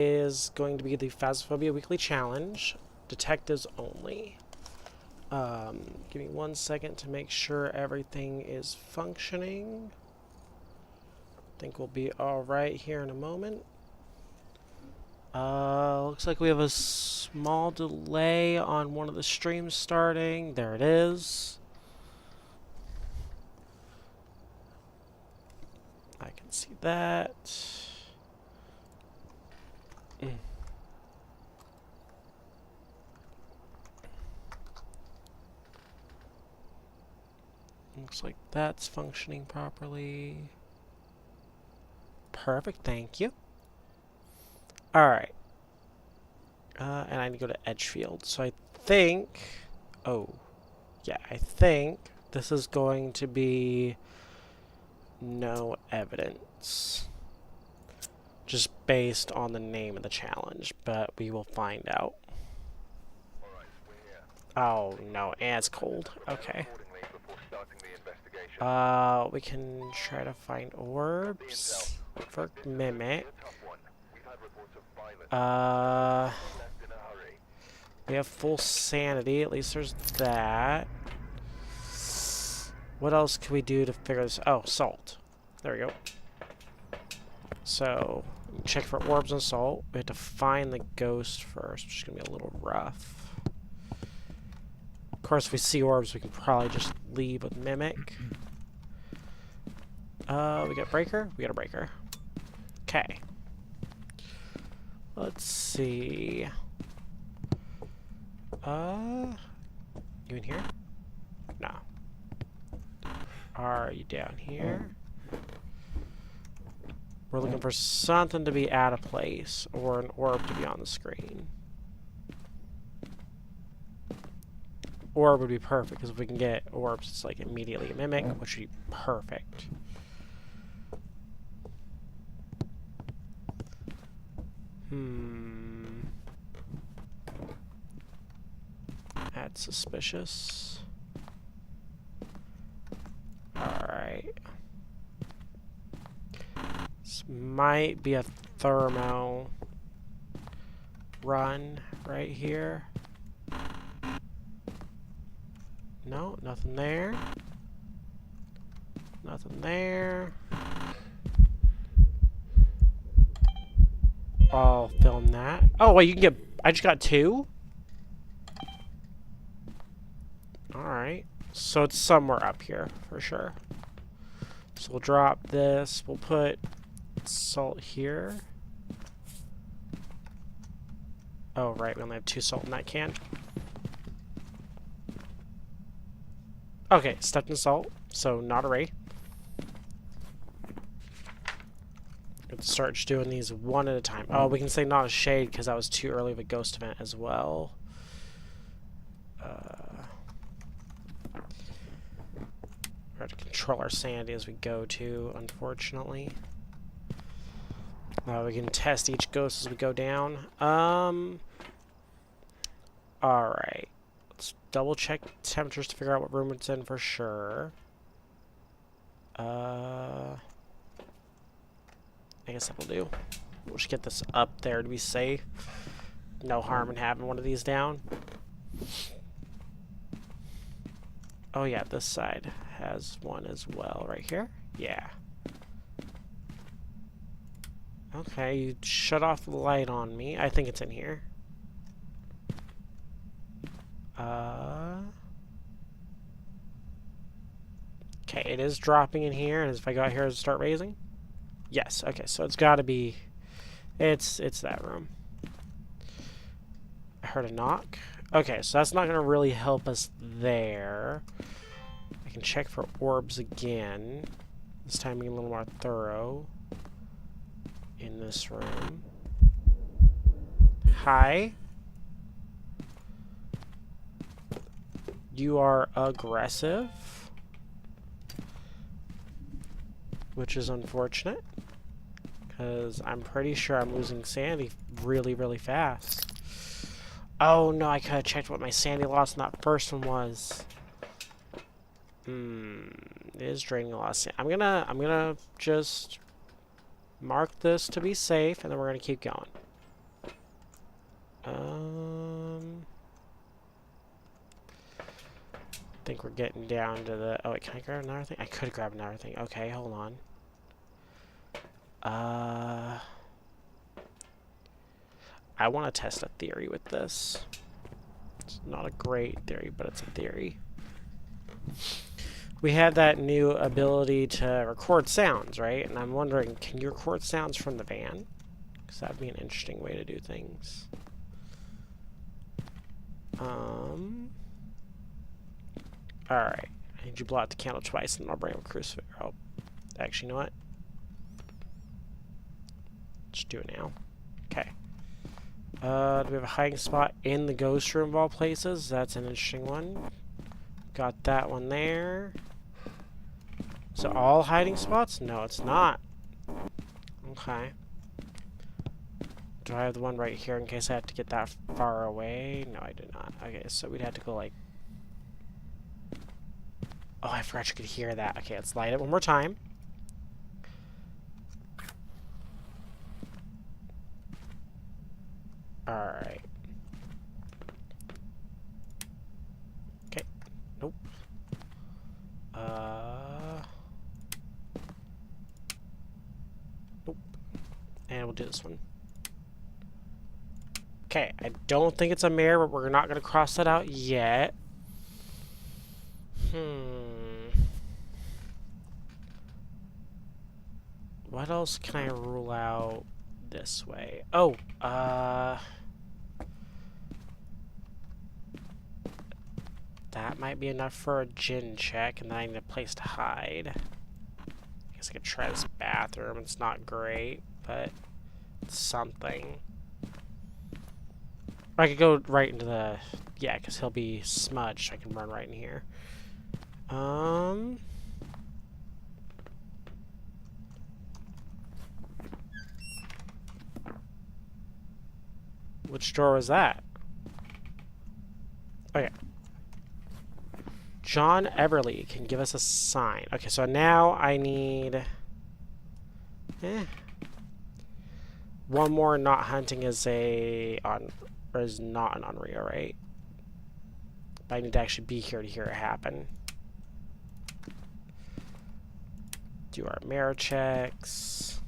is going to be the Phasmophobia Weekly Challenge. Detectives only. Give me 1 second to make sure everything is functioning. I think we'll be alright here in a moment. Looks like we have a small delay on one of the streams starting. There it is. I can see that. Looks like that's functioning properly. Perfect, thank you. Alright. And I need to go to Edgefield. So I think... Oh. Yeah, I think this is going to be no evidence. Just based on the name of the challenge. But we will find out. Oh, no. And it's cold. Okay. We can try to find orbs for Mimic. We have full sanity. At least there's that. What else can we do to figure this? Oh, salt. There we go. So, check for orbs and salt. We have to find the ghost first, which is going to be a little rough. Of course, if we see orbs, we can probably just leave with Mimic. We got breaker? We got a breaker. Okay. Let's see. You in here? No. Are you down here? We're looking for something to be out of place, or an orb to be on the screen. Orb would be perfect, because if we can get orbs, it's like immediately a Mimic, which would be perfect. That's suspicious. Alright. This might be a thermo run right here. No, nothing there. Nothing there. I'll film that. Oh, wait, you can get... I just got 2? Alright. So it's somewhere up here, for sure. So we'll drop this. We'll put salt here. Oh, right. We only have 2 salt in that can. Okay, stepped in salt. So not a ray. Let's start just doing these one at a time. Oh, we can say not a shade because that was too early of a ghost event as well. We have to control our sanity as we go to, unfortunately. We can test each ghost as we go down. Alright. Let's double check temperatures to figure out what room it's in for sure. I guess that'll do. We'll just get this up there to be safe. No harm in having one of these down. Oh yeah, this side has one as well right here. Yeah. Okay, you shut off the light on me. I think it's in here. Okay, it is dropping in here, and if I go out here and start raising? Yes, okay, so it's gotta be... It's that room. I heard a knock. Okay, so that's not gonna really help us there. I can check for orbs again. This time being a little more thorough. In this room. Hi. You are aggressive. Which is unfortunate. Because I'm pretty sure I'm losing sanity really, really fast. Oh no, I could have checked what my sanity loss in that first one was. It is draining a lot of sanity. I'm gonna just mark this to be safe, and then we're gonna keep going. I think we're getting down to the... Oh, wait, can I grab another thing? I could grab another thing. Okay, hold on. I want to test a theory with this. It's not a great theory, but it's a theory. We have that new ability to record sounds, right? And I'm wondering, can you record sounds from the van? Because that'd be an interesting way to do things. Alright. I need you to blow out the candle twice, and I'll bring up a crucifix. Oh, actually, you know what? Just do it now. Okay. Do we have a hiding spot in the ghost room of all places? That's an interesting one. Got that one there. So all hiding spots? No, it's not. Okay. Do I have the one right here in case I have to get that far away? No, I did not. Okay, so we'd have to go like... Oh, I forgot you could hear that. Okay, let's light it one more time. Alright. Okay. Nope. Nope. And we'll do this one. Okay, I don't think it's a mirror, but we're not going to cross that out yet. What else can I rule out this way? Oh, that might be enough for a gin check, and then I need a place to hide. I guess I could try this bathroom. It's not great, but it's something. Or I could go right into the... Yeah, because he'll be smudged, so I can run right in here. Which door was that? Okay. John Everly can give us a sign. Okay, so now I need... One more not hunting is is not an Unreal, right? But I need to actually be here to hear it happen. Do our mirror checks.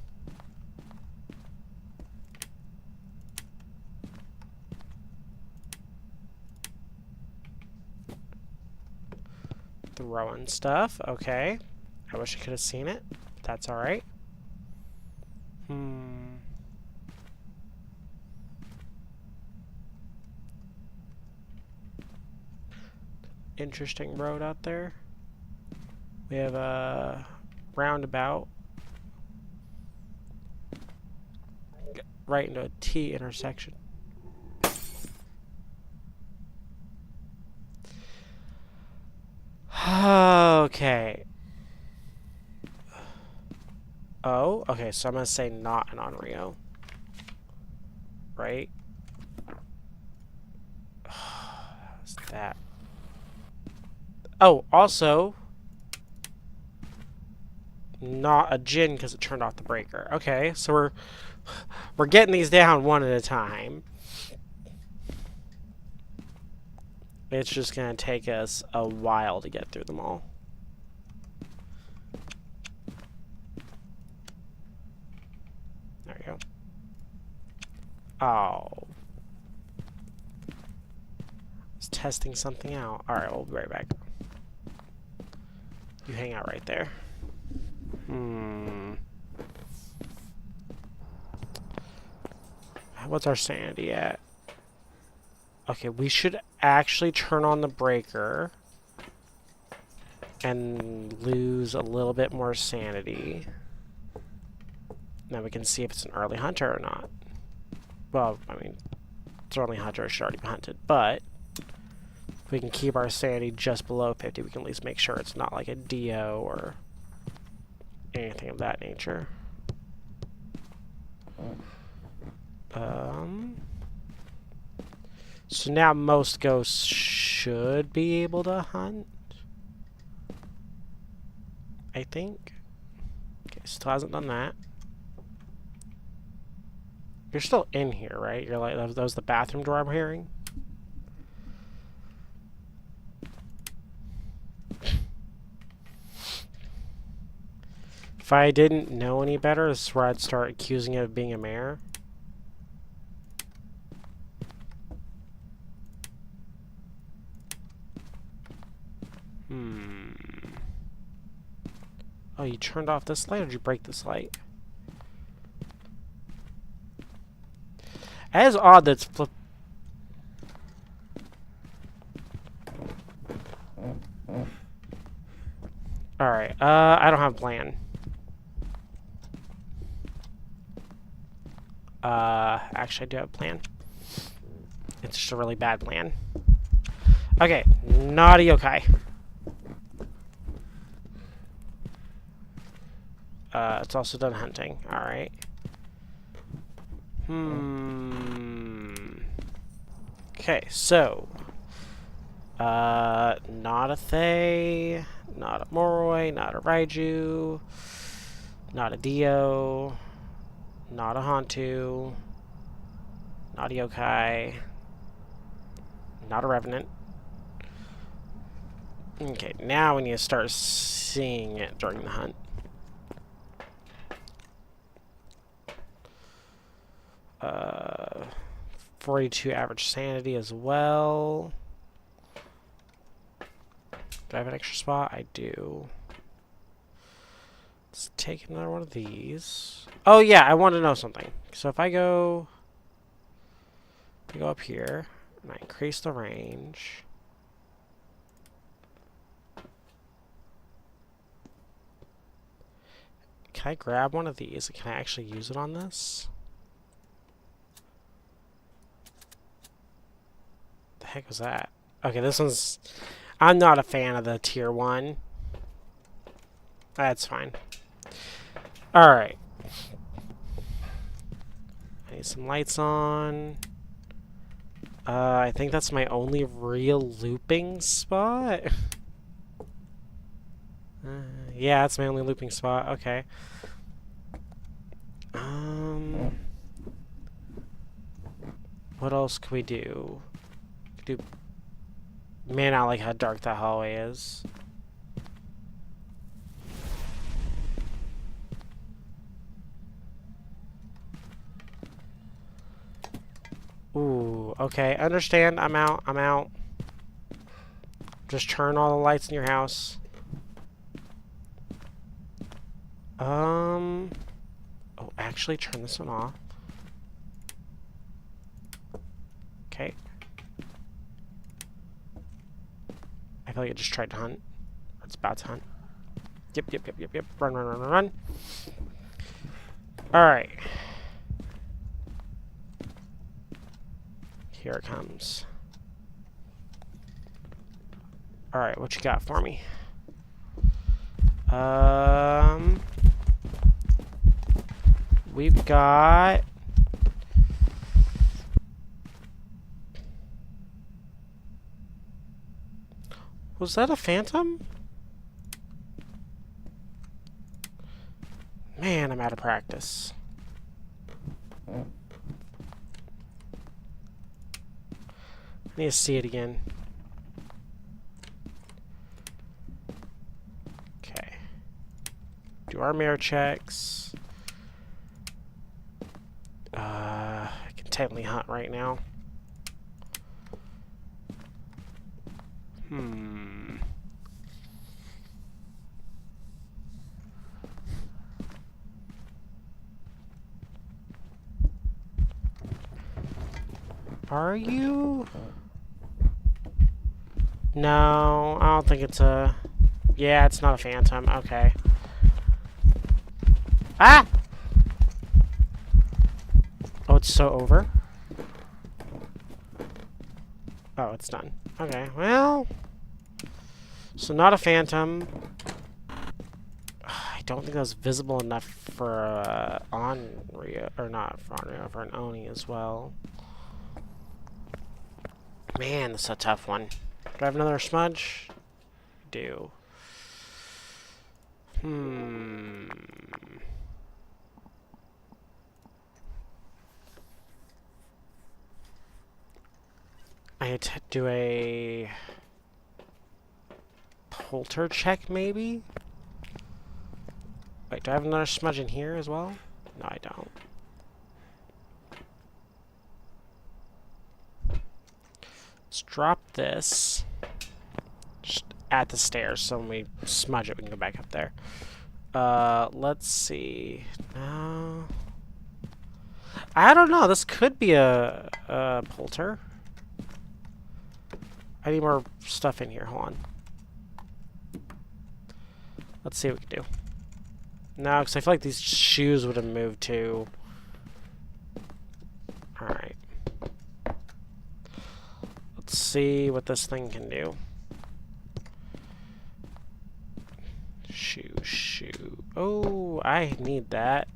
Throwing stuff. Okay. I wish I could have seen it. That's alright. Interesting road out there. We have a roundabout. Right into a T intersection. Okay. Oh, okay, so I'm gonna say not an Onryo. Right? What's that? Oh, also, not a Jinn because it turned off the breaker. Okay, so we're getting these down one at a time. It's just gonna take us a while to get through them all. There we go. Oh. I was testing something out. Alright, we'll be right back. You hang out right there. What's our sanity at? Okay, we should actually turn on the breaker and lose a little bit more sanity. Now we can see if it's an early hunter or not. Well, I mean, it's an early hunter, it should already be hunted, but if we can keep our sanity just below 50, we can at least make sure it's not like a Dio or anything of that nature. So now most ghosts should be able to hunt. I think. Okay, still hasn't done that. You're still in here, right? You're like, that was the bathroom door I'm hearing? If I didn't know any better, this is where I'd start accusing it of being a mare. Oh, you turned off this light, or did you break this light? It is odd that it's flip. Alright, I don't have a plan. Actually, I do have a plan. It's just a really bad plan. Okay, naughty yokai. It's also done hunting. Alright. Okay, so. Not a Thay, not a Moroi, not a Raiju, not a Dio, not a Hantu, not a Yokai, not a Revenant. Okay, now we need to start seeing it during the hunt. Uh, 42 average sanity as well. Do I have an extra spot? I do. Let's take another one of these. Oh yeah, I want to know something. So if I go up here and I increase the range. Can I grab one of these? Can I actually use it on this? The heck was that? Okay, this one's... I'm not a fan of the tier 1. That's fine. Alright. I need some lights on. I think that's my only real looping spot. Yeah, that's my only looping spot. Okay. What else could we do? Man, I like how dark that hallway is. Ooh, okay. Understand. I'm out. Just turn all the lights in your house. Oh, actually, turn this one off. Okay. I feel like it just tried to hunt. Or it's about to hunt. Yep. Run. Alright. Here it comes. Alright, what you got for me? We've got... Was that a phantom? Man, I'm out of practice. I need to see it again. Okay. Do our mirror checks. I can technically hunt right now. Are you? No, I don't think it's a... Yeah, it's not a phantom. Okay. Ah! Oh, it's so over? Oh, it's done. Okay, well... So not a phantom. I don't think that's visible enough for Onryo, or not for Onryo, for an Oni as well. Man, this is a tough one. Do I have another smudge? Do. do a polter check, maybe? Wait, do I have another smudge in here as well? No, I don't. Let's drop this just at the stairs, so when we smudge it, we can go back up there. Let's see. No. I don't know. This could be a polter. I need more stuff in here. Hold on. Let's see what we can do. No, because I feel like these shoes would have moved too. Alright. Let's see what this thing can do. Shoe. Oh, I need that.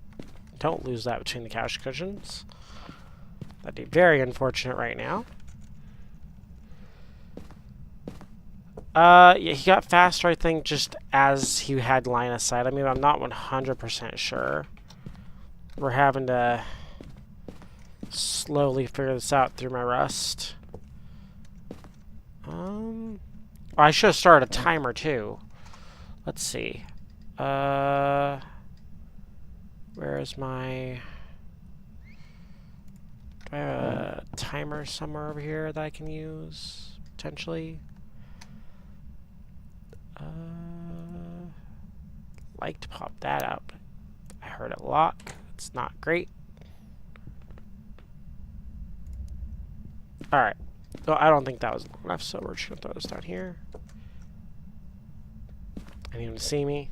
Don't lose that between the couch cushions. That'd be very unfortunate right now. Yeah, he got faster, I think, just as he had line of sight. I mean, I'm not 100% sure. We're having to slowly figure this out through my rust. Oh, I should have started a timer, too. Let's see. Where is my... Do I have a timer somewhere over here that I can use, potentially? Like to pop that up. I heard it lock. It's not great. Alright. Well, I don't think that was long enough, so we're just going to throw this down here. I need him to see me.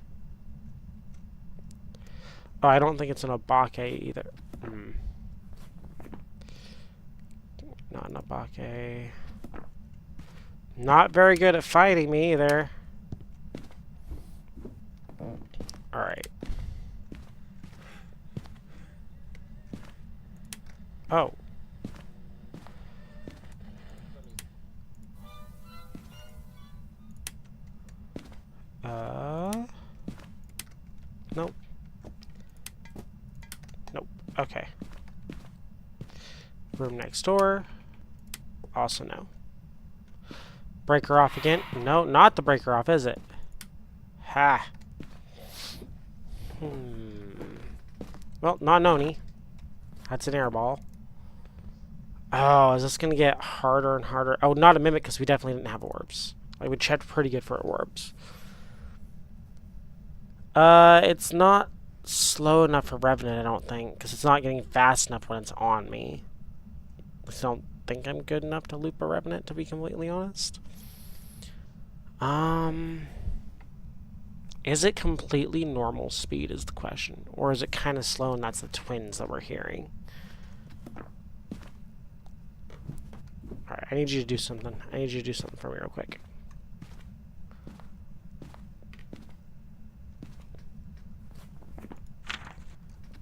Oh, I don't think it's an obake either. Not an obake. Not very good at fighting me either. Alright. Oh. Nope. Nope. Okay. Room next door. Also no. Breaker off again. No, not the breaker off, is it? Ha. Well, not Noni. That's an air ball. Oh, is this going to get harder and harder? Oh, not a mimic, because we definitely didn't have orbs. Like, we checked pretty good for orbs. It's not slow enough for Revenant, I don't think, because it's not getting fast enough when it's on me. I don't think I'm good enough to loop a Revenant, to be completely honest. Is it completely normal speed is the question, or is it kind of slow and that's the twins that we're hearing? Alright, I need you to do something. I need you to do something for me real quick.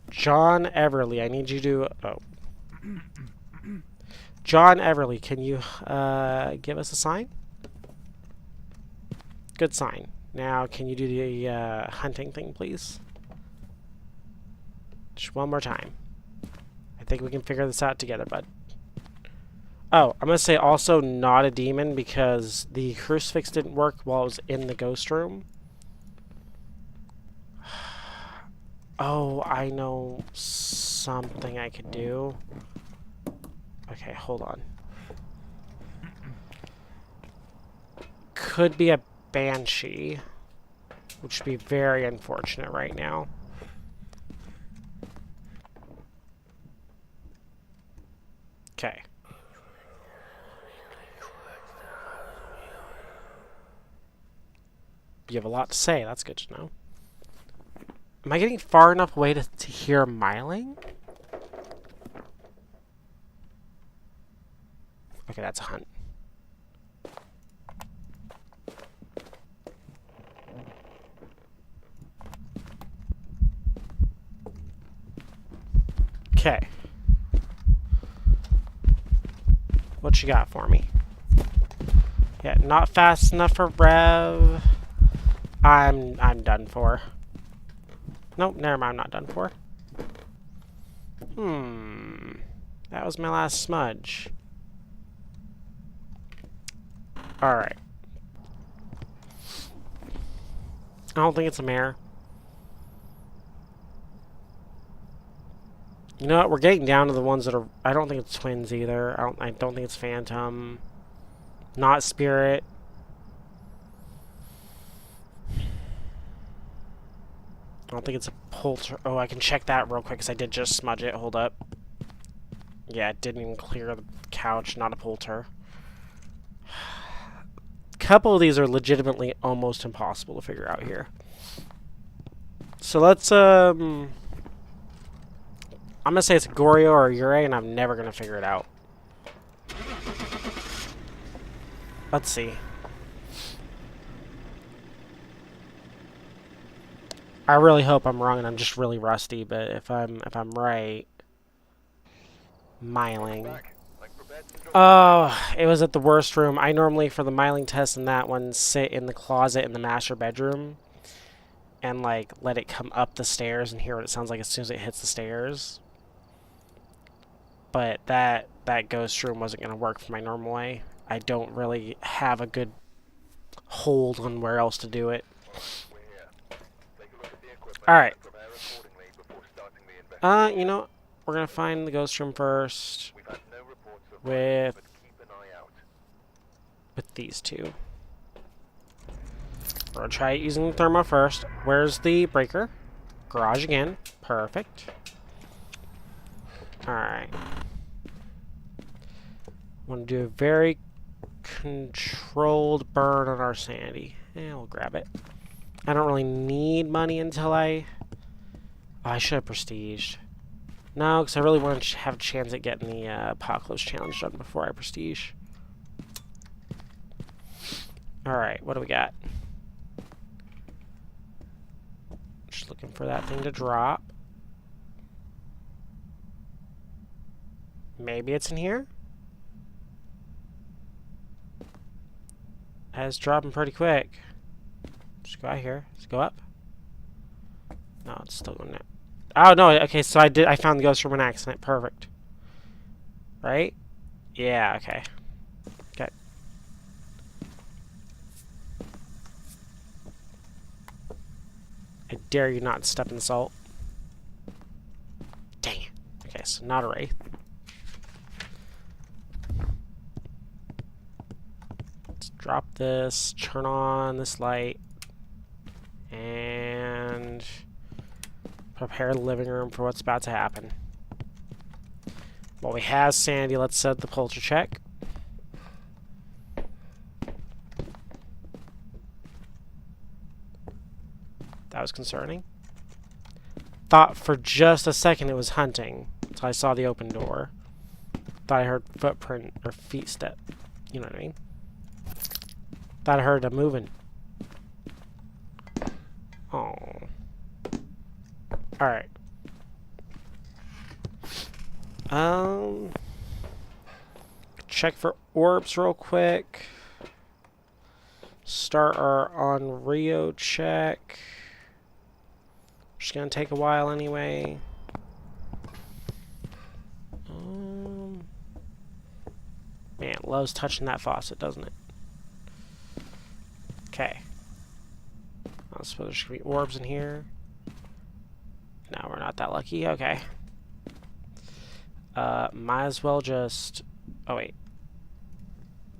John Everly, I need you to... Oh. John Everly, can you give us a sign? Good sign. Now, can you do the hunting thing, please? Just one more time. I think we can figure this out together, bud. Oh, I'm going to say also not a demon because the crucifix didn't work while it was in the ghost room. Oh, I know something I could do. Okay, hold on. Could be a banshee, which would be very unfortunate right now. Okay. You have a lot to say. That's good to know. Am I getting far enough away to hear miling? Okay, that's a hunt. Okay. What you got for me? Yeah, not fast enough for Rev. I'm done for. Nope, never mind, I'm not done for. That was my last smudge. Alright. I don't think it's a mare. You know what? We're getting down to the ones that are... I don't think it's twins either. I don't think it's phantom. Not spirit. I don't think it's a polter. Oh, I can check that real quick because I did just smudge it. Hold up. Yeah, it didn't even clear the couch. Not a polter. A couple of these are legitimately almost impossible to figure out here. So let's, I'm going to say it's a Goryo or a Ure, and I'm never going to figure it out. Let's see. I really hope I'm wrong and I'm just really rusty, but if I'm right... Miling. Oh, it was at the worst room. I normally, for the miling test in that one, sit in the closet in the master bedroom and, like, let it come up the stairs and hear what it sounds like as soon as it hits the stairs. But that ghost room wasn't going to work for my normal way. I don't really have a good hold on where else to do it. Alright. You know, we're going to find the ghost room first with these two. We're going to try using the thermo first. Where's the breaker? Garage again. Perfect. Alright. Want to do a very controlled burn on our sanity. Yeah, we'll grab it. I don't really need money until I... Oh, I should have prestiged. No, because I really want to have a chance at getting the Apocalypse Challenge done before I prestige. Alright, what do we got? Just looking for that thing to drop. Maybe it's in here? It's dropping pretty quick. Just go out here. Let's go up. No, it's still going there. Oh, no. Okay, so I found the ghost from an accident. Perfect. Right? Yeah, okay. Okay. I dare you not step in salt. Dang it. Okay, so not a wraith. Let's drop this, turn on this light, and prepare the living room for what's about to happen. While we have Sandy, let's set the polter check. That was concerning. Thought for just a second it was hunting until I saw the open door. Thought I heard footprint or feet step. You know what I mean? Thought I heard a moving. Oh. Alright. Check for orbs real quick. Start our on Rio check. Just gonna take a while anyway. Man, it loves touching that faucet, doesn't it? Okay. I suppose there should be orbs in here. No, we're not that lucky. Okay. Might as well just... Oh, wait.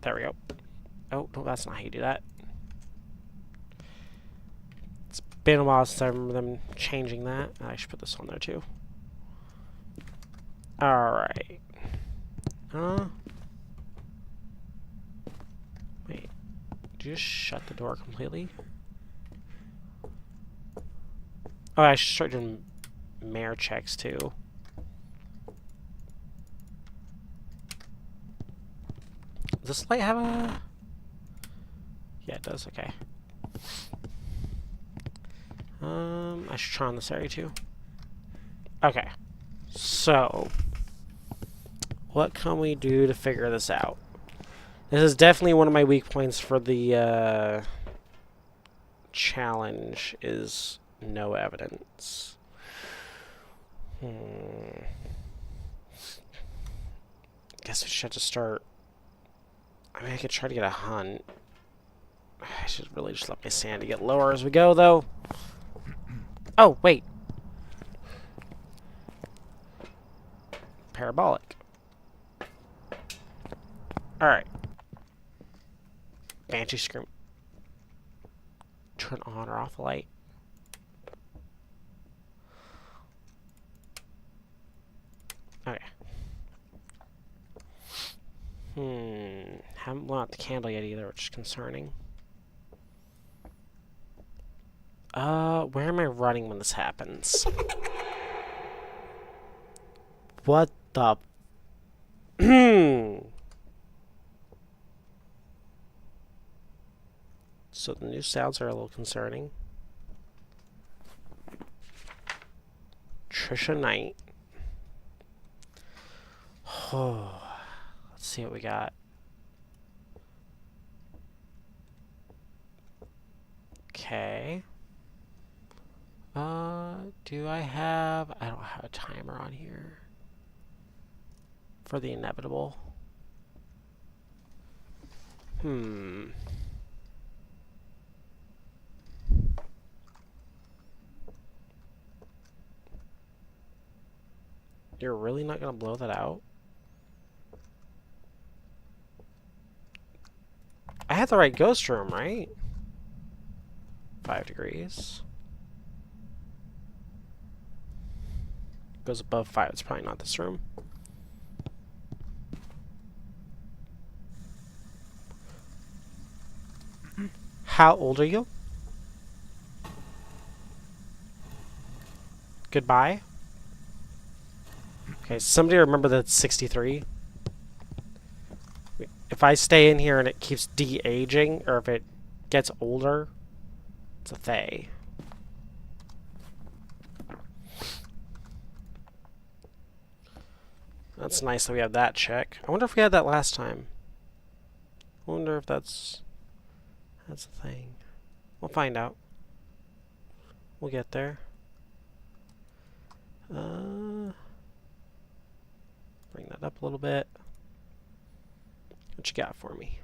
There we go. Oh, no, that's not how you do that. It's been a while since I remember them changing that. I should put this on there, too. Alright. Wait. Did you just shut the door completely? Oh, I should start doing mare checks, too. Does this light have a... Yeah, it does. Okay. I should try on this area, too. Okay. So, what can we do to figure this out? This is definitely one of my weak points for the challenge is no evidence. Guess we should have to start I mean, I could try to get a hunt. I should really just let my sanity get lower as we go, though. Oh, wait. Parabolic. Alright. Banshee Scream. Turn on or off the light. Okay. Haven't blown out the candle yet either, which is concerning. Where am I running when this happens? What the... So the new sounds are a little concerning. Trisha Knight. Oh, let's see what we got. Okay. Do I have... I don't have a timer on here. For the inevitable. You're really not gonna blow that out? I had the right ghost room, right? 5 degrees. Goes above 5. It's probably not this room. How old are you? Goodbye. Okay, somebody remember that it's 63. If I stay in here and it keeps de-aging, or if it gets older, it's a Thay. That's nice that we have that check. I wonder if we had that last time. I wonder if that's a thing. We'll find out. We'll get there. Bring that up a little bit. What you got for me?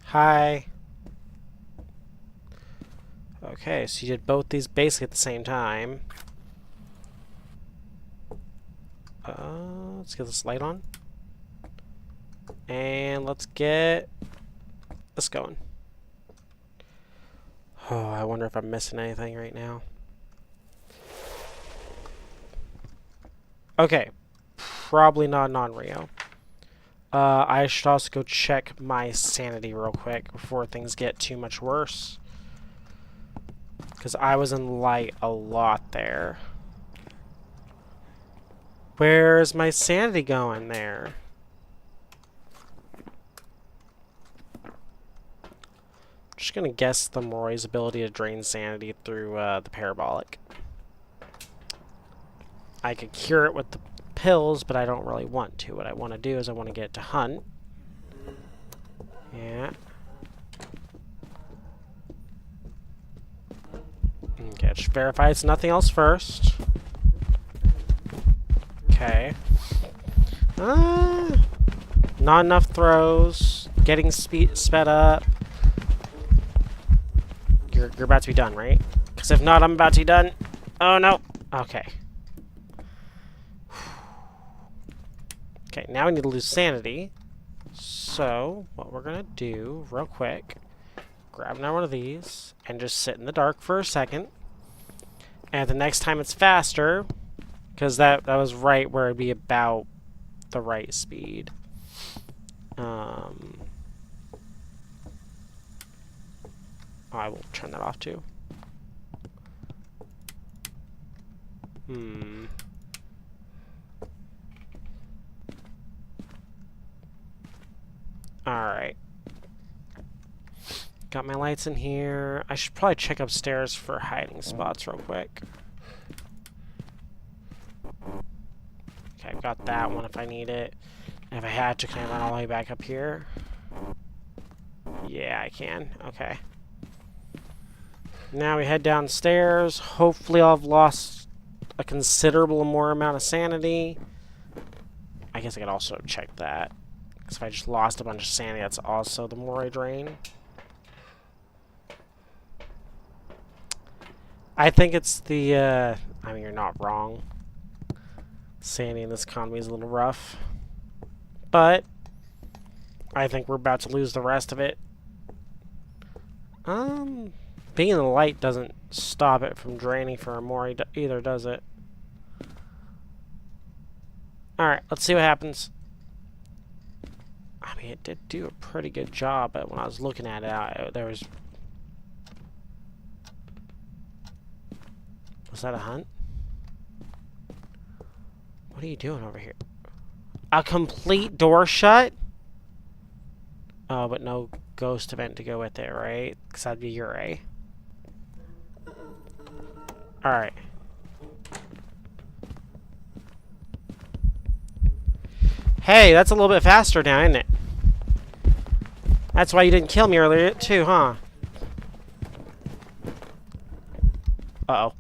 Hi. Okay, so you did both these basically at the same time. Let's get this light on. And let's get this going. Oh, I wonder if I'm missing anything right now. Okay. Probably not non-Rio. I should also go check my sanity real quick before things get too much worse. Because I was in light a lot there. Where's my sanity going there? I'm just going to guess the Moroi's ability to drain sanity through the parabolic. I could cure it with the pills, but I don't really want to. What I want to do is I want to get it to hunt. Yeah. Okay, just verify it's nothing else first. Okay. Not enough throws. Getting sped up. You're about to be done, right? Because if not, I'm about to be done. Oh, no. Okay. Okay, now we need to lose sanity. So, what we're going to do, real quick, grab another one of these, and just sit in the dark for a second. And the next time it's faster, because that was right where it'd be about the right speed. I will turn that off too. Alright. Got my lights in here. I should probably check upstairs for hiding spots real quick. Okay, I've got that one if I need it. And if I had to, can I run all the way back up here? Yeah, I can. Okay. Now we head downstairs. Hopefully I'll have lost a considerable more amount of sanity. I guess I could also check that. Because if I just lost a bunch of sanity, that's also the more I drain. I think it's the, I mean, you're not wrong. Sanity in this economy is a little rough. But I think we're about to lose the rest of it. Being in the light doesn't stop it from draining for a more either, does it? Alright, let's see what happens. I mean, it did do a pretty good job, but when I was looking at it, there was... Was that a hunt? What are you doing over here? A complete door shut? Oh, but no ghost event to go with it, right? Because that'd be your A. Alright. Hey, that's a little bit faster now, isn't it? That's why you didn't kill me earlier, too, huh? Uh-oh.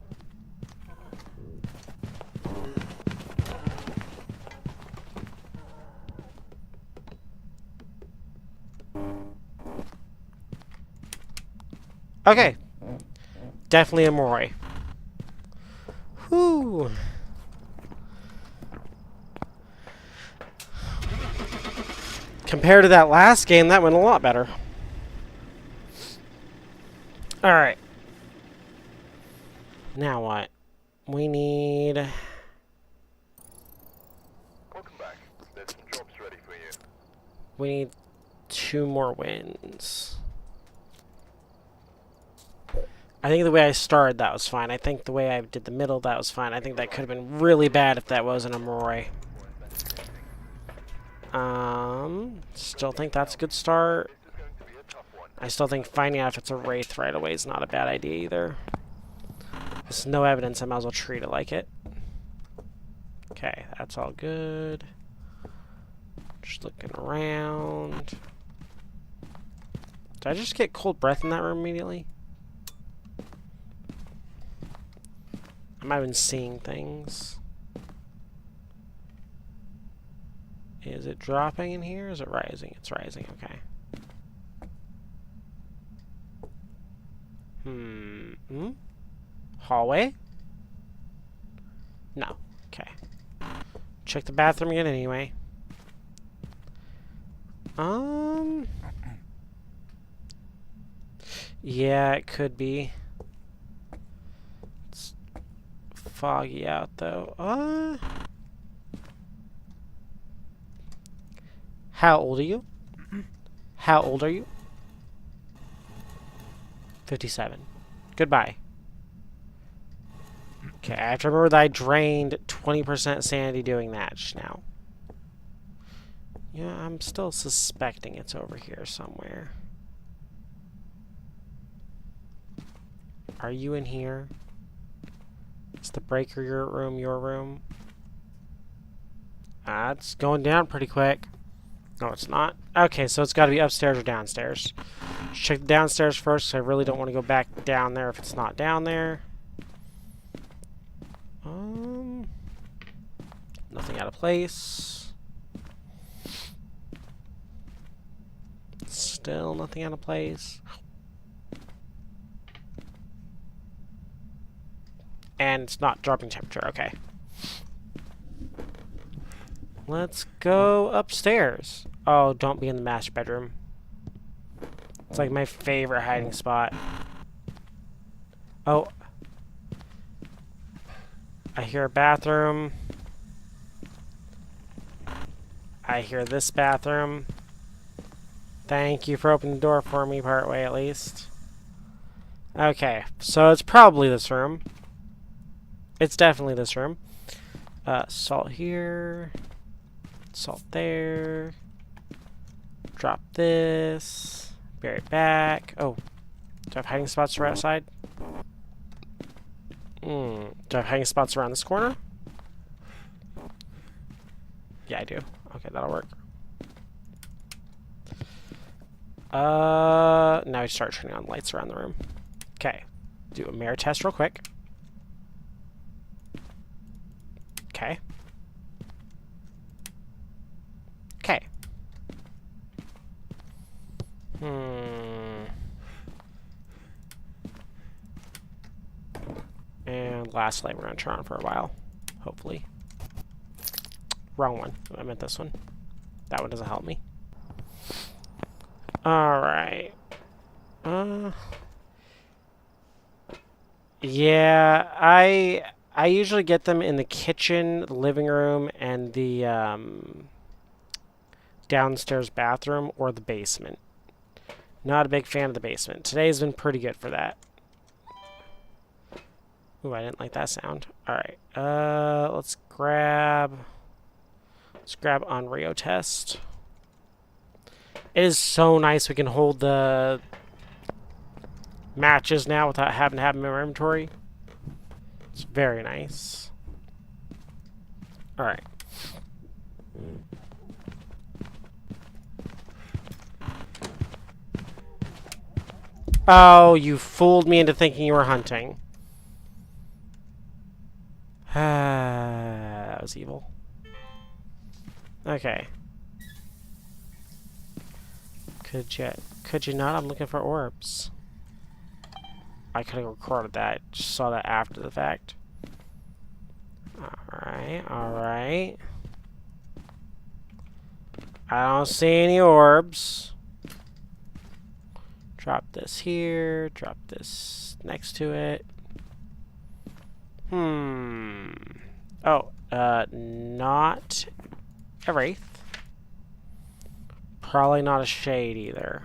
Okay. Definitely a Moroi. Whew. Compared to that last game, that went a lot better. Alright. Now what? We need... Welcome back. There's some jobs ready for you. We need 2 more wins. I think the way I started, that was fine. I think the way I did the middle, that was fine. I think that could have been really bad if that wasn't a Moroi. Still think that's a good start. I still think finding out if it's a Wraith right away is not a bad idea either. There's no evidence, I might as well treat it like it. Okay, that's all good. Just looking around. Did I just get cold breath in that room immediately? I might have been seeing things. Is it dropping in here? Is it rising? It's rising, okay. Hallway? No. Okay. Check the bathroom again anyway. Yeah, it could be. It's foggy out though. How old are you? How old are you? 57. Goodbye. Okay, I have to remember that I drained 20% sanity doing that just now. Yeah, I'm still suspecting it's over here somewhere. Are you in here? Is the breaker your room? It's going down pretty quick. No, it's not. Okay, so it's got to be upstairs or downstairs. Check the downstairs first, because I really don't want to go back down there if it's not down there. Nothing out of place. Still nothing out of place. And it's not dropping temperature, okay. Let's go upstairs. Oh, don't be in the master bedroom. It's like my favorite hiding spot. Oh. I hear a bathroom. I hear this bathroom. Thank you for opening the door for me partway at least. Okay, so it's probably this room. It's definitely this room. Salt here. Salt there. Drop this. Be right back. Oh. Do I have hiding spots right outside? Do I have hiding spots around this corner? Yeah, I do. Okay, that'll work. Now we start turning on lights around the room. Okay. Do a mirror test real quick. Okay. Okay. And last light we're going to turn on for a while. Hopefully. Wrong one. I meant this one. That one doesn't help me. Alright. Yeah, I usually get them in the kitchen, living room, and the downstairs bathroom or the basement. Not a big fan of the basement. Today's been pretty good for that. Ooh, I didn't like that sound. Alright, let's grab Onryo test. It is so nice we can hold the matches now without having to have them in our inventory. It's very nice. Alright. Oh, you fooled me into thinking you were hunting. That was evil. Okay. Could you not? I'm looking for orbs. I could have recorded that. Just saw that after the fact. Alright, alright. I don't see any orbs. Drop this here. Drop this next to it. Oh, not a wraith. Probably not a shade either.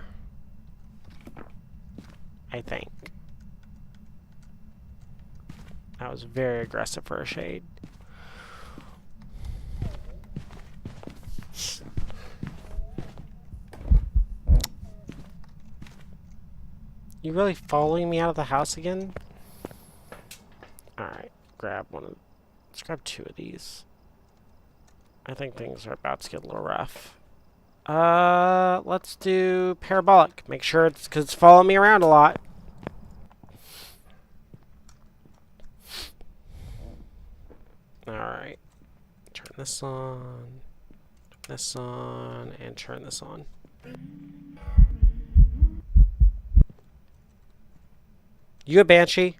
I think. That was very aggressive for a shade. You really following me out of the house again? Alright, let's grab 2 of these. I think things are about to get a little rough. Let's do parabolic. Make sure because it's following me around a lot. Alright. Turn this on, and turn this on. You a banshee?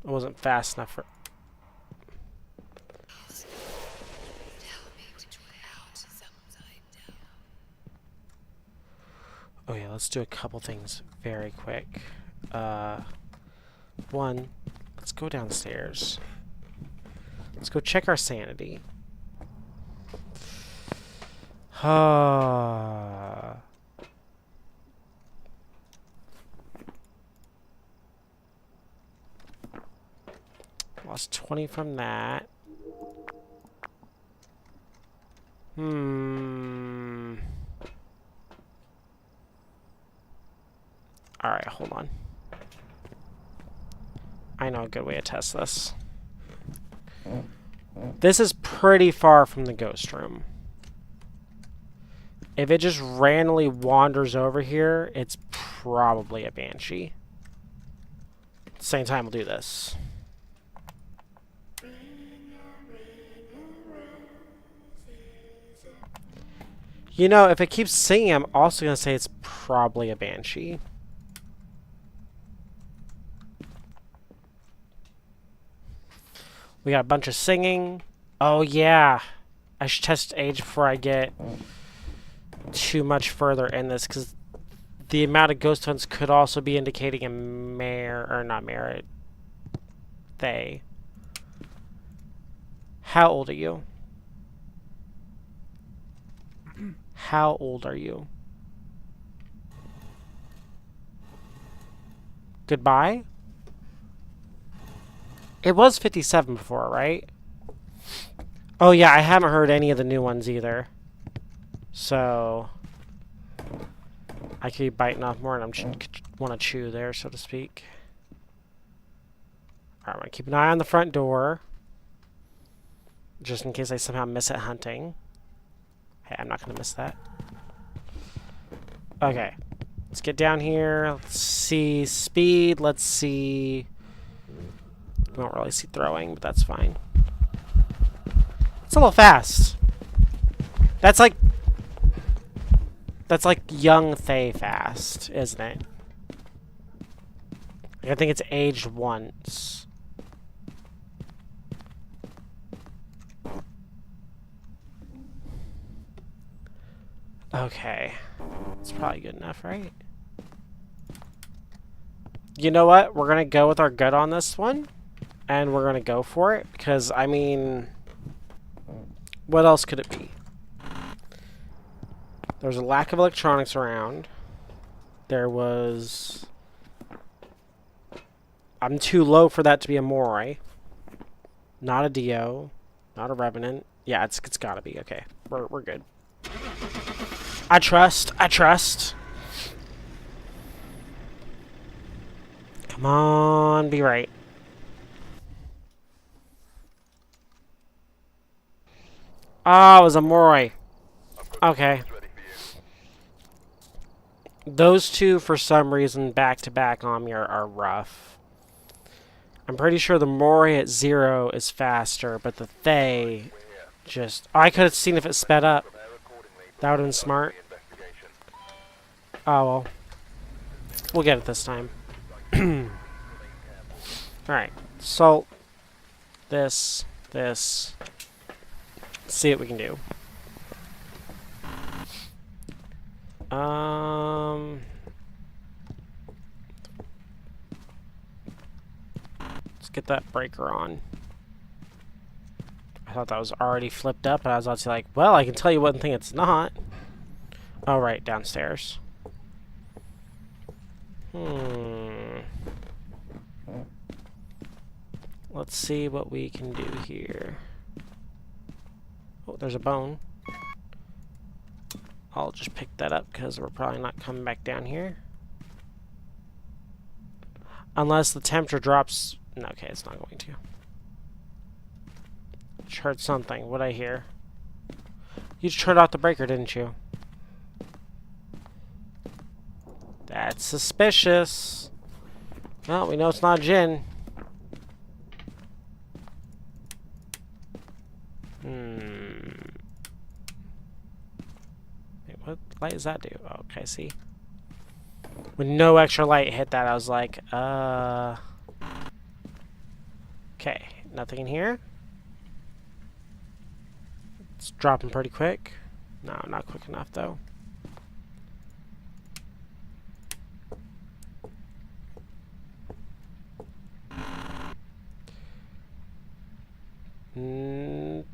I wasn't fast enough for... Oh yeah, let's do a couple things very quick. One, let's go downstairs. Let's go check our sanity. Lost 20 from that. Alright, hold on. I know a good way to test this. This is pretty far from the ghost room. If it just randomly wanders over here, it's probably a banshee. At the same time, we'll do this. You know, if it keeps singing, I'm also going to say it's probably a banshee. We got a bunch of singing. Oh, yeah. I should test age before I get too much further in this, because the amount of ghost tones could also be indicating a mare, or not mare, they. How old are you? How old are you? Goodbye? It was 57 before, right? Oh yeah, I haven't heard any of the new ones either. So I could be biting off more, and I'm want to chew there, so to speak. Alright, I'm going to keep an eye on the front door. Just in case I somehow miss it hunting. Hey, I'm not going to miss that. Okay. Let's get down here. Let's see speed. Let's see... We don't really see throwing, but that's fine. It's a little fast. That's like... That's like young Thay fast, isn't it? I think it's aged once. Okay. It's probably good enough, right? You know what? We're going to go with our gut on this one. And we're going to go for it. Because, I mean... What else could it be? There's a lack of electronics around. There was... I'm too low for that to be a Moray. Not a Dio. Not a Revenant. Yeah, it's gotta be. Okay. We're good. I trust. I trust. Come on, be right. Oh, it was a Moray. Okay. Those two, for some reason, back-to-back on me are rough. I'm pretty sure the Moray at 0 is faster, but the Thay just... Oh, I could have seen if it sped up. That would have been smart. Oh, well. We'll get it this time. Alright. Salt. This. This. Let's see what we can do. Let's get that breaker on. I thought that was already flipped up, and I was about to be like, well, I can tell you one thing it's not. Oh, right, downstairs. Let's see what we can do here. Oh, there's a bone. I'll just pick that up because we're probably not coming back down here. Unless the temperature drops... No, okay, it's not going to. Just heard something. What'd I hear? You just turned off the breaker, didn't you? That's suspicious. Well, we know it's not Jinn. Wait, what light does that do? Oh, okay, see. When no extra light hit that, I was like, okay, nothing in here. It's dropping pretty quick. No, not quick enough, though.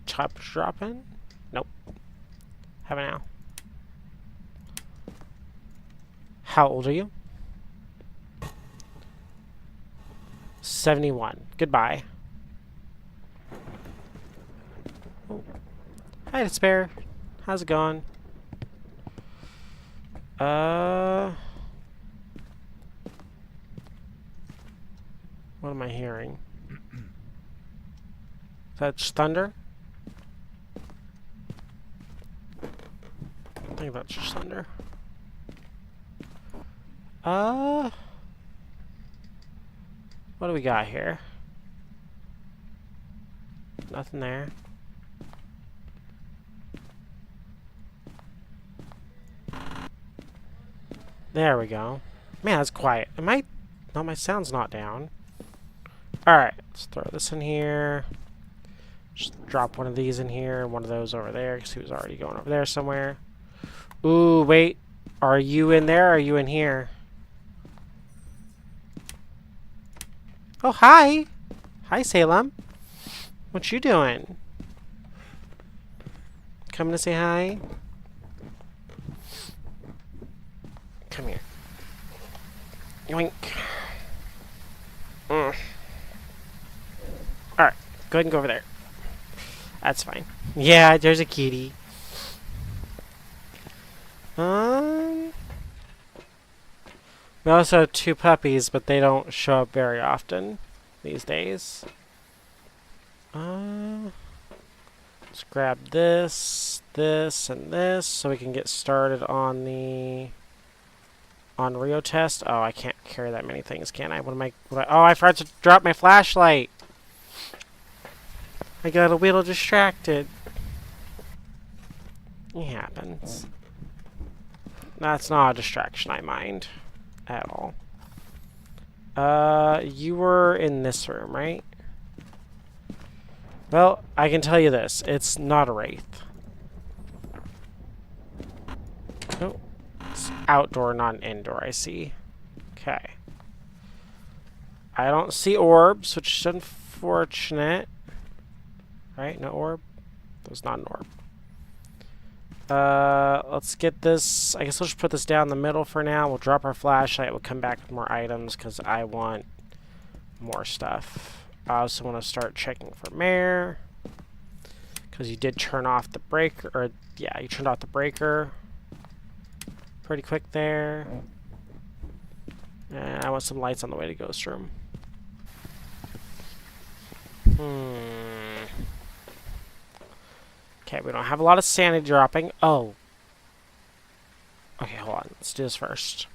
Top dropping? Nope. Have it now. How old are you? 71. Goodbye. Oh. Hi, Despair. How's it going? What am I hearing? Is that just thunder? I think that's just thunder. What do we got here? Nothing there. There we go. Man, that's quiet. Am I... No, my sound's not down. Alright, let's throw this in here. Just drop one of these in here and one of those over there because he was already going over there somewhere. Ooh, wait. Are you in there or are you in here? Oh, hi. Hi, Salem. What you doing? Coming to say hi? Come here. Yoink. Alright, go ahead and go over there. That's fine. Yeah, there's a kitty. We also have 2 puppies, but they don't show up very often these days. Let's grab this, this, and this, so we can get started on the On Rio test? Oh, I can't carry that many things, can I? Oh, I forgot to drop my flashlight. I got a little distracted. It happens. That's not a distraction I mind. At all. You were in this room, right? Well, I can tell you this. It's not a wraith. Oh. It's outdoor, not an indoor, I see. Okay. I don't see orbs, which is unfortunate. Right? No orb? That was not an orb. Let's get this. I guess we'll just put this down the middle for now. We'll drop our flashlight. We'll come back with more items because I want more stuff. I also want to start checking for mare because you did turn off the breaker. Or yeah, you turned off the breaker pretty quick there. And I want some lights on the way to Ghost Room. Okay, we don't have a lot of sanity dropping. Oh. Okay, hold on. Let's do this first.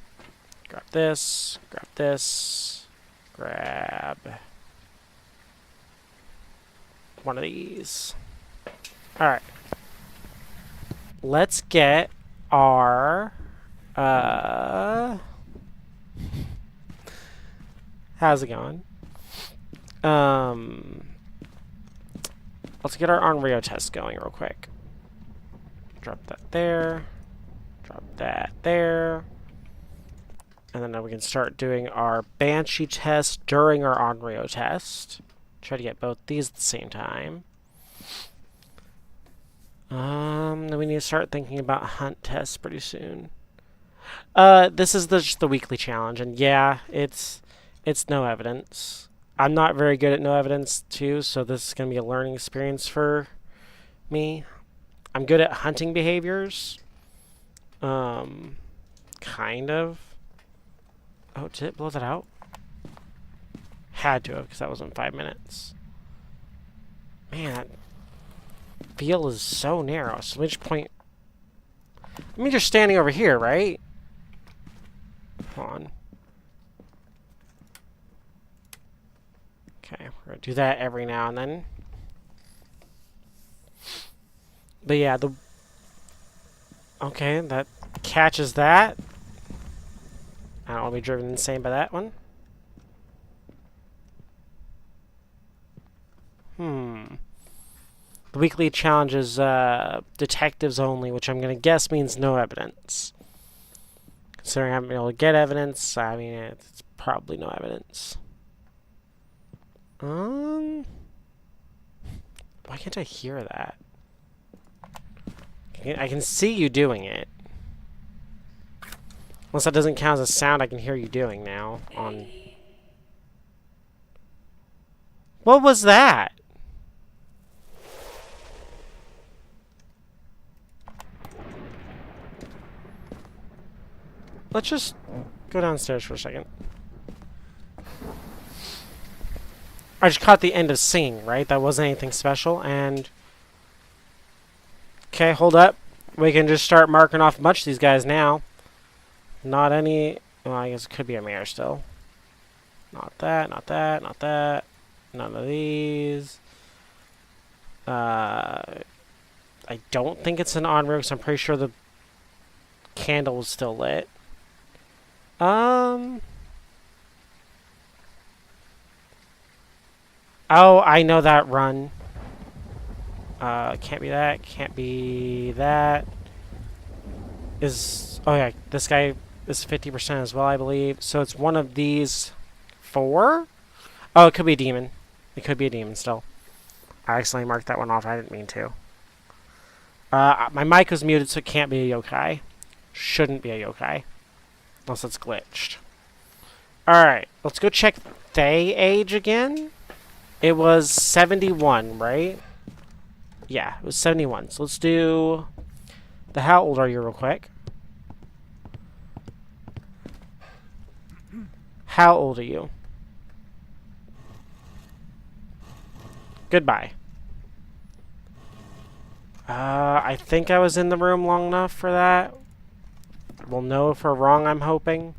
Grab this. Grab this. Grab one of these. Alright. Let's get our... How's it going? Let's get our Onryo test going real quick. Drop that there. Drop that there. And then we can start doing our Banshee test during our Onryo test. Try to get both these at the same time. Then we need to start thinking about hunt tests pretty soon. This is just the weekly challenge, and yeah, it's no evidence. I'm not very good at no evidence too, so this is gonna be a learning experience for me. I'm good at hunting behaviors. Kind of. Oh, did it blow that out? Had to have, because that was in 5 minutes. Man, that field is so narrow. So let me just point. I mean, you're standing over here, right? Hold on. Okay, we're gonna do that every now and then. But yeah, okay, that catches that. I don't want to be driven insane by that one. The weekly challenge is detectives only, which I'm going to guess means no evidence. Considering I haven't been able to get evidence, I mean, it's probably no evidence. Why can't I hear that? I can see you doing it. Unless that doesn't count as a sound I can hear you doing now. What was that? Let's just go downstairs for a second. I just caught the end of singing, right? That wasn't anything special, and... Okay, hold up. We can just start marking off a bunch of these guys now. Not any... Well, I guess it could be a mirror still. Not that, not that, not that. None of these. I don't think it's an on-road, because I'm pretty sure the candle was still lit. Oh, I know that run. Can't be that. Can't be that. Oh yeah, this guy is 50% as well, I believe. So it's one of these 4? Oh, it could be a demon. It could be a demon still. I accidentally marked that one off. I didn't mean to. My mic was muted, so it can't be a yokai. Shouldn't be a yokai. Unless it's glitched. Alright, let's go check Thay age again. It was 71, right? Yeah, it was 71. So let's do the how old are you real quick. How old are you? Goodbye. I think I was in the room long enough for that. We'll know if we're wrong, I'm hoping.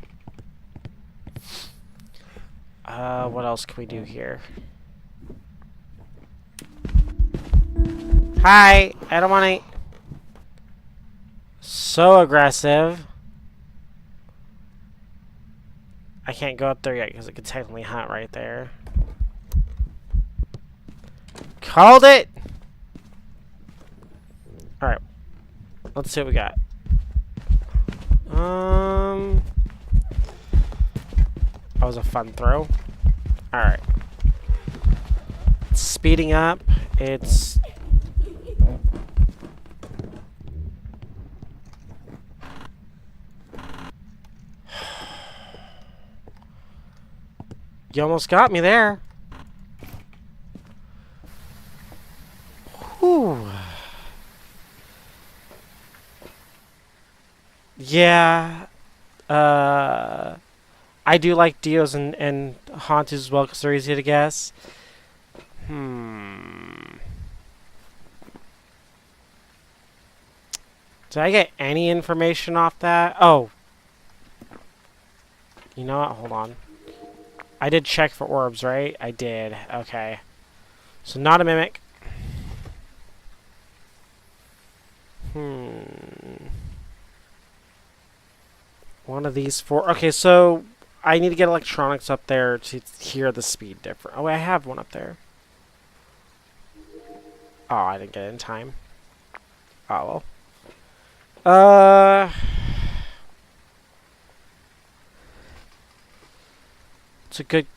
What else can we do here? Hi! I don't want to... So aggressive. I can't go up there yet because it could technically hunt right there. Called it! Alright. Let's see what we got. That was a fun throw. Alright. Speeding up. It's... You almost got me there. Whew. Yeah. I do like Dios and Hauntus as well because they're easy to guess. Did I get any information off that? Oh. You know what? Hold on. I did check for orbs, right? I did. Okay. So not a mimic. One of these four. Okay, so I need to get electronics up there to hear the speed difference. Oh, I have one up there. Oh, I didn't get it in time. Oh, well. It's a good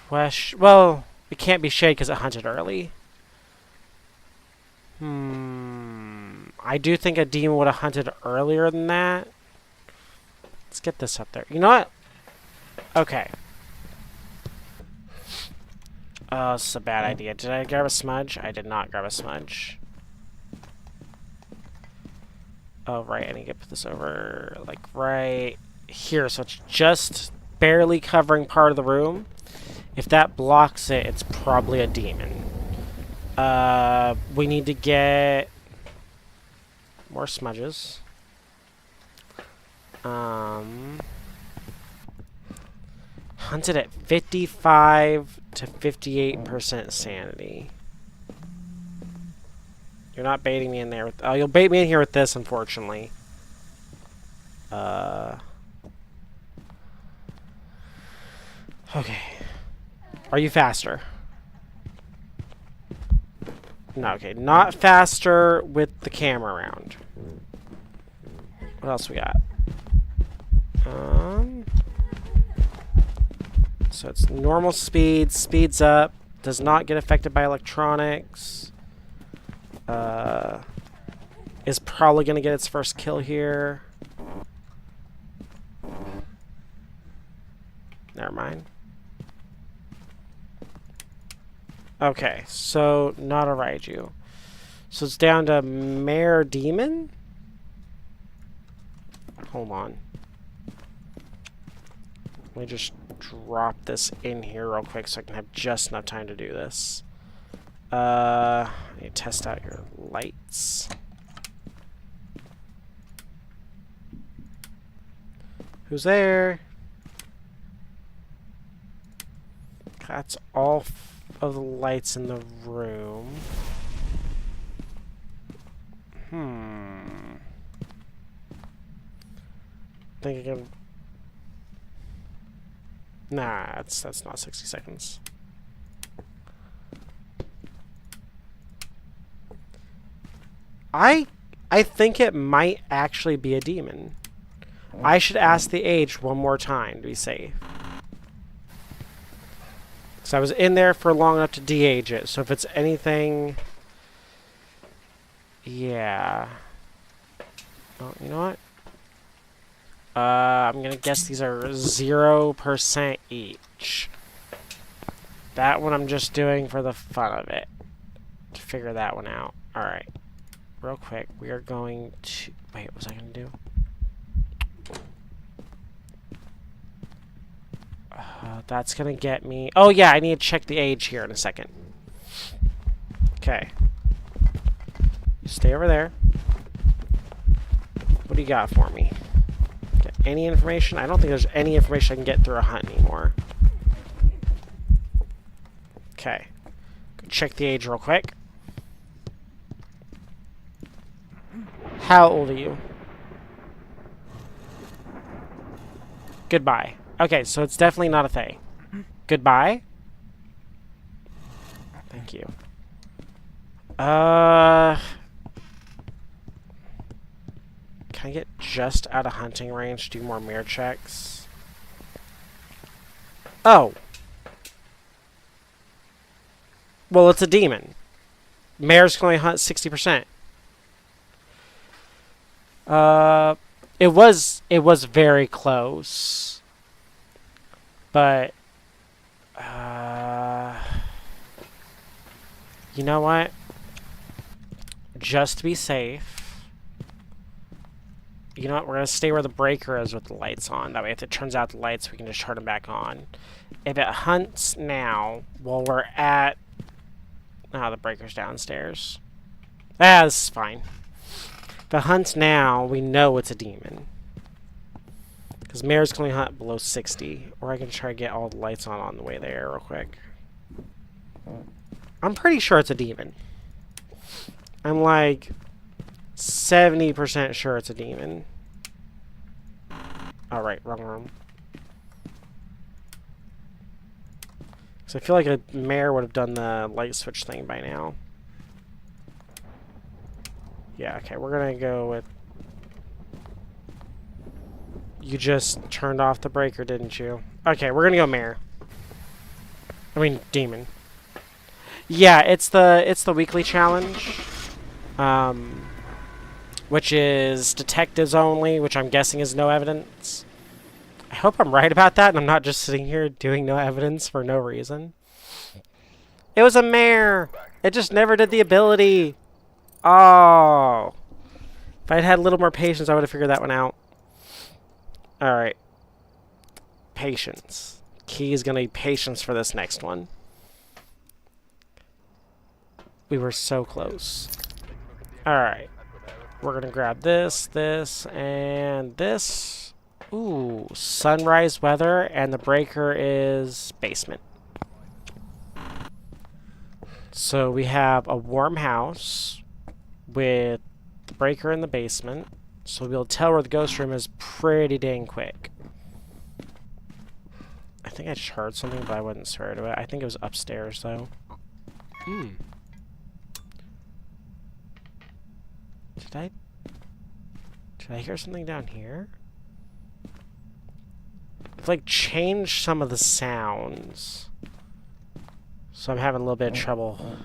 question. Well, it can't be shade because it hunted early. I do think a demon would have hunted earlier than that. Let's get this up there. You know what? Okay. Oh, this is a bad idea. Did I grab a smudge? I did not grab a smudge. Oh, right. I need to put this over, like, right here. So it's just barely covering part of the room. If that blocks it, it's probably a demon. We need to get more smudges. Hunted at 55 to 58% sanity. You're not baiting me in there with... Oh, you'll bait me in here with this, unfortunately. Okay. Are you faster? No, okay. Not faster with the camera around. What else we got? So it's normal speed, speeds up, does not get affected by electronics. Is probably going to get its first kill here. Never mind. Okay, so not a Raiju. So it's down to Mare Demon? Hold on. Let me just drop this in here real quick so I can have just enough time to do this. I need to test out your lights. Who's there? That's all of the lights in the room. Think I can... Nah, that's not 60 seconds. I think it might actually be a demon. I should ask the age one more time to be safe. So I was in there for long enough to de-age it. So if it's anything... Yeah. Oh, you know what? I'm going to guess these are 0% each. That one I'm just doing for the fun of it. To figure that one out. Alright. Real quick, we are going to... Wait, what was I going to do? That's going to get me... Oh, yeah, I need to check the age here in a second. Okay. Stay over there. What do you got for me? any information? I don't think there's any information I can get through a hunt anymore. Okay. Go check the age real quick. How old are you? Goodbye. Okay, so it's definitely not a Thay. Goodbye? Thank you. Can I get just out of hunting range to do more mirror checks? Oh. Well, it's a demon. Mares can only hunt 60%. It was very close. But, you know what? Just to be safe, you know what? We're going to stay where the breaker is with the lights on. That way, if it turns out the lights, we can just turn them back on. If it hunts now, while we're at... Ah, the breaker's downstairs. Ah, this is fine. If it hunts now, we know it's a demon. Because mares can only hunt below 60. Or I can try to get all the lights on the way there real quick. I'm pretty sure it's a demon. I'm like 70% sure it's a demon. Oh, right, wrong room. So I feel like a mare would have done the light switch thing by now. Yeah, okay, we're gonna go with... You just turned off the breaker, didn't you? Okay, we're gonna go mare. I mean, demon. Yeah, it's the weekly challenge. Which is detectives only, which I'm guessing is no evidence. I hope I'm right about that, and I'm not just sitting here doing no evidence for no reason. It was a mare! It just never did the ability! Oh! If I'd had a little more patience, I would have figured that one out. Alright. Patience. Key is going to be patience for this next one. We were so close. Alright. We're going to grab this, this, and this. Ooh, sunrise weather, and the breaker is basement. So we have a warm house with the breaker in the basement. So we'll be able to tell where the ghost room is pretty dang quick. I think I just heard something, but I wouldn't swear to it. I think it was upstairs, though. Did I hear something down here? I've, like, changed some of the sounds. So I'm having a little bit of trouble.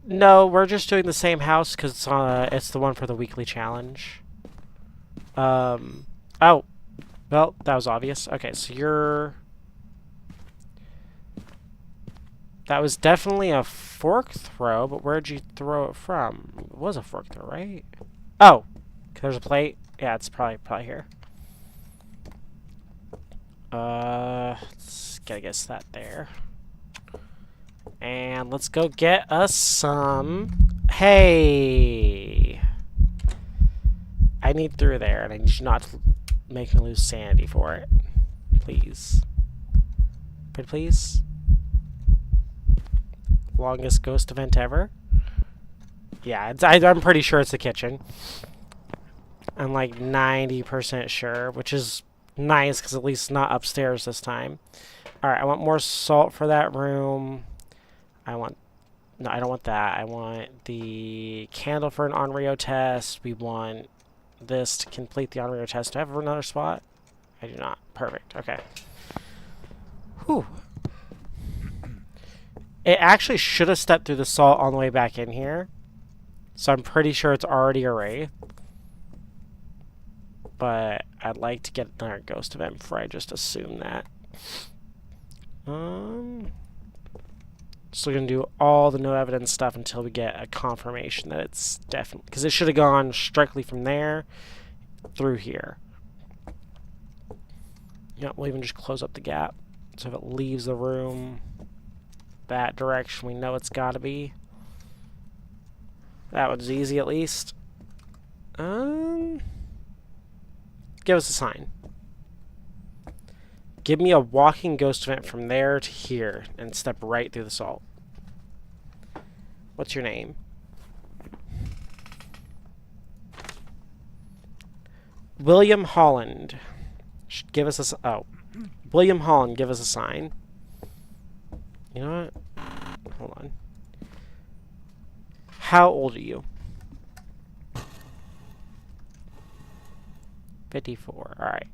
No, we're just doing the same house because it's the one for the weekly challenge. Oh. Well, that was obvious. Okay, so you're... That was definitely a fork throw, but where'd you throw it from? It was a fork throw, right? Oh! There's a plate. Yeah, it's probably here. Let's gotta guess that there. And let's go get us some... Hey! I need through there, and I need you not to make me lose sanity for it. Please. Pretty please? Longest ghost event ever? Yeah, I'm pretty sure it's the kitchen. I'm like 90% sure, which is nice, because at least it's not upstairs this time. Alright, I want more salt for that room. No, I don't want that. I want the candle for an Onryo test. We want this to complete the Onryo test. Do I have another spot? I do not. Perfect. Okay. Whew. It actually should have stepped through the salt on the way back in here. So I'm pretty sure it's already a wraith. But I'd like to get another ghost event before I just assume that. So we're going to do all the no evidence stuff until we get a confirmation that it's definitely... Because it should have gone strictly from there through here. Yeah, we'll even just close up the gap. So if it leaves the room that direction, we know it's got to be. That was easy at least. give us a sign. Give me a walking ghost event from there to here and step right through the salt. What's your name? William Holland. Should give us a... Oh. William Holland, give us a sign. You know what? Hold on. How old are you? 54. Alright.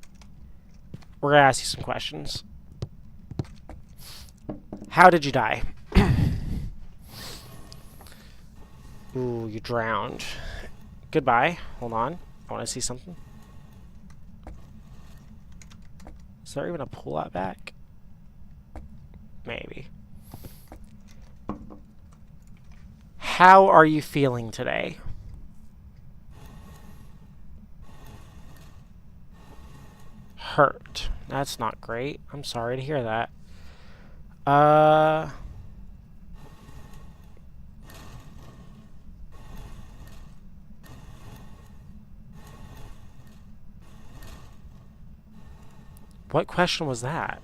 We're going to ask you some questions. How did you die? Ooh, you drowned. Goodbye. Hold on. I want to see something. Is there even a pull-out back? Maybe. How are you feeling today? Hurt. That's not great. I'm sorry to hear that. What question was that?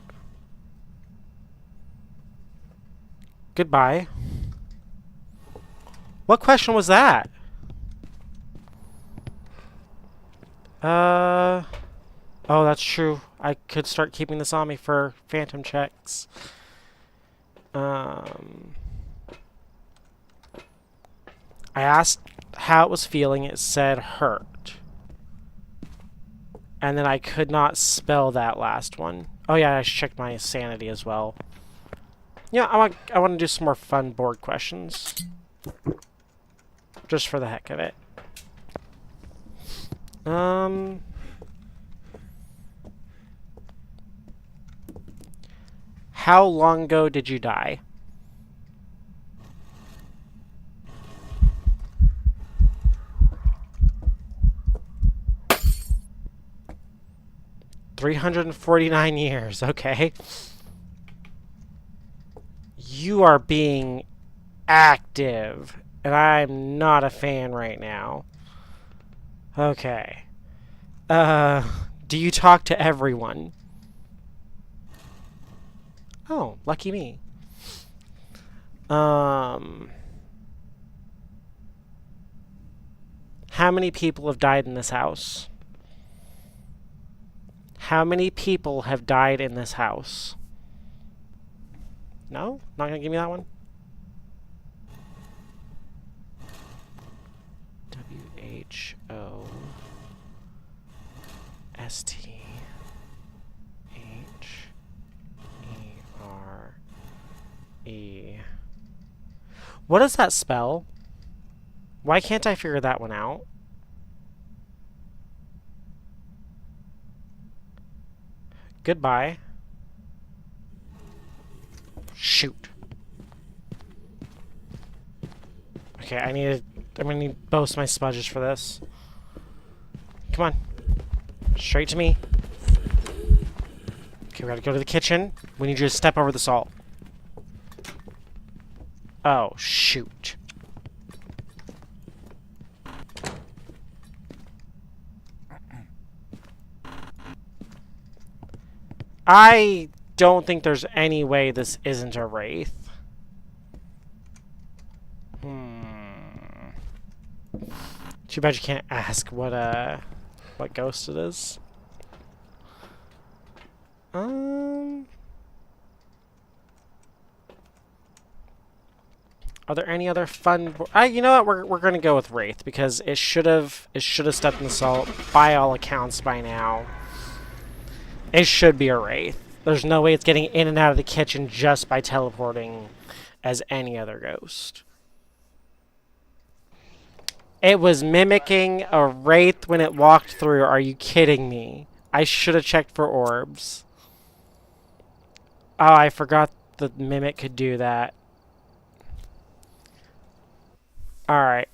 Goodbye. What question was that? Oh, that's true. I could start keeping this on me for phantom checks. I asked how it was feeling. It said hurt. And then I could not spell that last one. Oh yeah, I should check my sanity as well. Yeah, I want to do some more fun board questions. Just for the heck of it. How long ago did you die? $349. Okay. You are being active, and I'm not a fan right now. Okay. Do you talk to everyone? Oh, lucky me. How many people have died in this house? How many people have died in this house? No? Not gonna give me that one? WHOSTHERE. What does that spell? Why can't I figure that one out? Goodbye. Shoot. Okay, I'm gonna need both my smudges for this. Come on. Straight to me. Okay, we gotta go to the kitchen. We need you to step over the salt. Oh, shoot. I don't think there's any way this isn't a wraith. Too bad you can't ask what ghost it is. Are there any other fun? You know what? We're gonna go with wraith because it should have stepped in the salt by all accounts by now. It should be a wraith. There's no way it's getting in and out of the kitchen just by teleporting as any other ghost. It was mimicking a wraith when it walked through. Are you kidding me? I should have checked for orbs. Oh, I forgot the mimic could do that. Alright.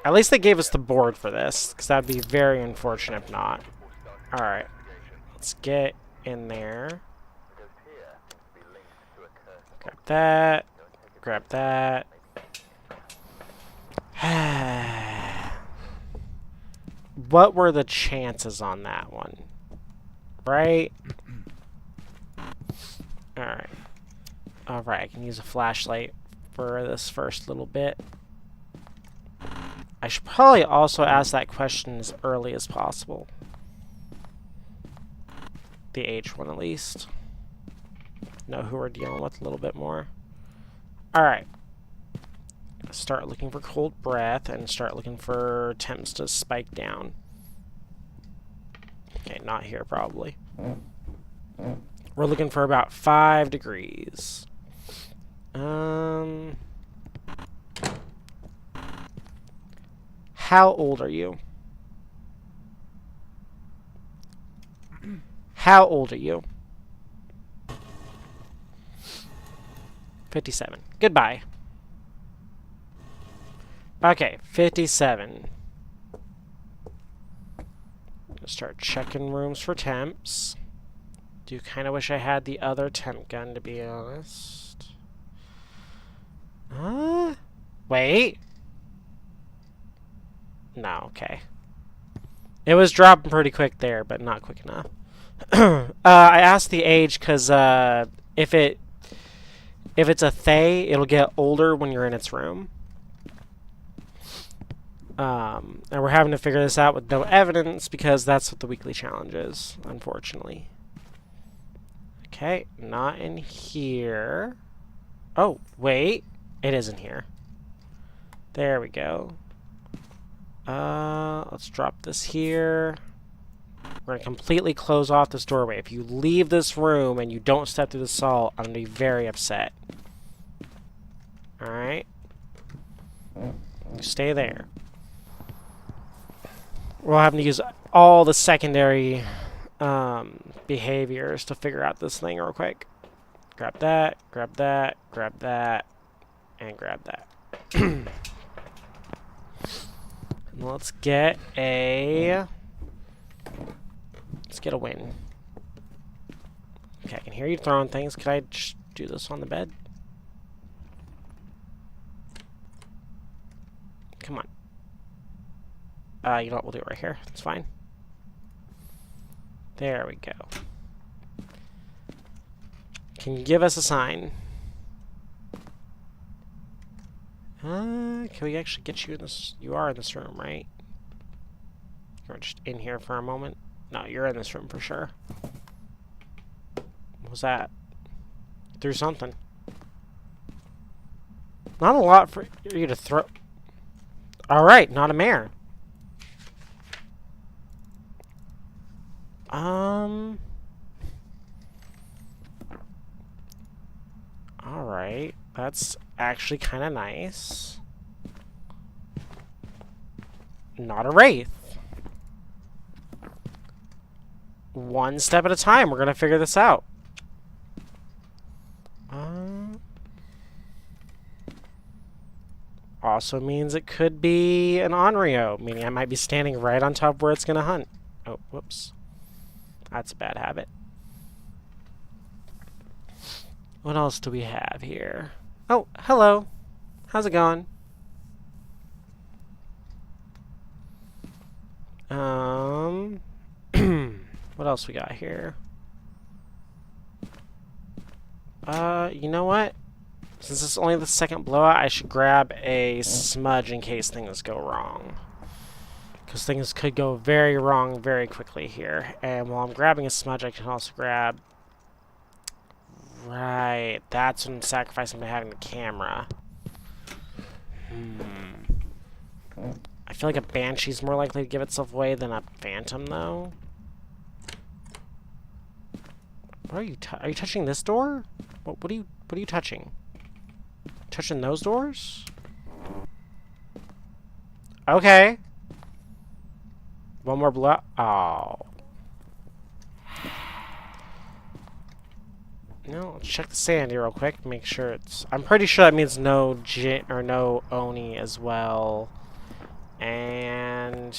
At least they gave us the board for this, because that would be very unfortunate if not. Alright. Let's get in there. Grab that. Grab that. what were the chances on that one? Right? Alright. Alright, I can use a flashlight for this first little bit. I should probably also ask that question as early as possible. The age one, at least. Know who we're dealing with a little bit more. Alright. Start looking for cold breath and start looking for temps to spike down. Okay, not here, probably. We're looking for about 5 degrees. How old are you? How old are you? 57. Goodbye. Okay, 57. Start checking rooms for temps. Do kind of wish I had the other temp gun, to be honest. Wait. No, okay. It was dropping pretty quick there, but not quick enough. I asked the age because if it's a Thay, it'll get older when you're in its room. And we're having to figure this out with no evidence because that's what the weekly challenge is, unfortunately. Okay, not in here. Oh, wait. It is in here. There we go. Let's drop this here. We're going to completely close off this doorway. If you leave this room and you don't step through the salt, I'm going to be very upset. Alright. Stay there. We'll have to use all the secondary behaviors to figure out this thing real quick. Grab that, grab that, grab that, and grab that. And let's get a win. Okay, I can hear you throwing things. Could I just do this on the bed? Come on. You know what? We'll do it right here. It's fine. There we go. Can you give us a sign? Can we actually get you in this? You are in this room, right? You're just in here for a moment. No, you're in this room for sure. What was that? Threw something. Not a lot for you to throw. Alright, not a mare. Alright. That's actually kind of nice. Not a wraith. One step at a time. We're going to figure this out. Also means it could be an Onryo, meaning I might be standing right on top where it's going to hunt. Oh, whoops. That's a bad habit. What else do we have here? Oh, hello. How's it going? What else we got here? You know what? Since it's only the second blowout, I should grab a smudge in case things go wrong. Because things could go very wrong very quickly here. And while I'm grabbing a smudge, I can also grab... Right, that's when I'm sacrificing by having the camera. I feel like a Banshee's more likely to give itself away than a Phantom, though. What are you touching this door? What are you touching? Touching those doors? Okay. One more blow. Oh. No, let's check the sand here real quick. Make sure it's... I'm pretty sure that means no Jin or no Oni as well. And...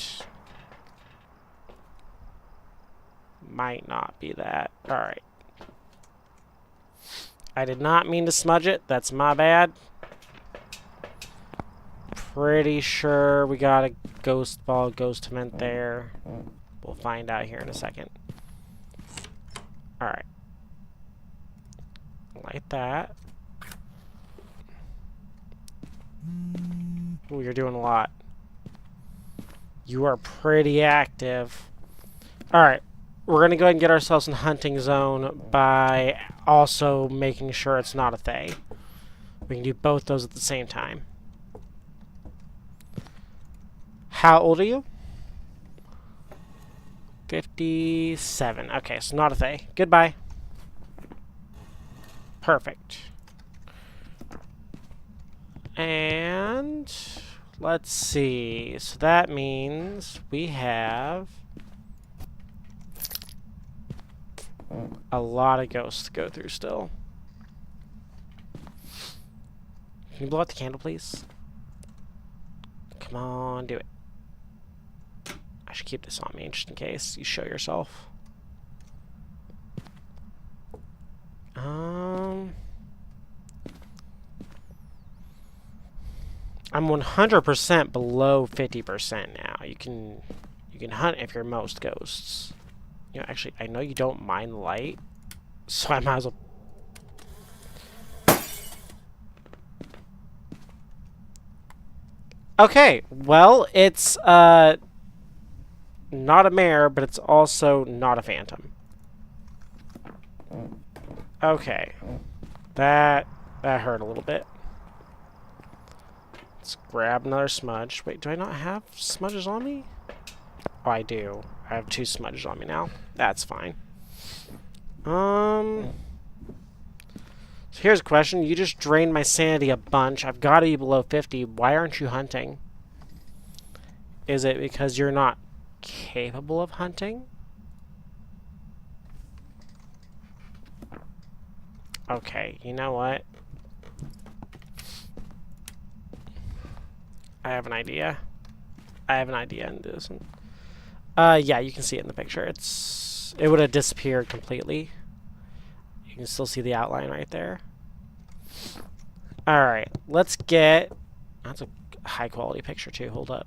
might not be that. Alright. I did not mean to smudge it. That's my bad. Pretty sure we got a ghost ball, ghost meant there. We'll find out here in a second. Alright. Light that. Ooh, you're doing a lot. You are pretty active. Alright. We're going to go ahead and get ourselves in hunting zone by also making sure it's not a Thay. We can do both those at the same time. How old are you? 57. Okay, so not a Thay. Goodbye. Perfect. And let's see. So that means we have a lot of ghosts to go through still. Can you blow out the candle, please? Come on, do it. I should keep this on me just in case you show yourself. I'm 100% below 50% now. You can hunt if you're most ghosts. You know, actually, I know you don't mind light, so I might as well. Okay, well, it's not a mare, but it's also not a phantom. Okay, that hurt a little bit. Let's grab another smudge. Wait, do I not have smudges on me? Oh, I do. I have 2 smudges on me now. That's fine. So here's a question. You just drained my sanity a bunch. I've got to be below 50. Why aren't you hunting? Is it because you're not capable of hunting? Okay, you know what? I have an idea. I have an idea into this one. Yeah, you can see it in the picture. It would have disappeared completely. You can still see the outline right there. Alright, let's get... That's a high quality picture too, hold up.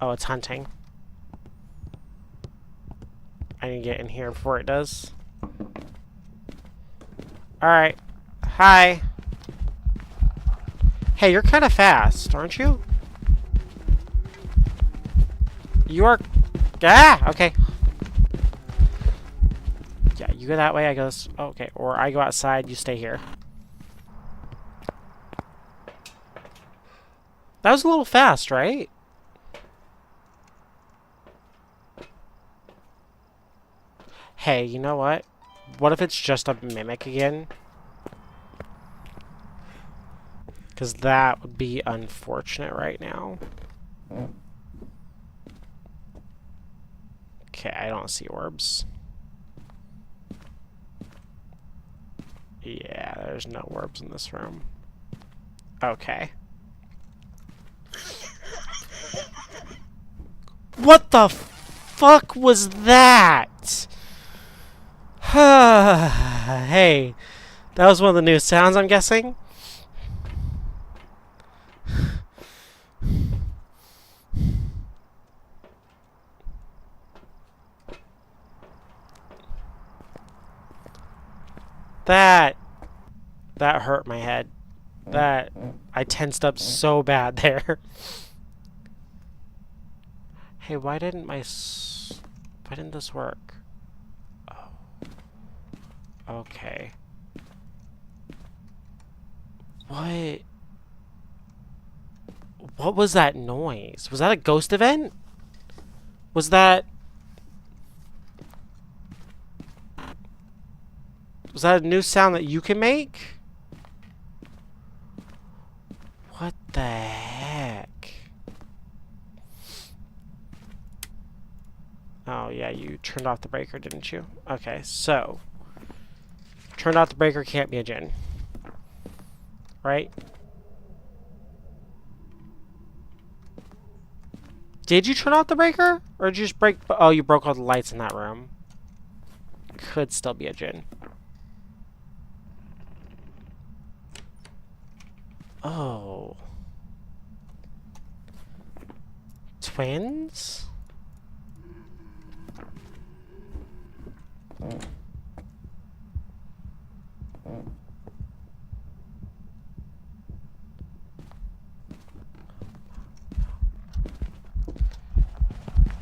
Oh, it's hunting. I need to get in here before it does. Alright. Hi. Hey, you're kind of fast, aren't you? You are... Ah! Okay. Yeah, you go that way, I go this... Okay, or I go outside, you stay here. That was a little fast, right? Hey, you know what? What if it's just a mimic again? Because that would be unfortunate right now. Okay, I don't see orbs. Yeah, there's no orbs in this room. Okay. What the fuck was that? Hey, that was one of the new sounds, I'm guessing? That hurt my head. I tensed up so bad there. Hey, why didn't this work? Oh. Okay. What was that noise? Was that a ghost event? Was that a new sound that you can make? What the heck? Oh, yeah, you turned off the breaker, didn't you? Okay, so... Turned off the breaker can't be a djinn. Right? Did you turn off the breaker? Or did you just break... Oh, you broke all the lights in that room. Could still be a djinn. Oh. Twins?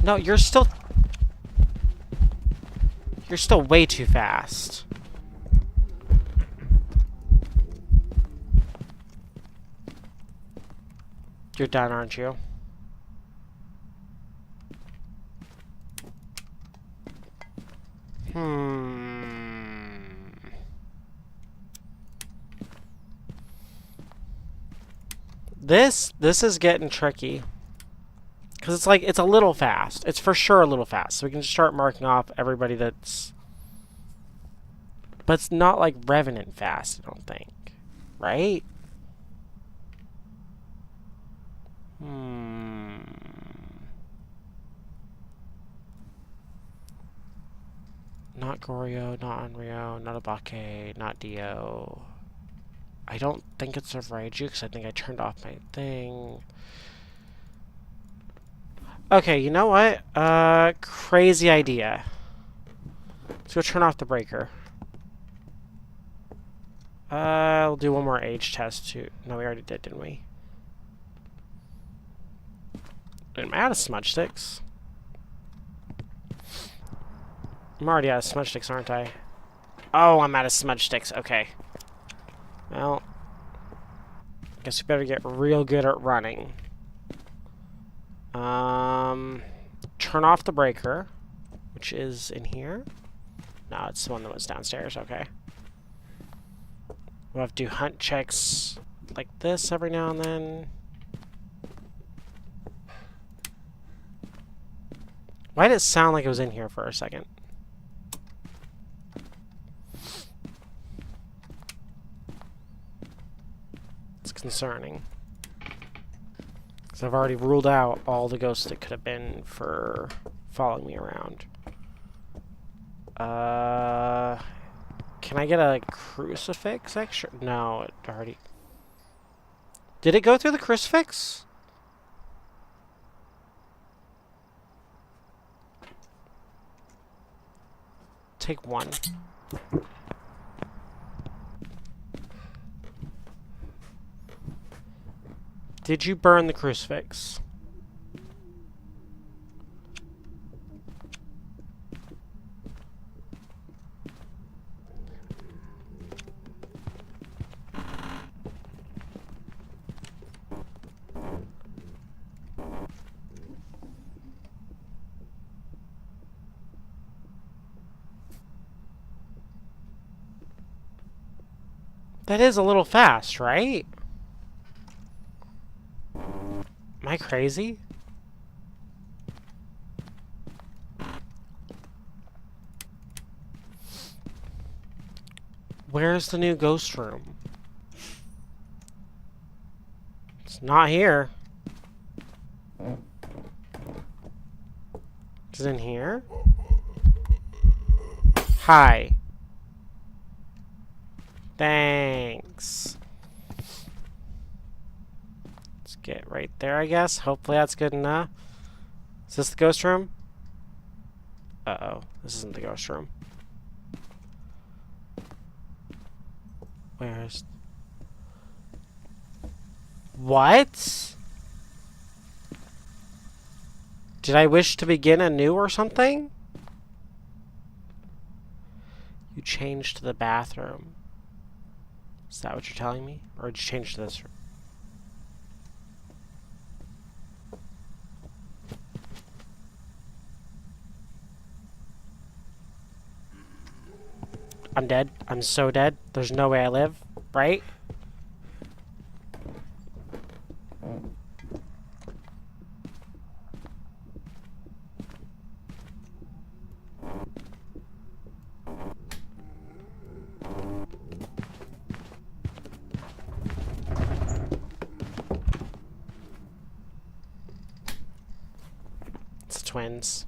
No, you're still way too fast. You're done, aren't you? This is getting tricky. Because it's like, it's a little fast. It's for sure a little fast. So we can just start marking off everybody that's... But it's not like Revenant fast, I don't think. Right? Not Goryo, not Onryo, not Abake, not Dio. I don't think it's a Raiju because I think I turned off my thing. Okay, you know what? Crazy idea. Let's go turn off the breaker. We'll do one more age test too. No, we already did, didn't we? Am I out of smudge sticks? I'm already out of smudge sticks, aren't I? Oh, I'm out of smudge sticks. Okay. Well, guess we better get real good at running. Turn off the breaker, which is in here. No, it's the one that was downstairs. Okay. We'll have to do hunt checks like this every now and then. Why did it sound like it was in here for a second? It's concerning. Because I've already ruled out all the ghosts that could have been for following me around. Can I get a crucifix extra? No, it already... Did it go through the crucifix? Take one. Did you burn the crucifix? That is a little fast, right? Am I crazy? Where's the new ghost room? It's not here. Is it in here? Hi. Thanks. Let's get right there, I guess. Hopefully that's good enough. Is this the ghost room? Uh-oh. This isn't the ghost room. Where's... What? Did I wish to begin anew or something? You changed to the bathroom. Is that what you're telling me? Or did you change to this room? I'm dead. I'm so dead. There's no way I live, right? It's twins.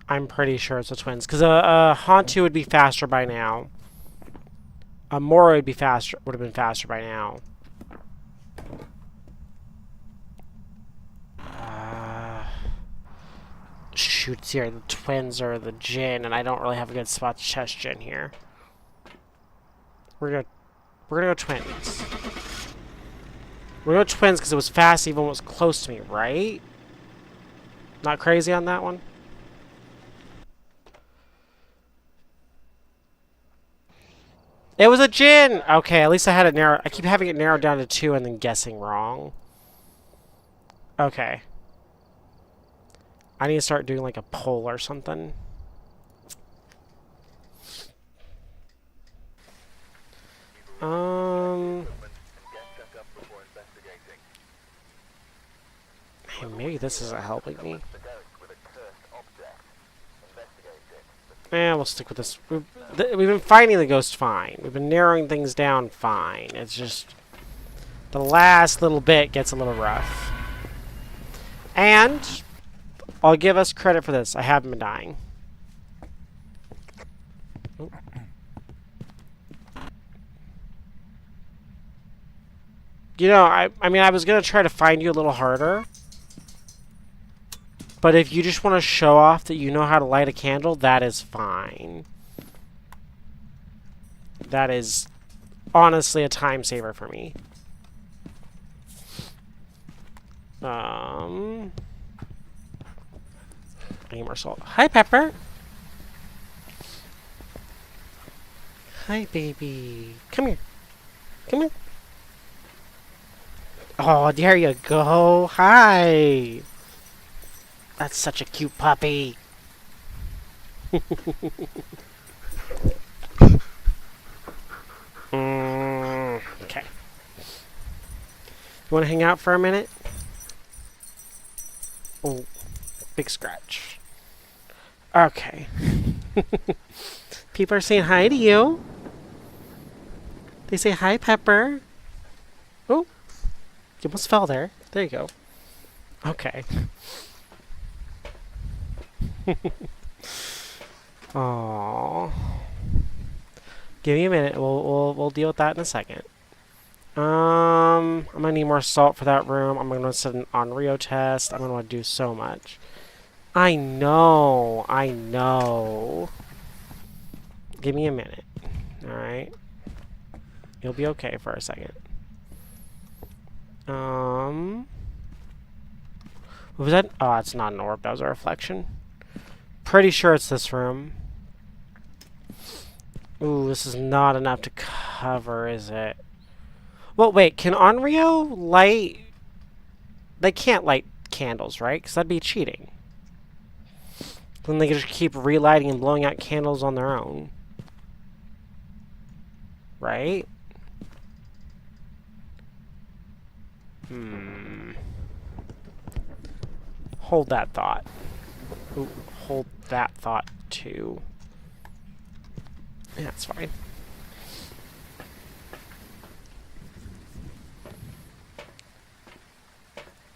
I'm pretty sure it's the twins, because Hantu would be faster by now. A Mora would have been faster by now. issue. It's either the twins or the Jinn, and I don't really have a good spot to test Jinn here. We're gonna go twins. We're gonna go twins because it was fast even when it was close to me, right? Not crazy on that one? It was a Jinn! Okay, at least I had it narrowed. I keep having it narrowed down to 2 and then guessing wrong. Okay. I need to start doing like a poll or something. Hey, maybe this isn't helping me. We'll stick with this. We've been finding the ghost fine. We've been narrowing things down fine. It's just the last little bit gets a little rough. And I'll give us credit for this. I haven't been dying. Oh. You know, I mean, I was going to try to find you a little harder. But if you just want to show off that you know how to light a candle, that is fine. That is honestly a time saver for me. I need more salt. Hi, Pepper. Hi, baby. Come here. Come here. Oh, there you go. Hi. That's such a cute puppy. Okay. You want to hang out for a minute? Oh, big scratch. Okay. People are saying hi to you. They say hi, Pepper. Oh, you almost fell there. There you go. Okay. Aww. Give me a minute. We'll deal with that in a second. I'm gonna need more salt for that room. I'm gonna set an Onryo test. I'm gonna want to do so much. I know. I know. Give me a minute. All right. You'll be okay for a second. What was that? Oh, it's not an orb. That was a reflection. Pretty sure it's this room. Ooh, this is not enough to cover, is it? Well, wait, can Onryo light... They can't light candles, right? Because that'd be cheating. Then they could just keep relighting and blowing out candles on their own. Right? Hold that thought. Ooh, hold that thought, too. Yeah, that's fine.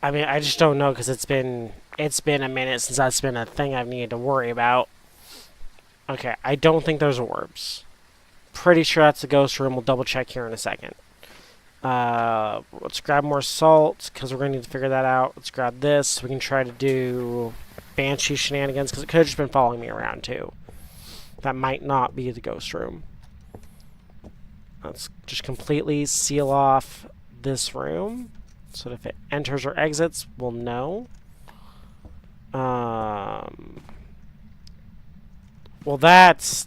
I mean, I just don't know because it's been a minute since that's been a thing I've needed to worry about. Okay, I don't think there's orbs. Pretty sure that's the ghost room. We'll double check here in a second. Let's grab more salt because we're going to need to figure that out. Let's grab this. We can try to do Banshee shenanigans because it could have just been following me around too. That might not be the ghost room. Let's just completely seal off this room so that if it enters or exits, we'll know. Well, that's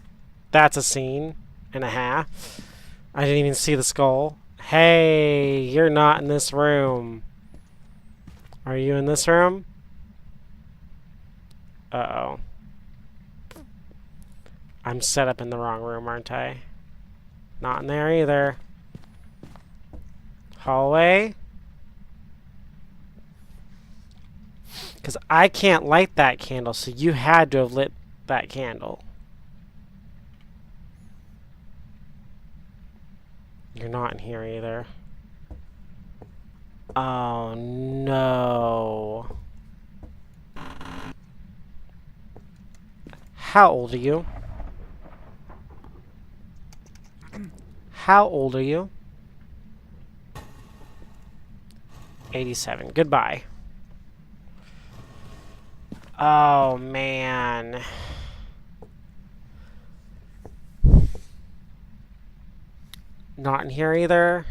a scene and a half. I didn't even see the skull. Hey, you're not in this room. Are you in this room? Uh-oh. I'm set up in the wrong room, aren't I? Not in there either. Hallway? Because I can't light that candle, so you had to have lit that candle. You're not in here either. Oh, no. How old are you? How old are you? 87. Goodbye. Oh, man. Not in here either.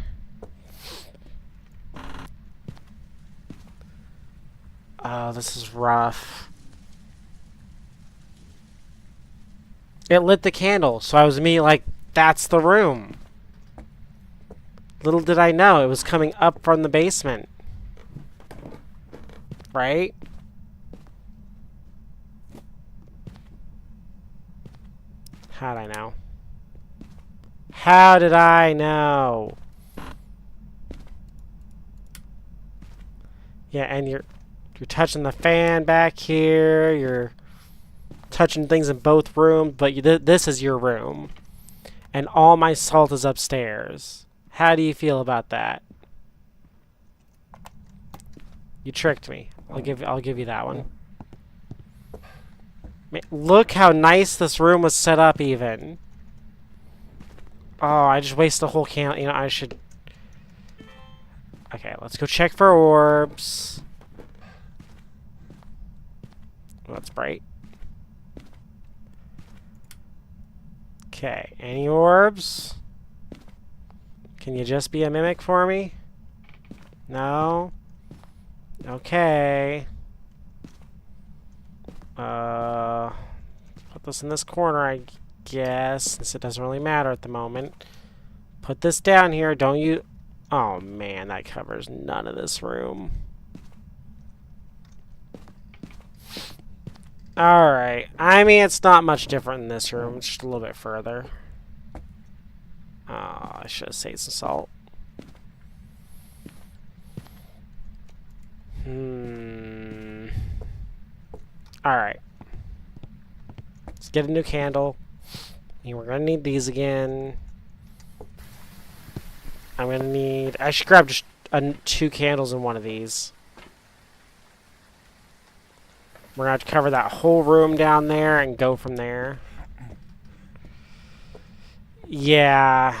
Oh, this is rough. It lit the candle, so I was immediately like, that's the room. Little did I know, it was coming up from the basement. Right? How'd I know? How did I know? Yeah, and you're touching the fan back here. You're touching things in both rooms, but this is your room, and all my salt is upstairs. How do you feel about that? You tricked me. I'll give you that one. Look how nice this room was set up, even. Oh, I just wasted a whole can. You know, I should. Okay, let's go check for orbs. Oh, that's bright. Okay, any orbs? Can you just be a mimic for me? No? Okay. Put this in this corner, I guess, since it doesn't really matter at the moment. Put this down here, don't you... Oh man, that covers none of this room. Alright, I mean, it's not much different in this room, it's just a little bit further. Oh, I should have saved some salt. Alright. Let's get a new candle. And we're gonna need these again. I'm gonna need... I should grab just 2 candles in one of these. We're gonna have to cover that whole room down there and go from there. Yeah.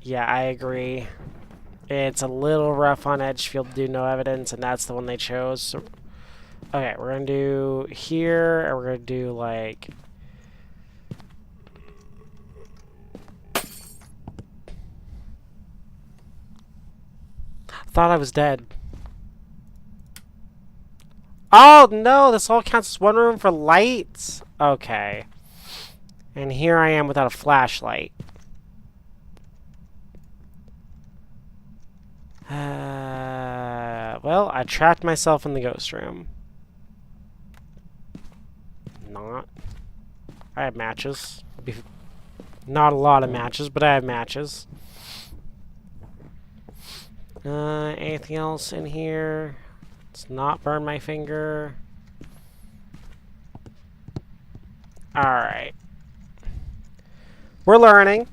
Yeah, I agree. It's a little rough on Edgefield to do no evidence, and that's the one they chose. So, okay, we're gonna do here, and we're gonna do like... Thought I was dead. Oh, no, this all counts as one room for lights? Okay. And here I am without a flashlight. Well, I trapped myself in the ghost room. Not. I have matches. Not a lot of matches, but I have matches. Anything else in here? Let's not burn my finger. Alright. We're learning.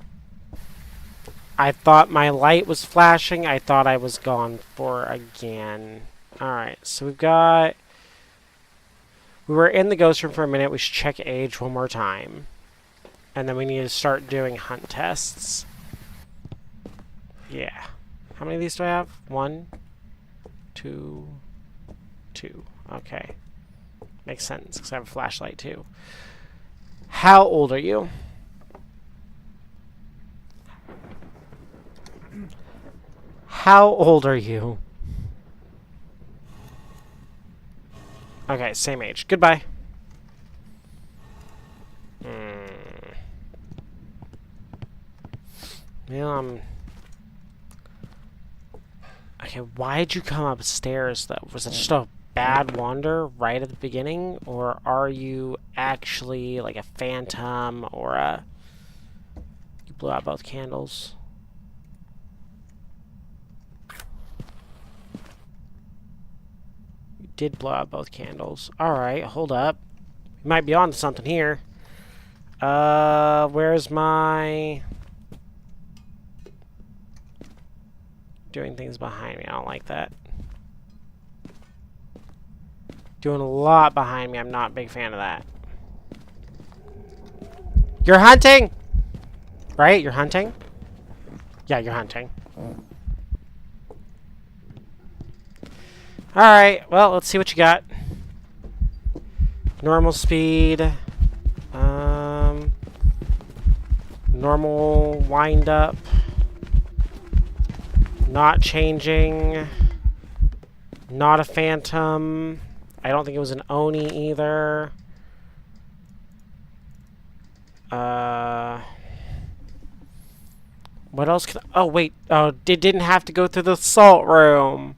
I thought my light was flashing. I thought I was gone for again. Alright, so we've got... We were in the ghost room for a minute. We should check age one more time. And then we need to start doing hunt tests. Yeah. How many of these do I have? 1, 2, 2. Okay. Makes sense, because I have a flashlight too. How old are you? How old are you? Okay, same age. Goodbye. Well, okay, why'd you come upstairs, though? Was it just a bad wander right at the beginning? Or are you actually, like, a phantom or a... You blew out both candles. You did blow out both candles. Alright, hold up. You might be on to something here. Where's my... Doing things behind me. I don't like that. Doing a lot behind me. I'm not a big fan of that. You're hunting! Right? You're hunting? Yeah, you're hunting. Alright, well, let's see what you got. Normal speed. Normal wind up. Not changing. Not a phantom. I don't think it was an Oni either. What else can oh wait. Oh, it didn't have to go through the salt room.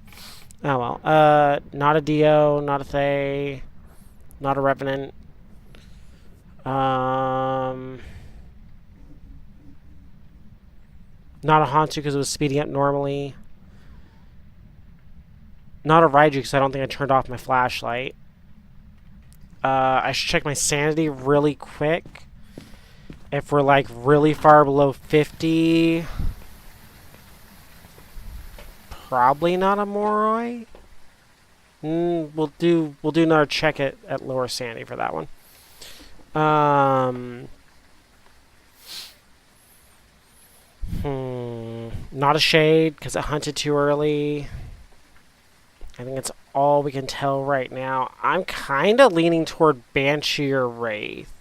Oh well. Not a Dio, not a Thay, not a Revenant. Not a Hantu because it was speeding up normally. Not a Raiju because I don't think I turned off my flashlight. I should check my sanity really quick. If we're like really far below 50, probably not a Moroi. We'll do another check at lower sanity for that one. Not a Shade because it hunted too early. I think that's all we can tell right now. I'm kind of leaning toward Banshee or Wraith.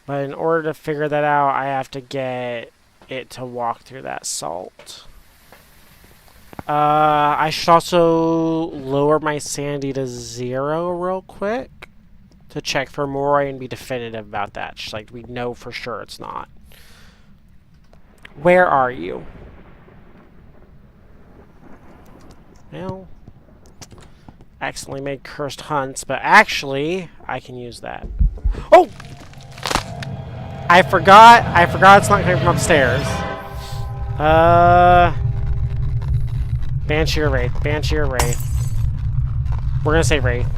But in order to figure that out, I have to get it to walk through that salt. I should also lower my sanity to 0 real quick to check for Moroi and be definitive about that. Just like we know for sure it's not. Where are you? Well, accidentally made cursed hunts, but actually, I can use that. Oh! I forgot it's not coming from upstairs. Banshee or Wraith. Banshee or Wraith. We're gonna say Wraith.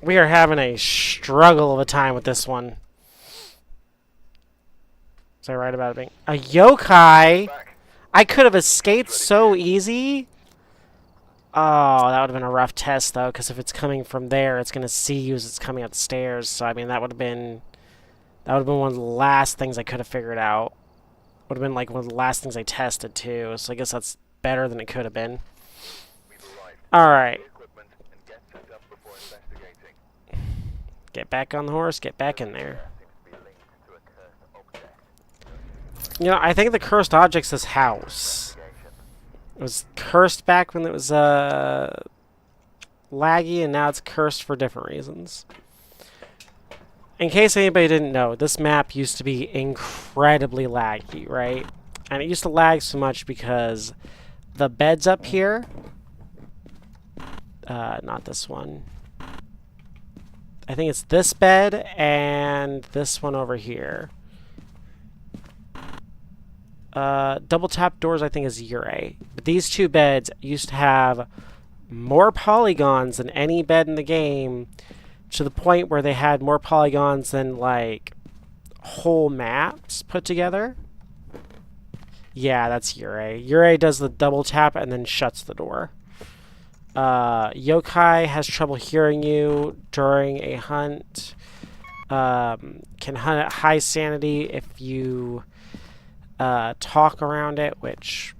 We are having a struggle of a time with this one. Was I right about it being a yokai? I could have escaped so easy. Oh, that would have been a rough test, though, because if it's coming from there, it's going to see you as it's coming up the stairs. So, I mean, that would have been one of the last things I could have figured out. Would have been, like, one of the last things I tested, too. So, I guess that's better than it could have been. Alright. Get back on the horse, get back in there. You know, I think the cursed object's this house. It was cursed back when it was laggy, and now it's cursed for different reasons. In case anybody didn't know, this map used to be incredibly laggy, right? And it used to lag so much because the beds up here, not this one. I think it's this bed and this one over here. Double tap doors, I think, is Ure. But these two beds used to have more polygons than any bed in the game, to the point where they had more polygons than, like, whole maps put together. Yeah, that's Ure. Ure does the double tap and then shuts the door. Yokai has trouble hearing you during a hunt. Can hunt at high sanity if you talk around it, which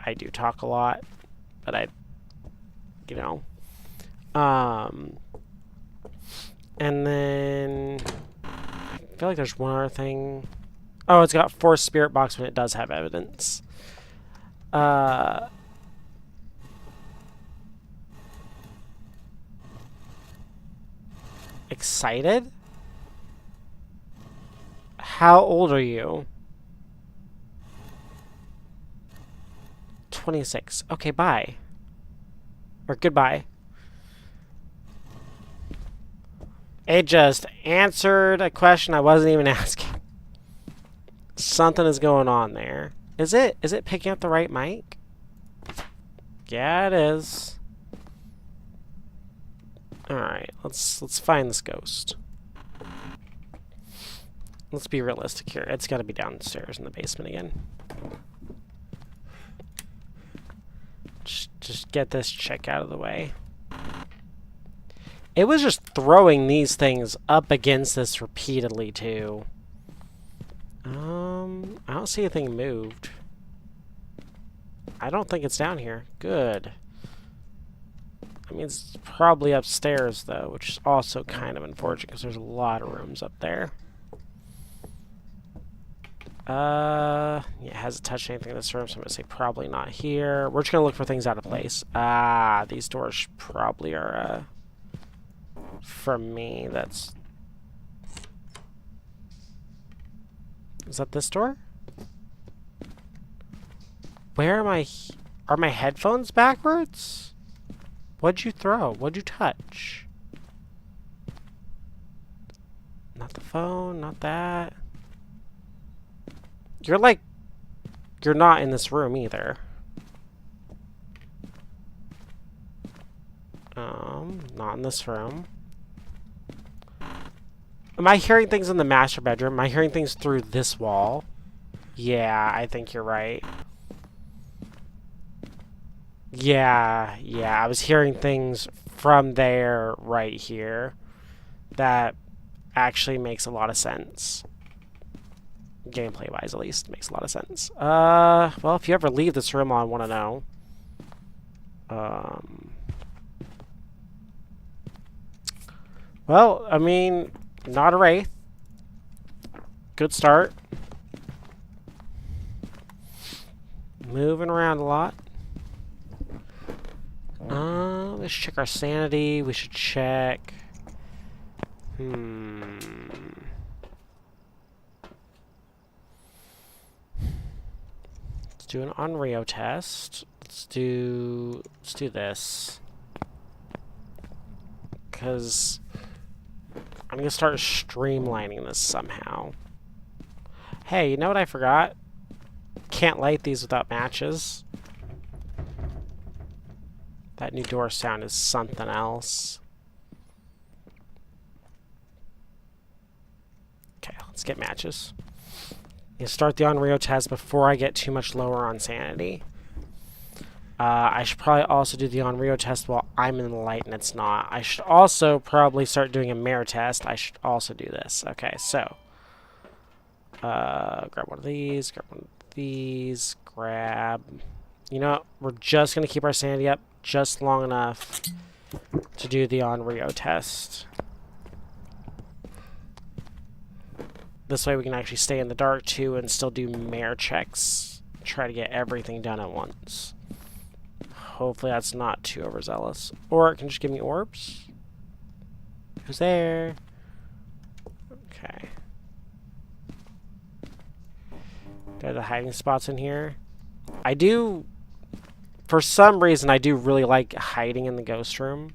I do talk a lot, but I, you know. And then I feel like there's one other thing. Oh, it's got Force Spirit Box when it does have evidence. Excited? How old are you? 26. Okay, bye. Or goodbye. It just answered a question I wasn't even asking. Something is going on there. Is it picking up the right mic? Yeah, it is. Alright, let's find this ghost. Let's be realistic here. It's gotta be downstairs in the basement again. Just get this check out of the way. It was just throwing these things up against this repeatedly, too. I don't see anything moved. I don't think it's down here. Good. That means it's probably upstairs, though, which is also kind of unfortunate because there's a lot of rooms up there. Yeah, it hasn't touched anything in this room, so I'm going to say probably not here. We're just going to look for things out of place. Ah, these doors probably are, from me. That's... Is that this door? Where am I? Are my headphones backwards? What'd you throw? What'd you touch? Not the phone, not that. You're like... You're not in this room either. Not in this room. Am I hearing things in the master bedroom? Am I hearing things through this wall? Yeah, I think you're right. Yeah, I was hearing things from there right here. That actually makes a lot of sense. Gameplay-wise, at least, makes a lot of sense. Well, if you ever leave this room, I want to know. Well, I mean, not a wraith. Good start. Moving around a lot. Let's check our sanity. We should check... Let's do an Onryo test. Let's do this. Because I'm going to start streamlining this somehow. Hey, you know what I forgot? Can't light these without matches. That new door sound is something else. Okay, let's get matches. You start the Onryo test before I get too much lower on sanity. I should probably also do the Onryo test while I'm in the light and it's not. I should also probably start doing a mirror test. I should also do this. Okay, so. Grab one of these, grab one of these, grab... You know what? We're just going to keep our sanity up just long enough to do the Onryo test. This way we can actually stay in the dark too and still do mirror checks. Try to get everything done at once. Hopefully that's not too overzealous. Or it can just give me orbs. Who's there? Okay. There are the hiding spots in here. I do... For some reason, I do really like hiding in the ghost room.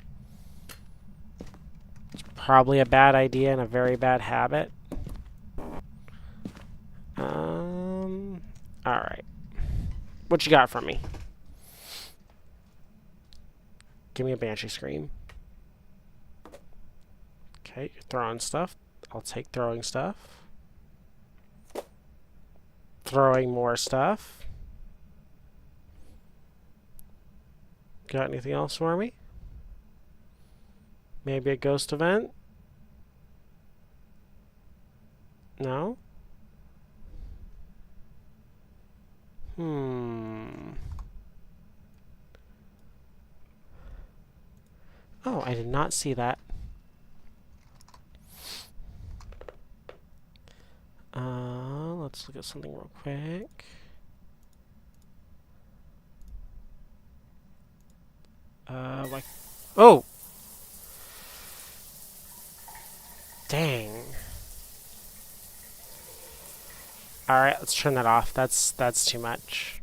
It's probably a bad idea and a very bad habit. Alright. What you got for me? Give me a Banshee Scream. Okay, you're throwing stuff. I'll take throwing stuff. Throwing more stuff. Got anything else for me? Maybe a ghost event? No? Oh, I did not see that. Let's look at something real quick. Like... Oh! Dang. Alright, let's turn that off. That's too much.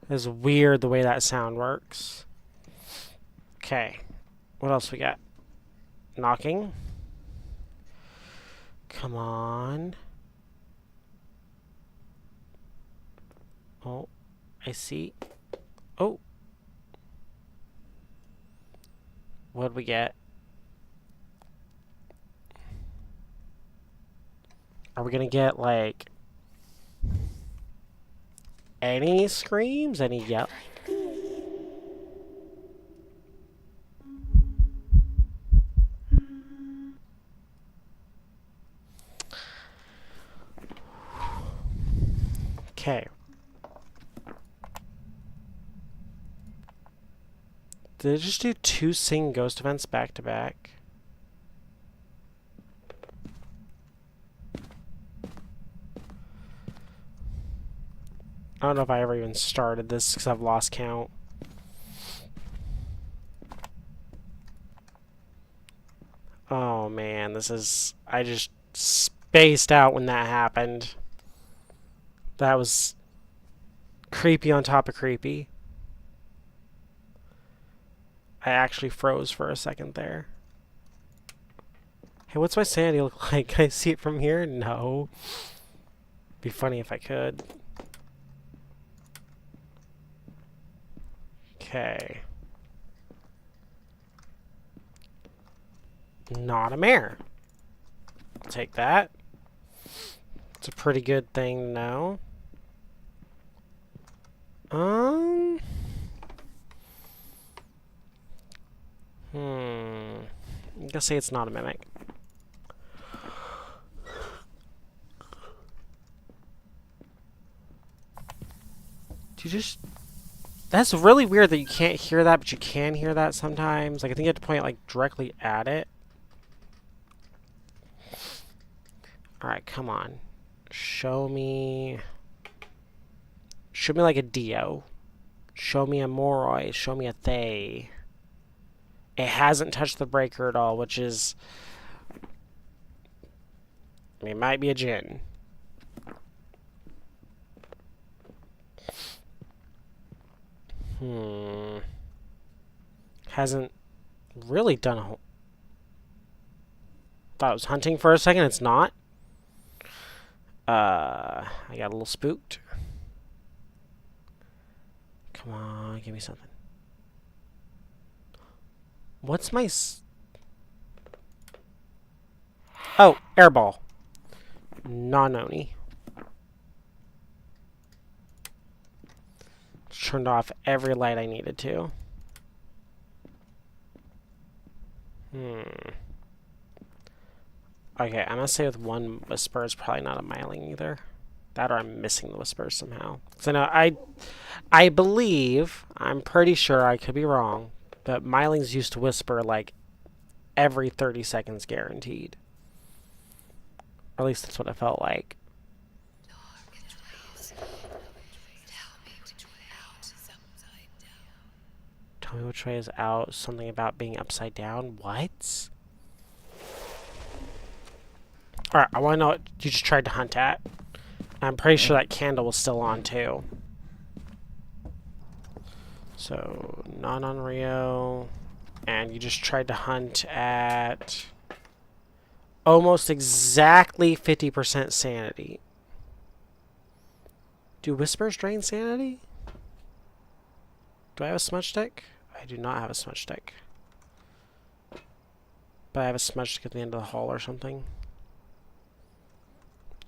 It's weird the way that sound works. Okay. What else we got? Knocking. Come on. Oh, I see. Oh. What'd we get? Are we gonna get, like, any screams? Any yell? Okay. Did it just do 2 sing ghost events back to back? I don't know if I ever even started this because I've lost count. Oh man, this is... I just spaced out when that happened. That was creepy on top of creepy. I actually froze for a second there. Hey, what's my sanity look like? Can I see it from here? No. Be funny if I could. Okay. Not a mare. I'll take that. It's a pretty good thing to know. I'm gonna say it's not a mimic. Do you just... That's really weird that you can't hear that, but you can hear that sometimes. Like, I think you have to point it, like, directly at it. Alright, come on. Show me... Show me, like, a Dio. Show me a Moroi. Show me a Thay. It hasn't touched the breaker at all, which is... I mean, it might be a Jinn. Hasn't really done a whole... Thought it was hunting for a second. It's not. I got a little spooked. Come on, give me something. What's my... Oh, airball. Non-oni. Turned off every light I needed to. Okay, I'm gonna say with one whisper is probably not a Myling either. That or I'm missing the whispers somehow. So no, I believe, I'm pretty sure, I could be wrong, but Mylings used to whisper like every 30 seconds guaranteed. Or at least that's what it felt like. Tell me which way is out. Something about being upside down. What? Alright, I want to know what you just tried to hunt at. I'm pretty sure that candle was still on too. So, not on Rio. And you just tried to hunt at almost exactly 50% sanity. Do whispers drain sanity? Do I have a smudge stick? I do not have a smudge stick. But I have a smudge stick at the end of the hall or something.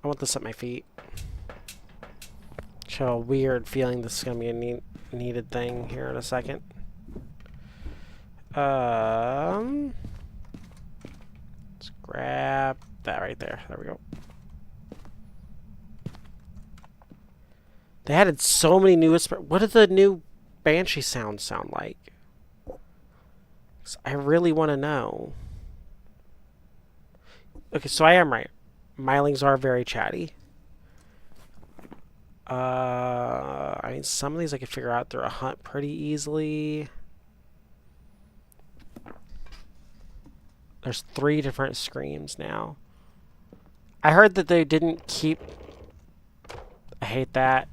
I want this at my feet. I have a weird feeling this is going to be a needed thing here in a second. Let's grab that right there. There we go. They added so many new whisper. What do the new Banshee sounds sound like? 'Cause I really want to know. Okay, so I am right. Mylings are very chatty. I mean, some of these I could figure out through a hunt pretty easily. There's 3 different screams now. I heard that they didn't keep... I hate that.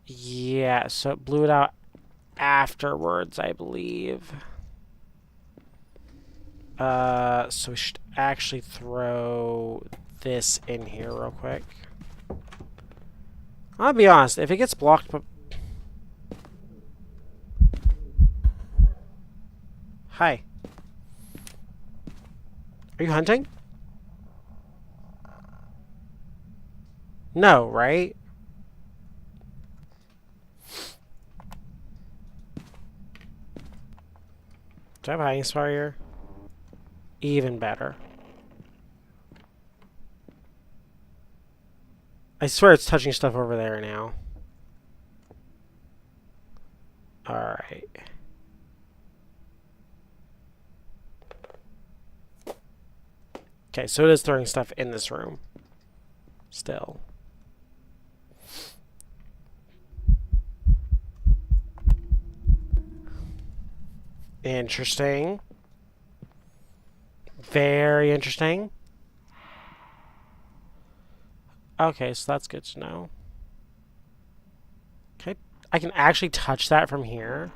Yeah, so it blew it out afterwards, I believe. So we should actually throw this in here real quick. I'll be honest, if it gets blocked... Hi. Are you hunting? No, right? Do I have a hiding spot here? Even better. I swear it's touching stuff over there now. Alright. Okay, so it is throwing stuff in this room. Still. Interesting. Very interesting. Okay, so that's good to know. Okay, I can actually touch that from here.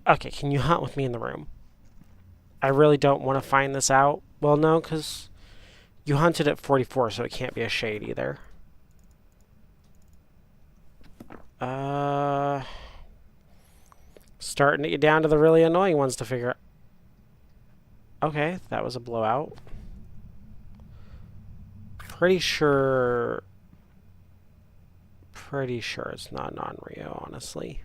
Okay, can you hunt with me in the room? I really don't want to find this out. Well, no, because you hunted at 44, so it can't be a shade either. Starting to get down to the really annoying ones to figure out. Okay, that was a blowout. Pretty sure it's not non-Rio, honestly.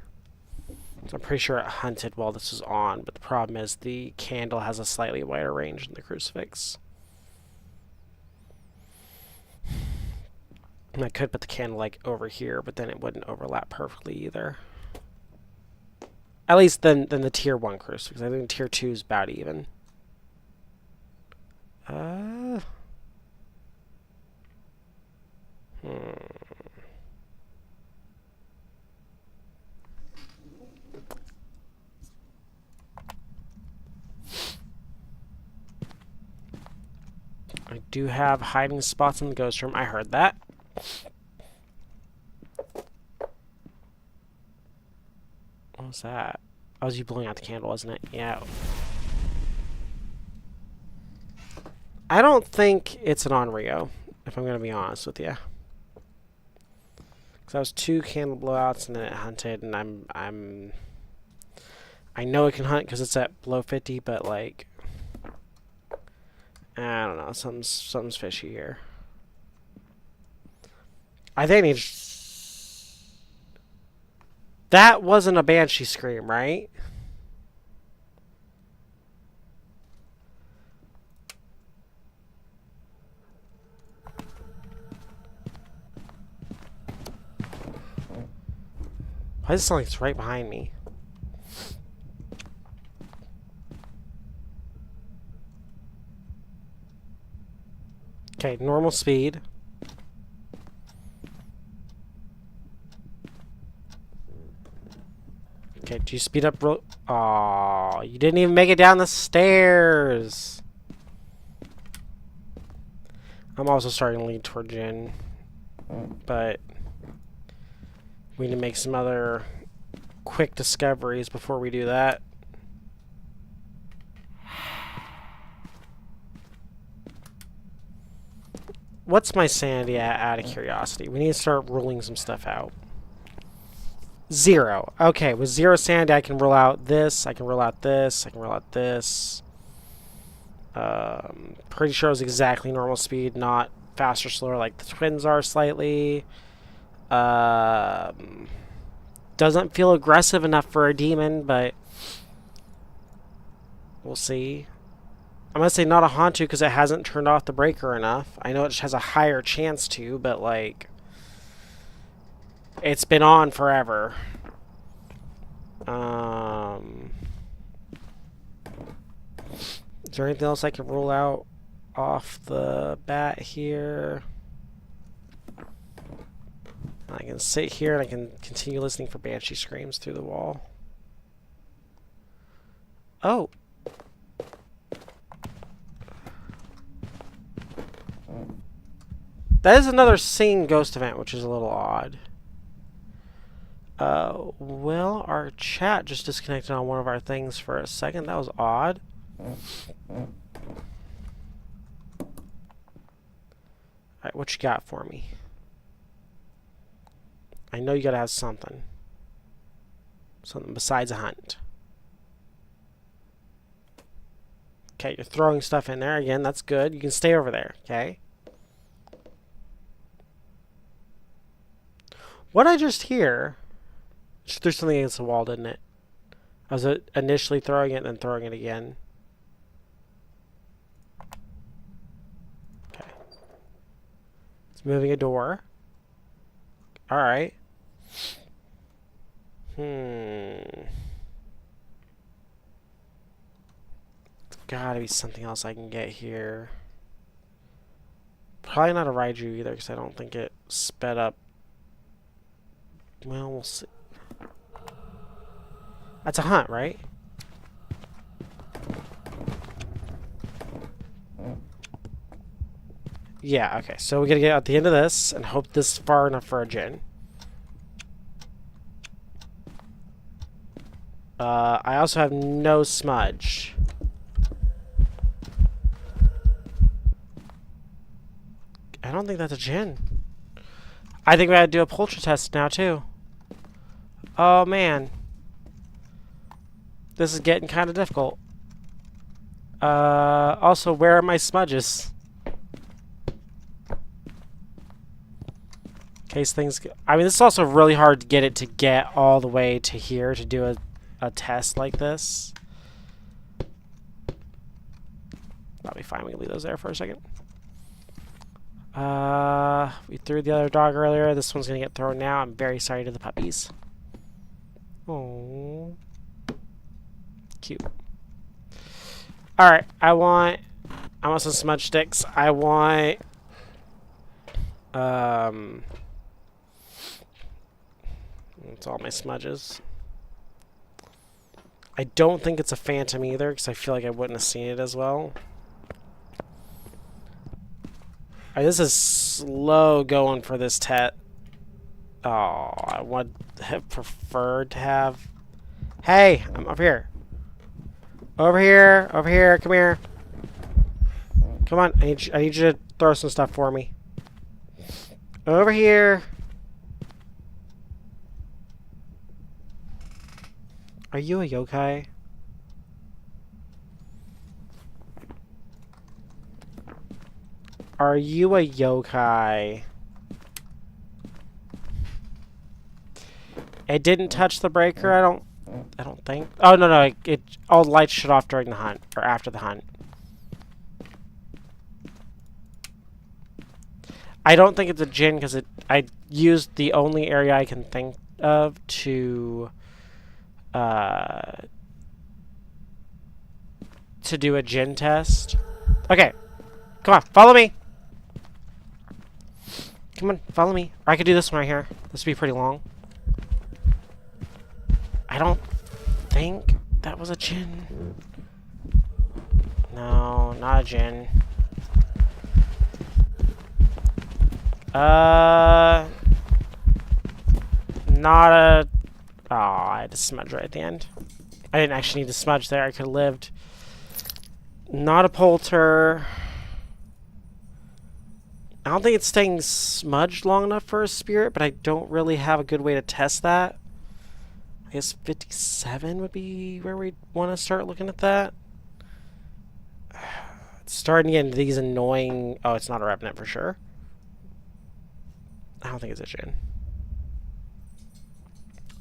So I'm pretty sure it hunted while this was on, but the problem is the candle has a slightly wider range than the crucifix. And I could put the candle like over here, but then it wouldn't overlap perfectly either. At least than the tier 1 crucifix. I think tier 2 is about even. I do have hiding spots in the ghost room. I heard that. What was that? Oh, was you blowing out the candle, wasn't it? Yeah. I don't think it's an on-Rio, if I'm going to be honest with you. Because that was 2 candle blowouts and then it hunted, and I know it can hunt because it's at below 50, but like, I don't know, something's fishy here. I think I need. That wasn't a banshee scream, right? Why does it sound like it's right behind me? Okay, normal speed. Okay, do you speed up real... Aw, you didn't even make it down the stairs. I'm also starting to lean toward Jin. But we need to make some other quick discoveries before we do that. What's my sanity at, out of curiosity? We need to start ruling some stuff out. 0. Okay, with 0 sanity, I can rule out this. I can rule out this. I can rule out this. Pretty sure it was exactly normal speed, not faster, slower like the twins are slightly. Doesn't feel aggressive enough for a demon, but we'll see. I'm going to say not a Hantu because it hasn't turned off the breaker enough. I know it just has a higher chance to, but like, it's been on forever. Is there anything else I can rule out off the bat here? I can sit here and I can continue listening for banshee screams through the wall. Oh. That is another singing ghost event, which is a little odd. Well, our chat just disconnected on one of our things for a second. That was odd. Alright, what you got for me? I know you gotta have something. Something besides a hunt. Okay, you're throwing stuff in there. Again, that's good. You can stay over there, okay? What I just hear... Just threw something against the wall, didn't it? I was initially throwing it and then throwing it again. Okay. Let's Moving a door. Alright. Gotta be something else I can get here. Probably not a Raiju either, because I don't think it sped up. Well, we'll see. That's a hunt, right? Yeah, okay. So we gotta get at the end of this and hope this is far enough for a Jin. I also have no smudge. I don't think that's a Jin. I think we gotta do a Poltra test now, too. Oh, man. This is getting kind of difficult. Also, where are my smudges? In case things... I mean, this is also really hard to get it to get all the way to here to do a test like this. That'll be fine. We can leave those there for a second. We threw the other dog earlier. This one's going to get thrown now. I'm very sorry to the puppies. Oh, cute. Alright, I want some smudge sticks. I want... That's all my smudges. I don't think it's a phantom either, because I feel like I wouldn't have seen it as well. Alright, this is slow going for this Tet. Oh, I would have preferred to have... Hey, I'm up here. Over here, come here. Come on, I need you to throw some stuff for me. Over here. Are you a yokai? Are you a yokai? It didn't touch the breaker, I don't think. Oh, no, all the lights shut off during the hunt, or after the hunt. I don't think it's a Jin, because I used the only area I can think of to do a Jin test. Okay, come on, follow me. Come on, follow me. Or I could do this one right here. This would be pretty long. I don't think that was a Jin. No, not a Jin. Not a... Oh, I had to smudge right at the end. I didn't actually need to smudge there. I could have lived. Not a Polter. I don't think it's staying smudged long enough for a spirit, but I don't really have a good way to test that. I guess 57 would be where we'd want to start looking at that. It's starting to get into these annoying... Oh, it's not a Revenant for sure. I don't think it's a Jin.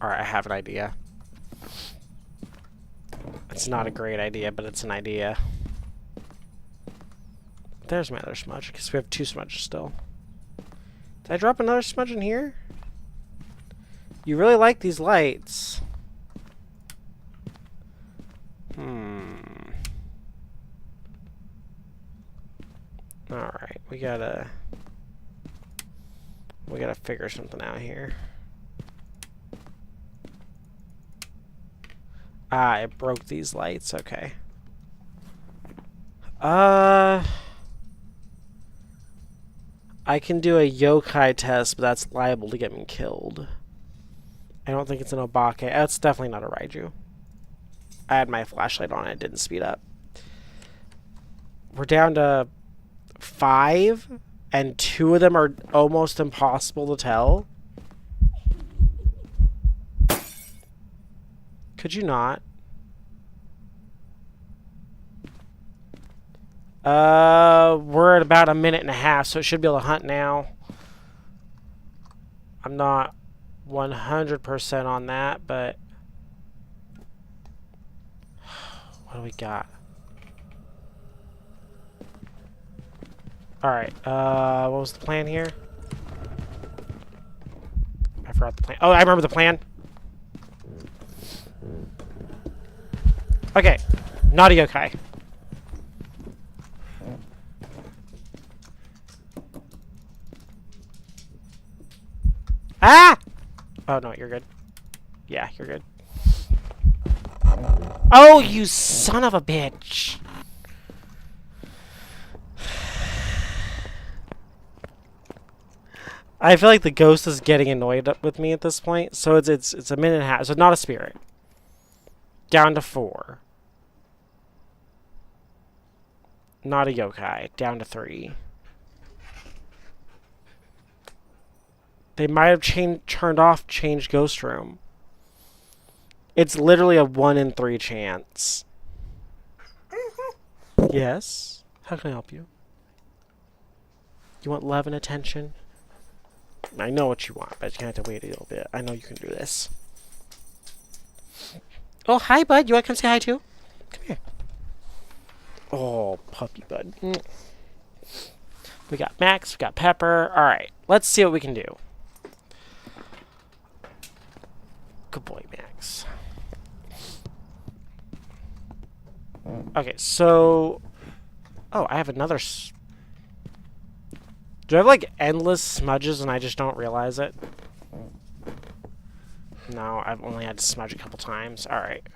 Alright, I have an idea. It's not a great idea, but it's an idea. There's my other smudge, because we have 2 smudges still. Did I drop another smudge in here? You really like these lights. Alright, we gotta figure something out here. Ah, it broke these lights, okay. I can do a yokai test, but that's liable to get me killed. I don't think it's an Obake. That's definitely not a Raiju. I had my flashlight on, it didn't speed up. We're down to 5, and 2 of them are almost impossible to tell. Could you not? We're at about a minute and a half, so it should be able to hunt now. I'm not 100% on that, but... What do we got? Alright, what was the plan here? forgot the plan. Oh, I remember the plan. Okay. Naughty yokai. Ah! Oh, no, you're good. Yeah, you're good. Oh, you son of a bitch! I feel like the ghost is getting annoyed with me at this point. So it's a minute and a half. So not a spirit. Down to 4. Not a yokai. Down to 3. They might have turned off change ghost room. It's literally a 1 in 3 chance. Yes? How can I help you? You want love and attention? I know what you want, but you're going to have to wait a little bit. I know you can do this. Oh, hi, bud. You want to come say hi, too? Come here. Oh, puppy bud. We got Max. We got Pepper. All right. Let's see what we can do. Good boy, Max. Okay, so... Oh, I have another... Do I have, like, endless smudges and I just don't realize it? No, I've only had to smudge a couple times. Alright.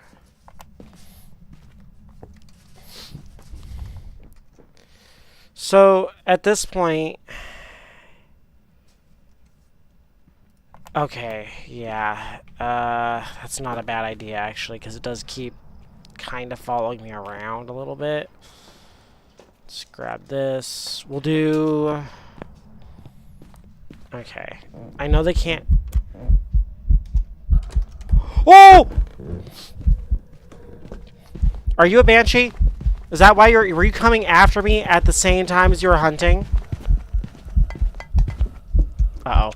So, at this point... Okay, yeah. That's not a bad idea, actually, because it does keep kind of following me around a little bit. Let's grab this. We'll do... Okay. I know they can't... Oh! Are you a banshee? Is that why were you coming after me at the same time as you were hunting? Uh-oh.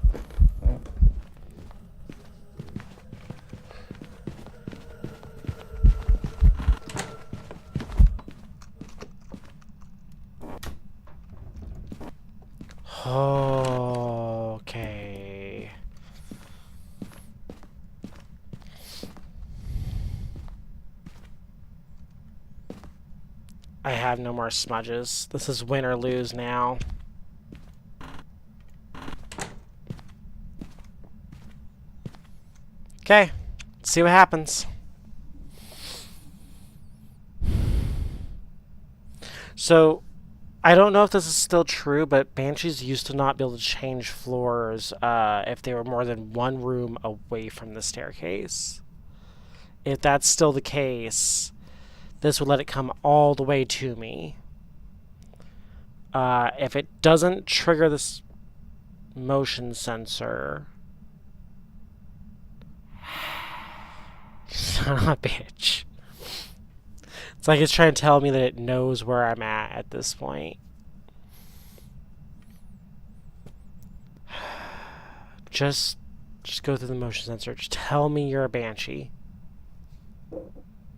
Okay. I have no more smudges. This is win or lose now. Okay. Let's see what happens. So, I don't know if this is still true, but banshees used to not be able to change floors if they were more than 1 room away from the staircase. If that's still the case, this would let it come all the way to me. If it doesn't trigger this motion sensor... Son of a bitch. It's like it's trying to tell me that it knows where I'm at this point. Just go through the motion sensor. Just tell me you're a banshee.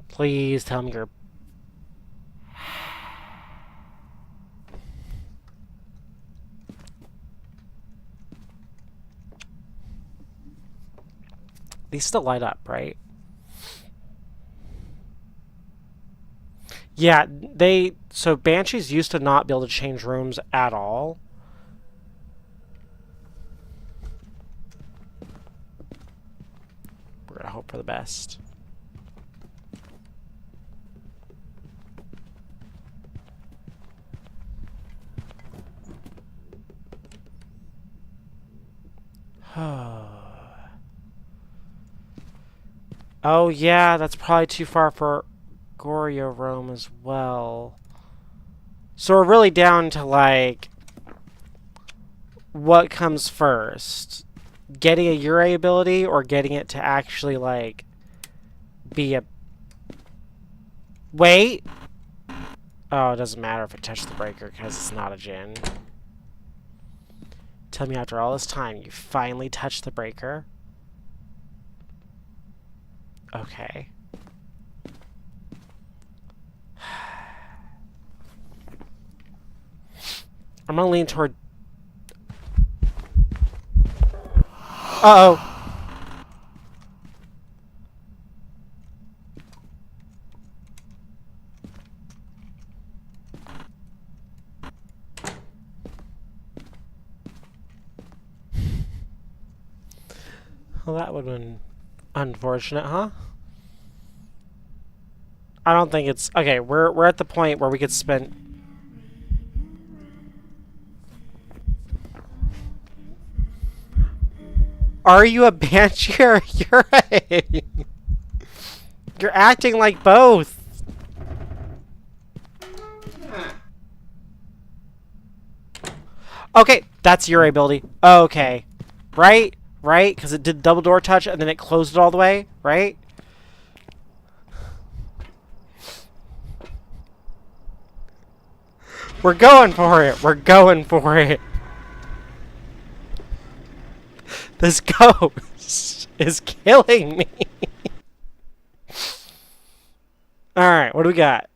Please tell me you're... These still light up, right? Yeah, so banshees used to not be able to change rooms at all. We're gonna hope for the best. Oh yeah, that's probably too far for Goryo Rome as well. So we're really down to, like, what comes first? Getting a Urei ability or getting it to actually, like, be a... Wait! Oh, it doesn't matter if it touched the breaker because it's not a Jinn. Tell me after all this time you finally touched the breaker? Okay. I'm gonna lean toward... Uh-oh. Well, that would have been unfortunate, huh? I don't think it's... Okay, we're at the point where we could spend... Are you a banshee or a Yurei? You're acting like both. Okay, that's your ability. Okay. Right? Right? Because it did double door touch and then it closed it all the way, right? We're going for it. We're going for it. This ghost is killing me. Alright, what do we got?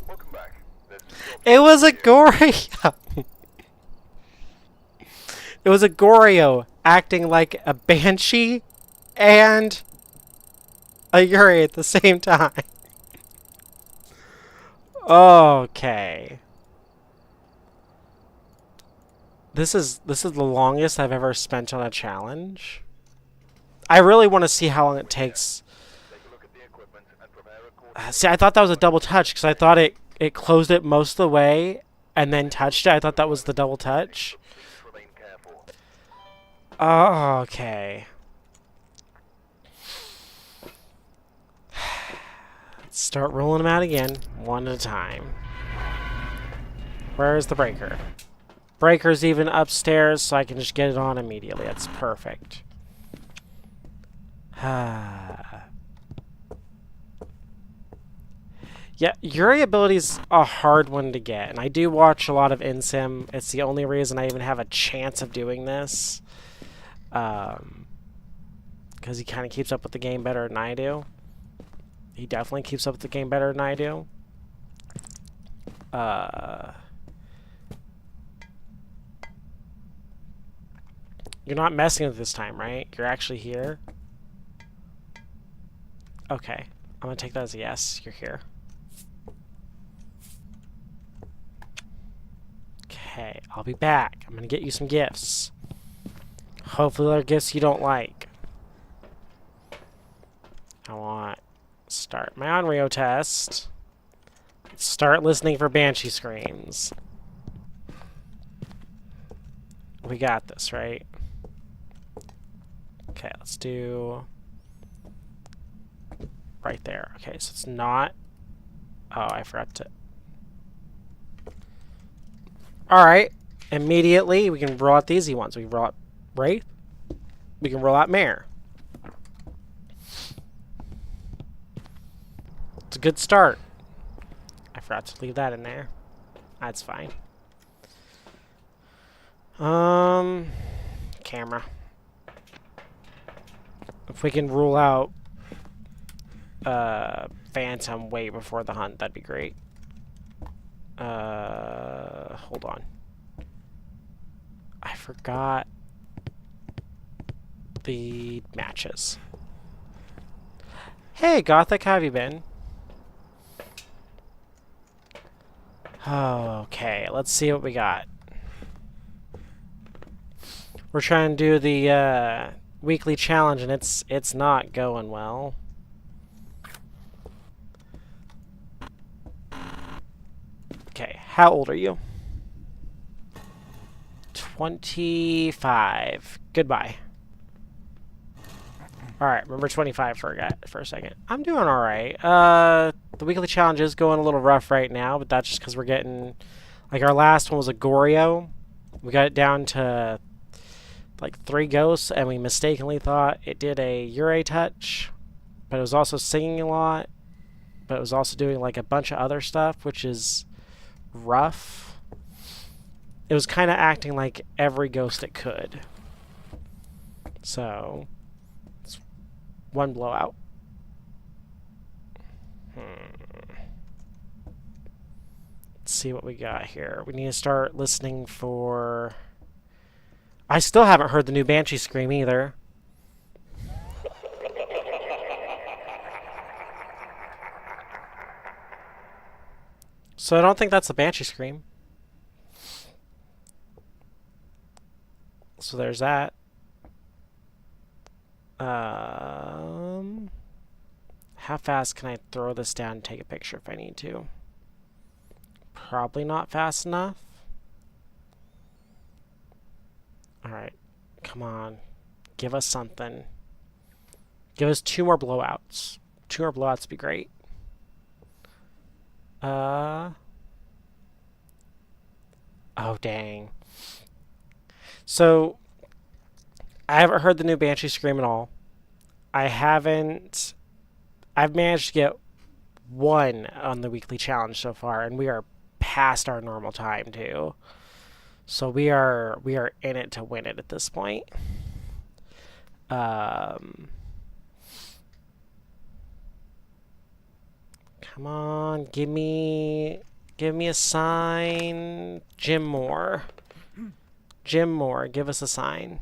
Welcome back. There's some jobs It was a ready for you. Goryo. It was a Goryo acting like a banshee and a Yuri at the same time. Okay. This is the longest I've ever spent on a challenge. I really want to see how long it takes. Take a look at the equipment and prepare accordingly. See, I thought that was a double touch because I thought it closed it most of the way and then touched it. I thought that was the double touch. Please remain careful. Oh, okay. Let's start rolling them out again, one at a time. Where is the breaker? Breaker's even upstairs, so I can just get it on immediately. That's perfect. Yeah, Yuri ability's a hard one to get, and I do watch a lot of InSim. It's the only reason I even have a chance of doing this. Because he kind of keeps up with the game better than I do. He definitely keeps up with the game better than I do. You're not messing with this time, right? You're actually here? Okay. I'm gonna take that as a yes. You're here. Okay, I'll be back. I'm gonna get you some gifts. Hopefully they're gifts you don't like. I want start my Onryo test. Start listening for banshee screams. We got this, right? Okay, let's do right there. Okay, so it's not... Oh, I forgot to... Alright, immediately we can roll out the easy ones. We can roll out Wraith. We can roll out Mare. It's a good start. I forgot to leave that in there. That's fine. Camera. If we can rule out Phantom way before the hunt, that'd be great. Hold on. I forgot the matches. Hey, Gothic, how have you been? Okay, let's see what we got. We're trying to do the weekly challenge, and it's not going well. Okay, how old are you? 25. Goodbye. Alright, remember 25 for a second. I'm doing alright. The weekly challenge is going a little rough right now, but that's just because we're getting... Like, our last one was a Goryo. We got it down to, like, 3 ghosts, and we mistakenly thought it did a Yurei touch. But it was also singing a lot. But it was also doing, like, a bunch of other stuff, which is rough. It was kind of acting like every ghost it could. So... One blowout. Let's see what we got here. We need to start listening for... I still haven't heard the new Banshee scream either. So I don't think that's the Banshee scream. So there's that. How fast can I throw this down and take a picture if I need to? Probably not fast enough. Alright. Come on. Give us something. Give us 2 more blowouts. 2 more blowouts would be great. Oh, dang. So, I haven't heard the new Banshee scream at all. I haven't... I've managed to get 1 on the weekly challenge so far, and we are past our normal time, too. So we are in it to win it at this point. Come on, give me a sign. Jim Moore. Jim Moore, give us a sign.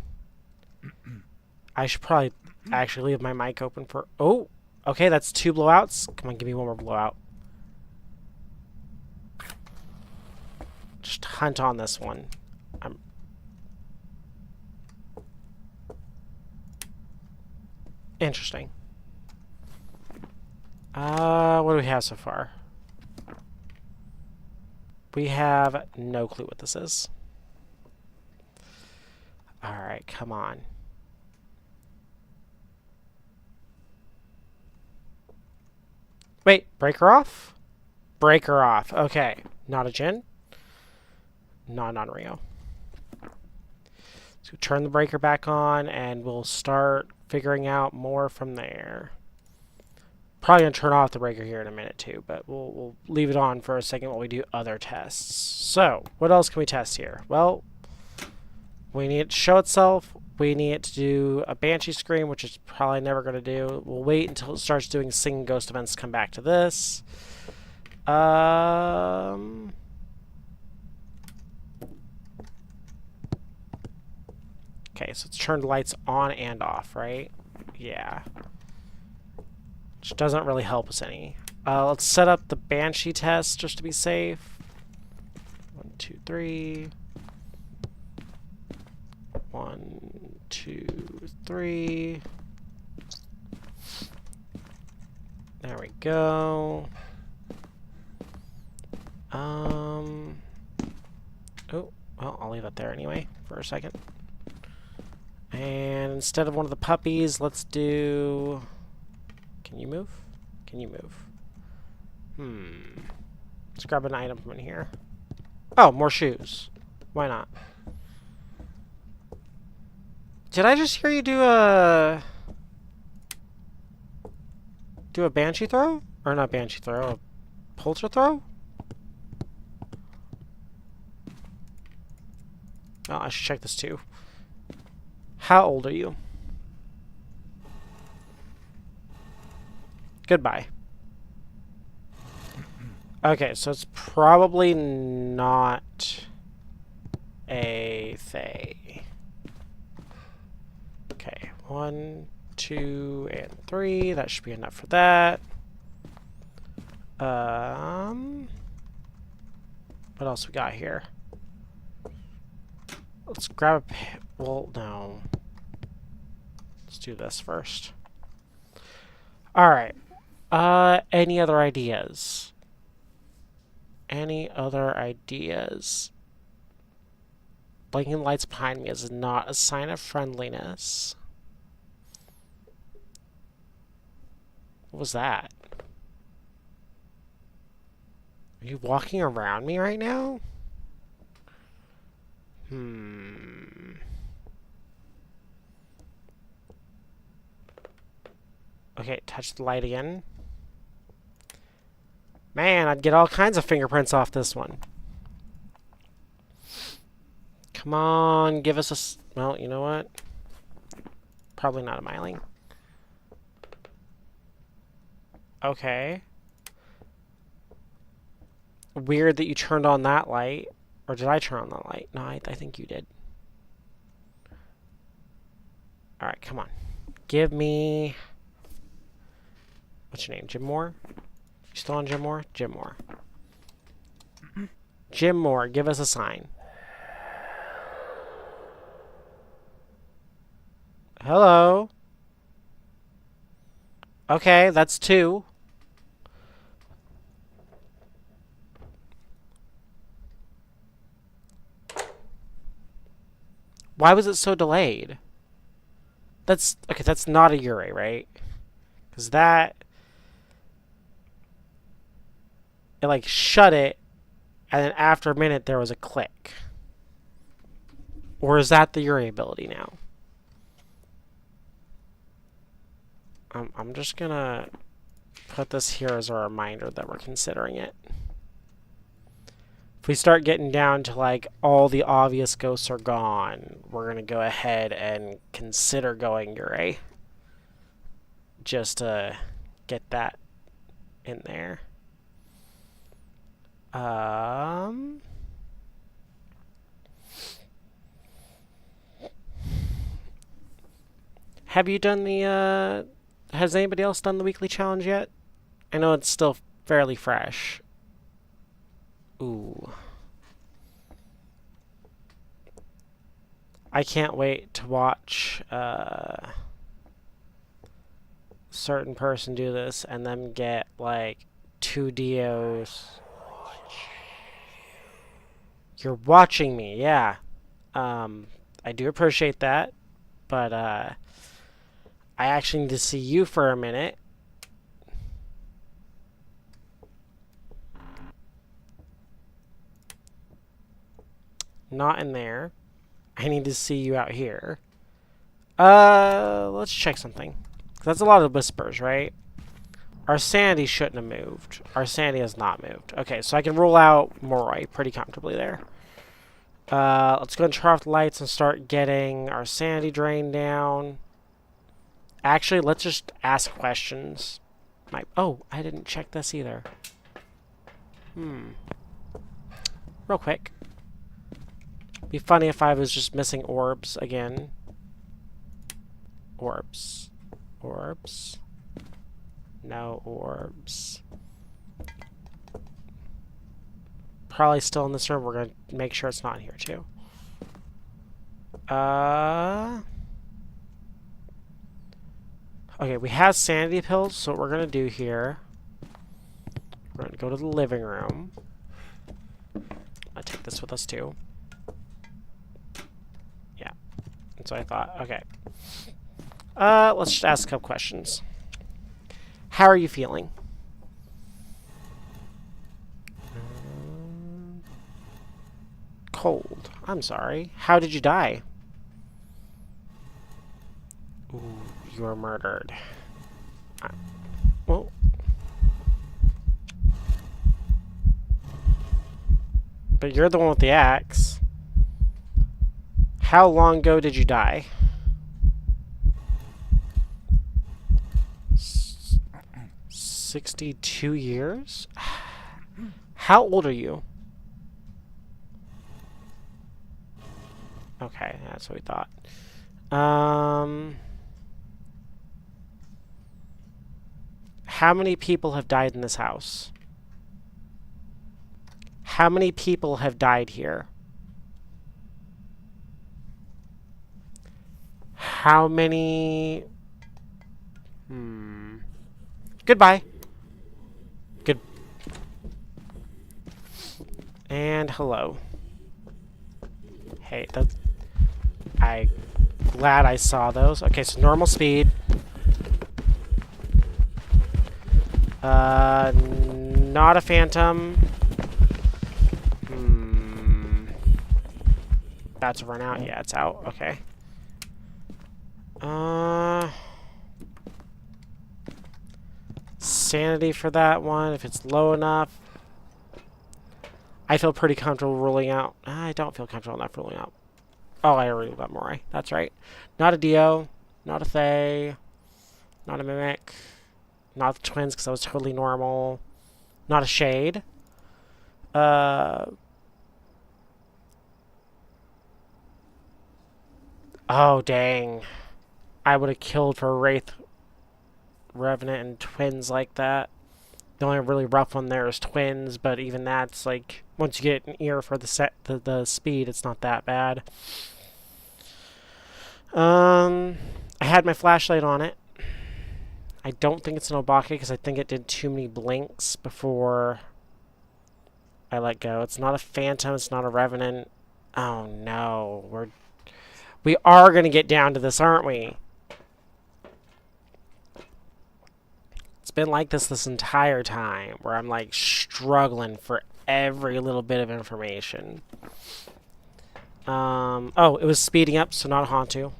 I should probably actually leave my mic open for... Oh, okay, that's 2 blowouts. Come on, give me 1 more blowout. Just hunt on this one. Interesting. What do we have so far? We have no clue what this is. Alright, come on. Wait, break her off? Break her off. Okay. Not a Jin. Not on Rio. So turn the breaker back on and we'll start figuring out more from there. Probably going to turn off the breaker here in a minute too, but we'll leave it on for a second while we do other tests. So, what else can we test here? Well, we need it to show itself. We need it to do a Banshee scream, which is probably never going to do. We'll wait until it starts doing singing ghost events to come back to this. Okay, so it's turned lights on and off, right? Yeah. Which doesn't really help us any. Let's set up the Banshee test just to be safe. 1, 2, 3. 1, 2, 3. There we go. Oh, well, I'll leave that there anyway for a second. And instead of one of the puppies, let's do... Can you move? Can you move? Let's grab an item from in here. Oh, more shoes. Why not? Did I just hear you do a Banshee throw? Or not Banshee throw, a Polter throw? Oh, I should check this too. How old are you? Goodbye. Okay, so it's probably not a Fae. Okay, 1, 2, and 3. That should be enough for that. What else we got here? Let's grab a... Well, no. Let's do this first. Alright. Any other ideas? Any other ideas? Blinking lights behind me is not a sign of friendliness. What was that? Are you walking around me right now? Okay, touch the light again. Man, I'd get all kinds of fingerprints off this one. Come on, give us a... Well, you know what? Probably not a myling. Okay. Weird that you turned on that light. Or did I turn on that light? No, I think you did. Alright, come on. Give me... What's your name? Jim Moore? You still on Jim Moore? Jim Moore. Jim Moore, give us a sign. Hello? Okay, that's 2. Why was it so delayed? That's okay. That's not a Uri, right? Because that it like shut it, and then after a minute there was a click. Or is that the Uri ability now? I'm just gonna put this here as a reminder that we're considering it. If we start getting down to like all the obvious ghosts are gone, we're gonna go ahead and consider going Uri. Just to get that in there. Have you done the, has anybody else done the weekly challenge yet? I know it's still fairly fresh. Ooh. I can't wait to watch certain person do this and then get like 2 DOs. You're watching me, yeah. I do appreciate that, but I actually need to see you for a minute. Not in there. I need to see you out here. Let's check something. That's a lot of whispers, right? Our sanity shouldn't have moved. Our sanity has not moved. Okay, so I can rule out Moroi pretty comfortably there. Let's go and turn off the lights and start getting our sanity drain down. Actually, let's just ask questions. Oh, I didn't check this either. Real quick. Be funny if I was just missing orbs again. Orbs. Orbs. No orbs. Probably still in this room. We're going to make sure it's not in here, too. Okay, we have sanity pills, so what we're going to do here... We're going to go to the living room. I'll take this with us, too. Yeah. That's what I thought. Okay. Let's just ask a couple questions. How are you feeling? Cold. I'm sorry. How did you die? Ooh, you were murdered. Well... But you're the one with the axe. How long ago did you die? 62 years? How old are you? Okay, that's what we thought. How many people have died in this house? How many people have died here? How many... Goodbye. Good. And hello. Hey, that's... I'm glad I saw those. Okay, so normal speed. Not a phantom. That's run out. Yeah, it's out. Okay. Sanity for that one, if it's low enough. I feel pretty comfortable ruling out. I don't feel comfortable enough ruling out. Oh, I already got Morai. That's right. Not a Dio. Not a Fae. Not a Mimic. Not the twins, because that was totally normal. Not a Shade. Oh, dang. I would have killed for Wraith, Revenant, and twins like that. The only really rough one there is twins, but even that's like, once you get an ear for the speed, it's not that bad. I had my flashlight on it. I don't think it's an Obake because I think it did too many blinks before I let go. It's not a Phantom. It's not a Revenant. Oh no, we are gonna get down to this, aren't we? It's been like this entire time, where I'm like struggling for every little bit of information. Oh, it was speeding up, so not a Hantu.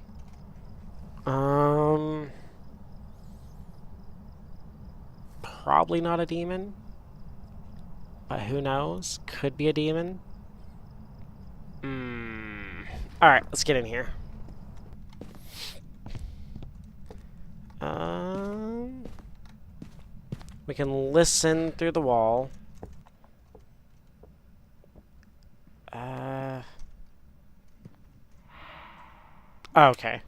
Probably not a demon, but who knows? Could be a demon. Alright, let's get in here. We can listen through the wall. Okay.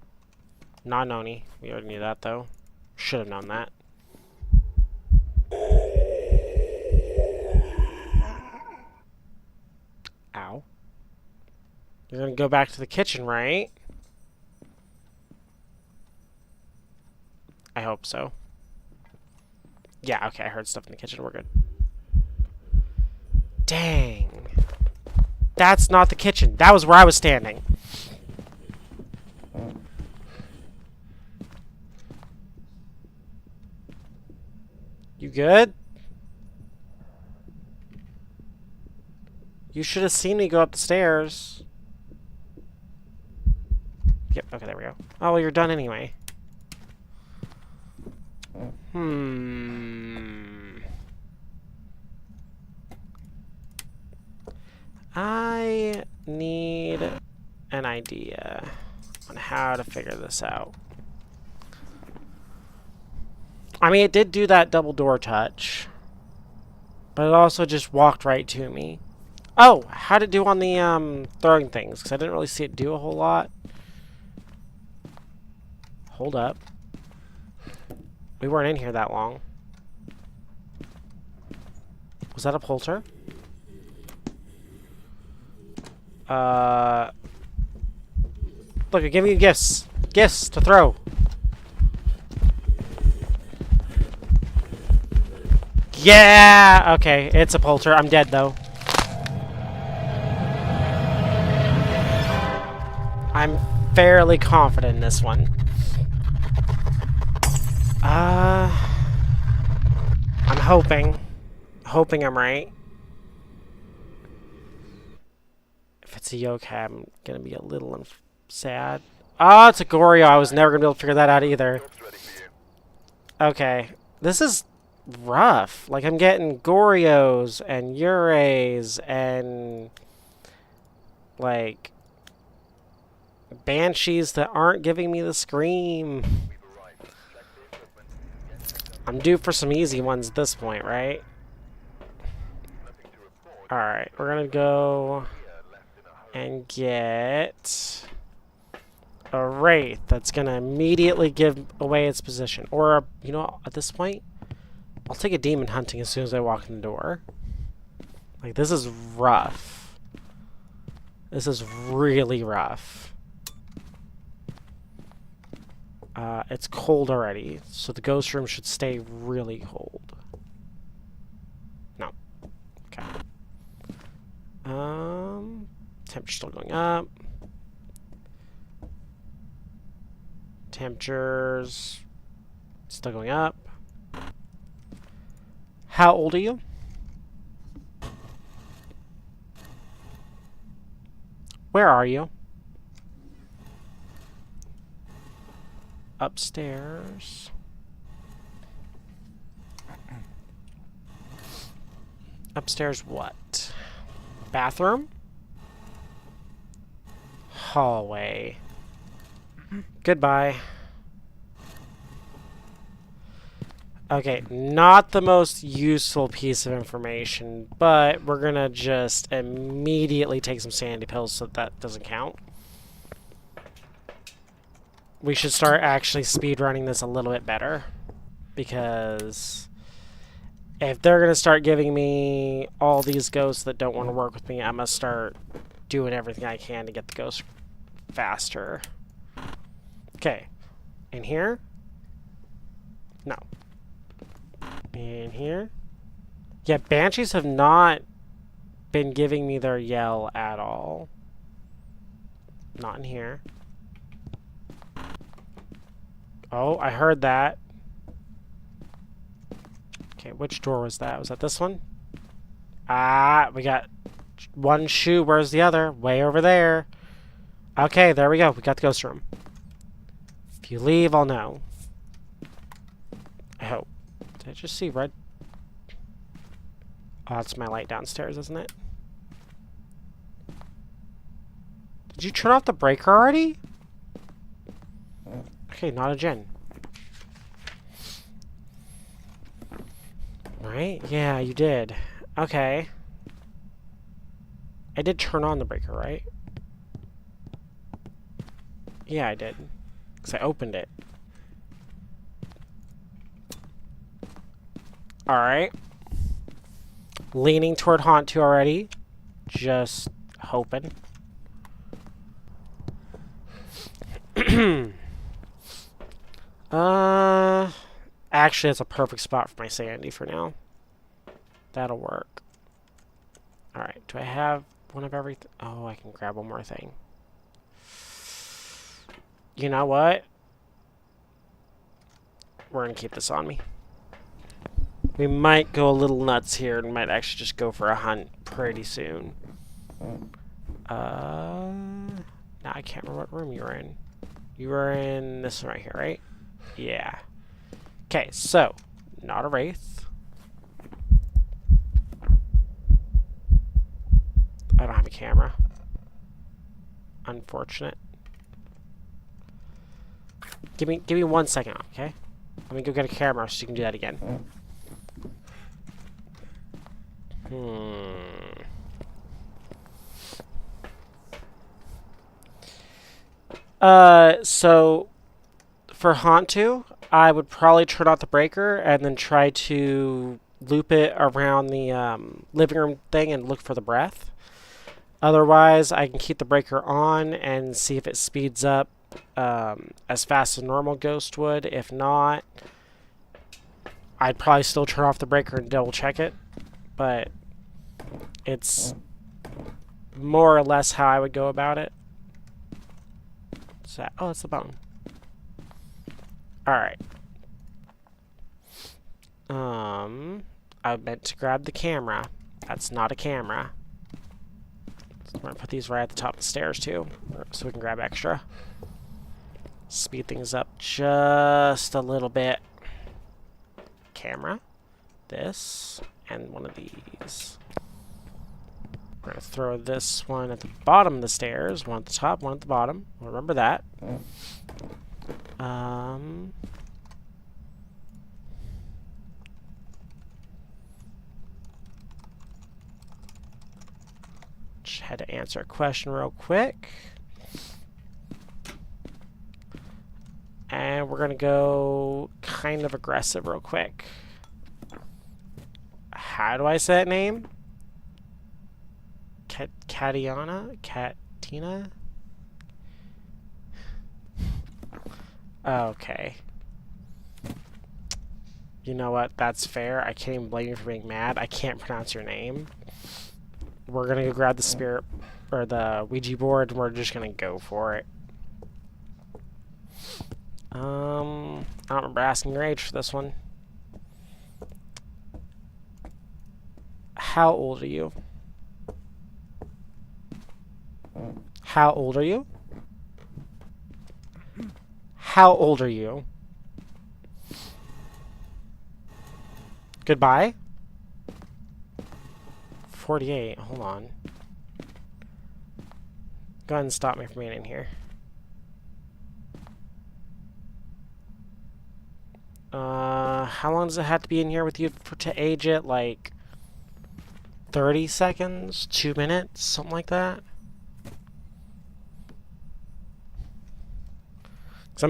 Not Noni. We already knew that, though. Should have known that. Ow. You're gonna go back to the kitchen, right? I hope so. Yeah, okay, I heard stuff in the kitchen. We're good. Dang. That's not the kitchen. That was where I was standing. You good? You should have seen me go up the stairs. Yep, okay, there we go. Oh, well, you're done anyway. I need an idea on how to figure this out. I mean, it did do that double door touch, but it also just walked right to me. Oh, how'd it do on the throwing things? Because I didn't really see it do a whole lot. Hold up. We weren't in here that long. Was that a Polter? Look, I'm giving you gifts. Gifts to throw. Yeah! Okay, it's a Polter. I'm dead, though. I'm fairly confident in this one. I'm hoping. Hoping I'm right. If it's a yokai, I'm gonna be a little sad. Oh, it's a Goryo. I was never gonna be able to figure that out either. Job's ready for you. Okay. This is rough. Like, I'm getting Goryos and Urays and, like, Banshees that aren't giving me the scream. We've arrived. Check the equipment. Get checked up. I'm due for some easy ones at this point, right? Nothing to report. Alright, we're gonna go Here, left in a hurry. and get a Wraith that's gonna immediately give away its position. Or, you know, at this point, I'll take a Demon Hunting as soon as I walk in the door. Like, this is rough. This is really rough. It's cold already, so the ghost room should stay really cold. No. Okay. Temperature's still going up. Temperature's still going up. How old are you? Where are you? Upstairs. Upstairs what? Bathroom? Hallway. Goodbye. Okay, not the most useful piece of information, but we're gonna just immediately take some sanity pills so that doesn't count. We should start actually speedrunning this a little bit better, because if they're gonna start giving me all these ghosts that don't want to work with me, I must start doing everything I can to get the ghosts faster. Okay, in here. No. In here. Yeah, banshees have not been giving me their yell at all. Not in here. Oh, I heard that. Okay, which door was that? Was that this one? Ah, we got one shoe. Where's the other? Way over there. Okay, there we go. We got the ghost room. If you leave, I'll know. I hope. Did I just see red? Oh, that's my light downstairs, isn't it? Did you turn off the breaker already? Okay, not a gen. Right? Yeah, you did. Okay. I did turn on the breaker, right? Yeah, I did. Because I opened it. Alright. Leaning toward Haunt 2 already. Just hoping. Actually, it's a perfect spot for my sanity for now. That'll work. Alright, do I have one of everything? Oh, I can grab one more thing. You know what? We're gonna keep this on me. We might go a little nuts here and might actually just go for a hunt pretty soon. Now I can't remember what room you were in. You were in this one right here, right? Yeah. Okay, so, not a wraith. I don't have a camera. Unfortunate. Give me 1 second, okay? Let me go get a camera so you can do that again. So for Haunt 2, I would probably turn off the breaker and then try to loop it around the living room thing and look for the breath. Otherwise, I can keep the breaker on and see if it speeds up as fast as a normal ghost would. If not, I'd probably still turn off the breaker and double check it. But it's more or less how I would go about it. So, oh, it's the bone. Alright. I meant to grab the camera. That's not a camera. So I'm going to put these right at the top of the stairs, too, so we can grab extra. Speed things up just a little bit. Camera. This. And one of these. We're going to throw this one at the bottom of the stairs. One at the top, one at the bottom. Remember that. Just had to answer a question real quick. And we're going to go kind of aggressive real quick. How do I say that name? Katiana? Katina? Okay. You know what? That's fair. I can't even blame you for being mad. I can't pronounce your name. We're gonna go grab the spirit or the Ouija board and we're just gonna go for it. I don't remember asking your age for this one. How old are you? How old are you? How old are you? Goodbye? 48. Hold on. Go ahead and stop me from being in here. How long does it have to be in here with you to age it? Like 30 seconds? 2 minutes? Something like that? Because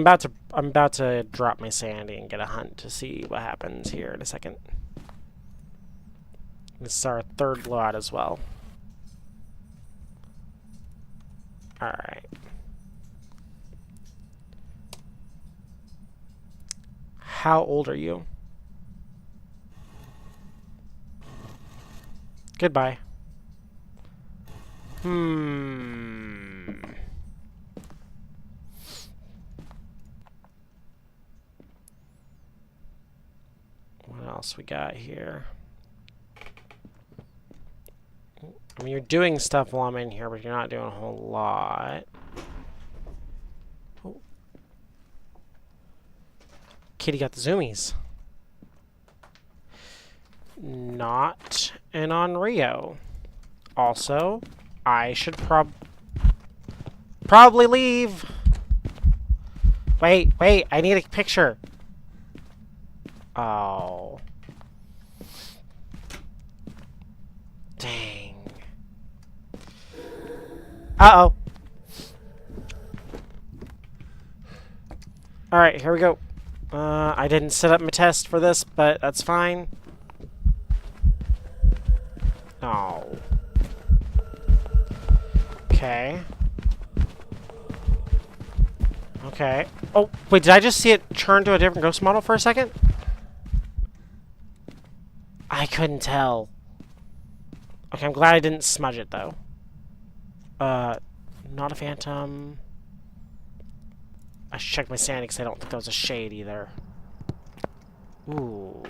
I'm about to drop my sanity and get a hunt to see what happens here in a second. This is our third blowout as well. Alright. How old are you? Goodbye. What else we got here? I mean, you're doing stuff while I'm in here, but you're not doing a whole lot. Oh. Kitty got the zoomies. Not an Onryo. Also, I should probably leave. Wait, I need a picture. Oh. Dang. Uh-oh. Alright, here we go. I didn't set up my test for this, but that's fine. Oh. Okay. Okay. Oh, wait, did I just see it turn to a different ghost model for a second? I couldn't tell. Okay, I'm glad I didn't smudge it, though. Not a phantom. I should check my sanity because I don't think that was a shade either. Ooh.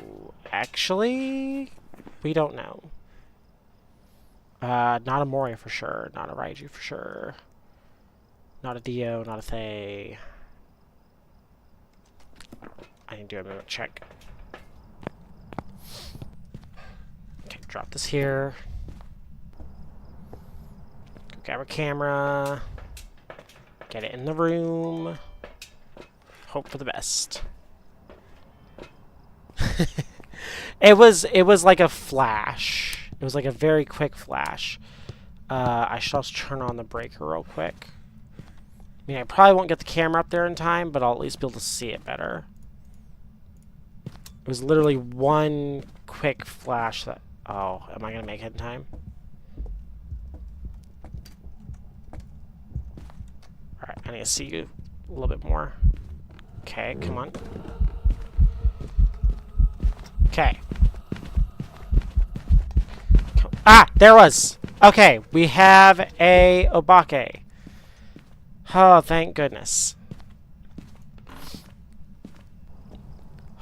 Actually, we don't know. Not a Moria for sure. Not a Raiju for sure. Not a Dio, not a Thay. I need to do a movement check. Okay, drop this here. Go grab a camera. Get it in the room. Hope for the best. It was like a flash. It was like a very quick flash. I should also turn on the breaker real quick. I mean, I probably won't get the camera up there in time, but I'll at least be able to see it better. It was literally one quick flash that... Oh, am I going to make it in time? Alright, I need to see you a little bit more. Okay, come on. Okay. Ah! There it was! Okay, we have a Obake. Oh, thank goodness.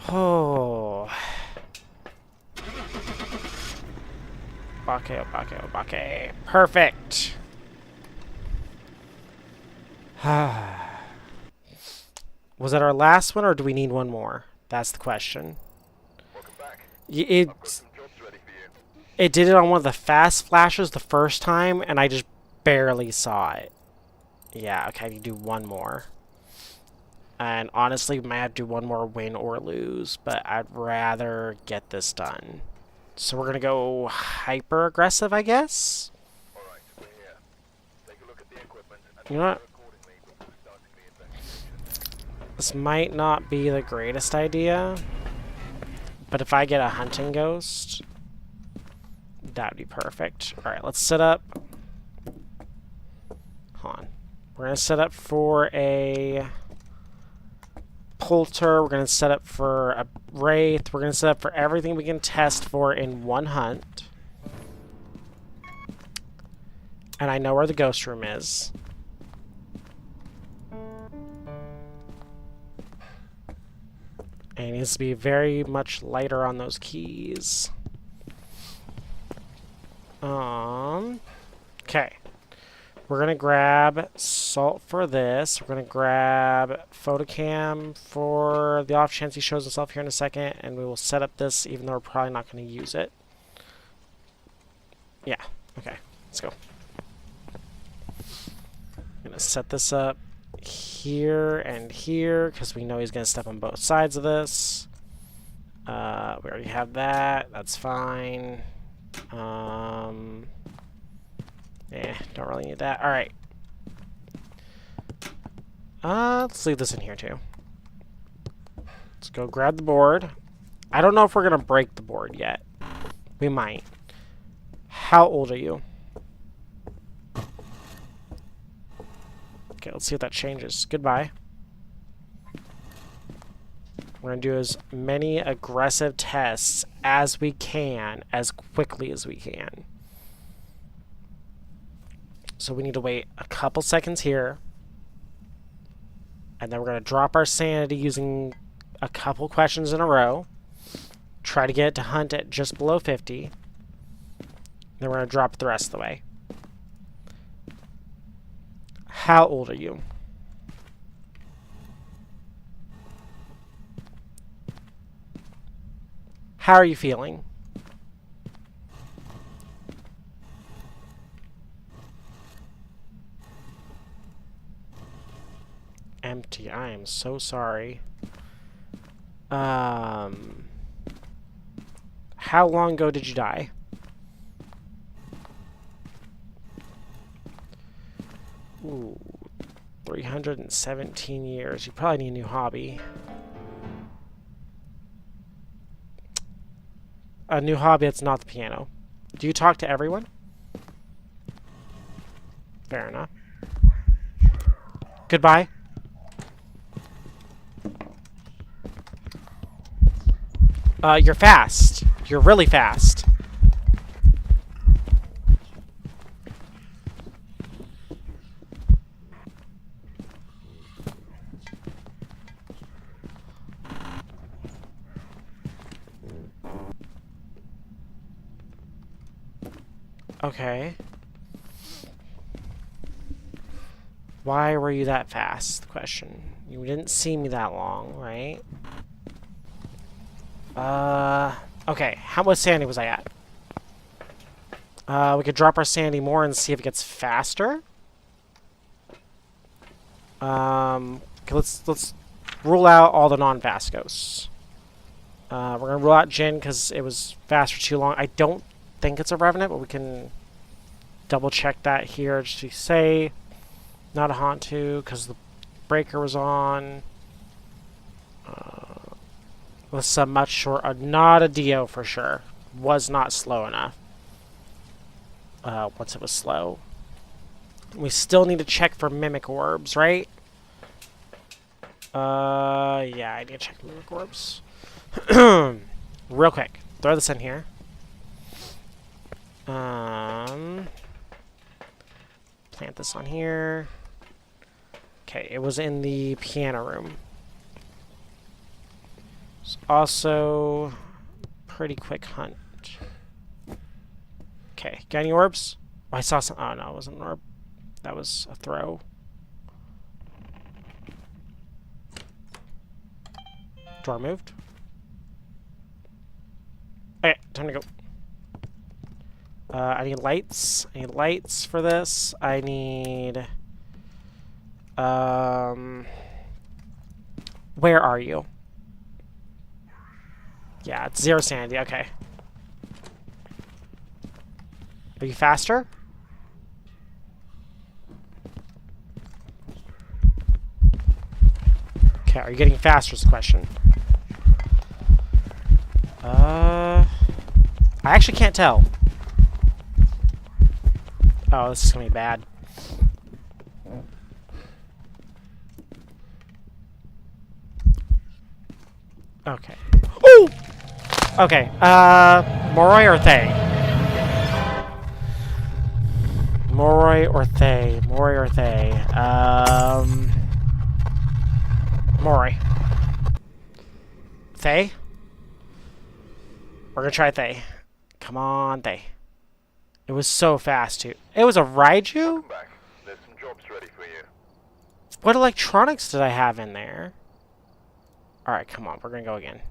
Oh. Obake. Perfect. Was that our last one, or do we need one more? That's the question. Welcome back. It I've got some jobs ready for you. it did it on one of the fast flashes the first time, and I just barely saw it. Yeah, okay, I need to do one more. And honestly, we might have to do one more win or lose, but I'd rather get this done. So we're gonna go hyper aggressive, I guess? Alright, we're here. Take a look at the equipment and You know what? accordingly before starting the investigation. This might not be the greatest idea, but if I get a hunting ghost, that'd be perfect. Alright, let's set up. Hold on. We're gonna set up for a Polter. We're gonna set up for a Wraith. We're gonna set up for everything we can test for in one hunt. And I know where the ghost room is. And it needs to be very much lighter on those keys. Okay. We're gonna grab Salt for this. We're gonna grab Photocam for the off chance he shows himself here in a second, and we will set up this even though we're probably not gonna use it. Yeah, okay, let's go. I'm gonna set this up here and here because we know he's gonna step on both sides of this. We already have that, that's fine. Yeah, don't really need that. Alright. Let's leave this in here too. Let's go grab the board. I don't know if we're gonna break the board yet. We might. How old are you? Okay, let's see if that changes. Goodbye. We're going to do as many aggressive tests as we can, as quickly as we can. So we need to wait a couple seconds here. And then we're going to drop our sanity using a couple questions in a row. Try to get it to hunt at just below 50. Then we're going to drop it the rest of the way. How old are you? How are you feeling? Empty. I am so sorry. How long ago did you die? Ooh, 317 years. You probably need a new hobby. A new hobby that's not the piano. Do you talk to everyone? Fair enough. Goodbye. You're fast. You're really fast. Okay. Why were you that fast? Question. You didn't see me that long, right? Okay. How much sanity was I at? We could drop our sanity more and see if it gets faster. Okay, let's rule out all the non-fast ghosts. We're gonna rule out Jin because it was fast for too long. I don't think it's a Revenant, but we can double check that here just to say. Not a Hantu because the breaker was on. Was much short. Not a Dio for sure. Was not slow enough. Once it was slow. We still need to check for mimic orbs, right? Yeah, I need to check mimic orbs. Real quick. Throw this in here. Plant this on here. Okay, it was in the piano room. It's also pretty quick hunt. Okay, got any orbs? Oh, I saw some. Oh no, it wasn't an orb. That was a throw. Door moved. Okay, time to go. I need lights. I need lights for this. I need... Where are you? Yeah, it's 0 sanity. Okay. Are you faster? Okay, are you getting faster is the question. I actually can't tell. Oh, this is gonna be bad. Okay. Ooh! Okay, Moroi or Thay? Moroi or Thay? Moroi or Thay? Moroi. Thay? We're gonna try Thay. Come on, Thay. It was so fast, too. It was a Raiju? Welcome back. There's some jobs ready for you. What electronics did I have in there? Alright, come on. We're gonna go again.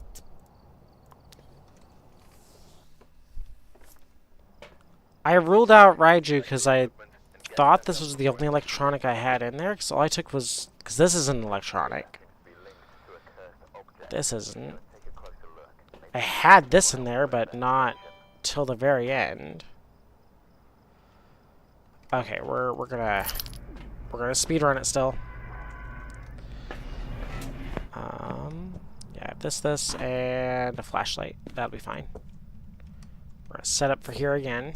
I ruled out Raiju because I thought this was the only electronic I had in there. Because all I took was... Because this isn't an electronic. This isn't. I had this in there, but not till the very end. Okay, we're gonna speedrun it still. Yeah, this, and a flashlight. That'll be fine. We're gonna set up for here again.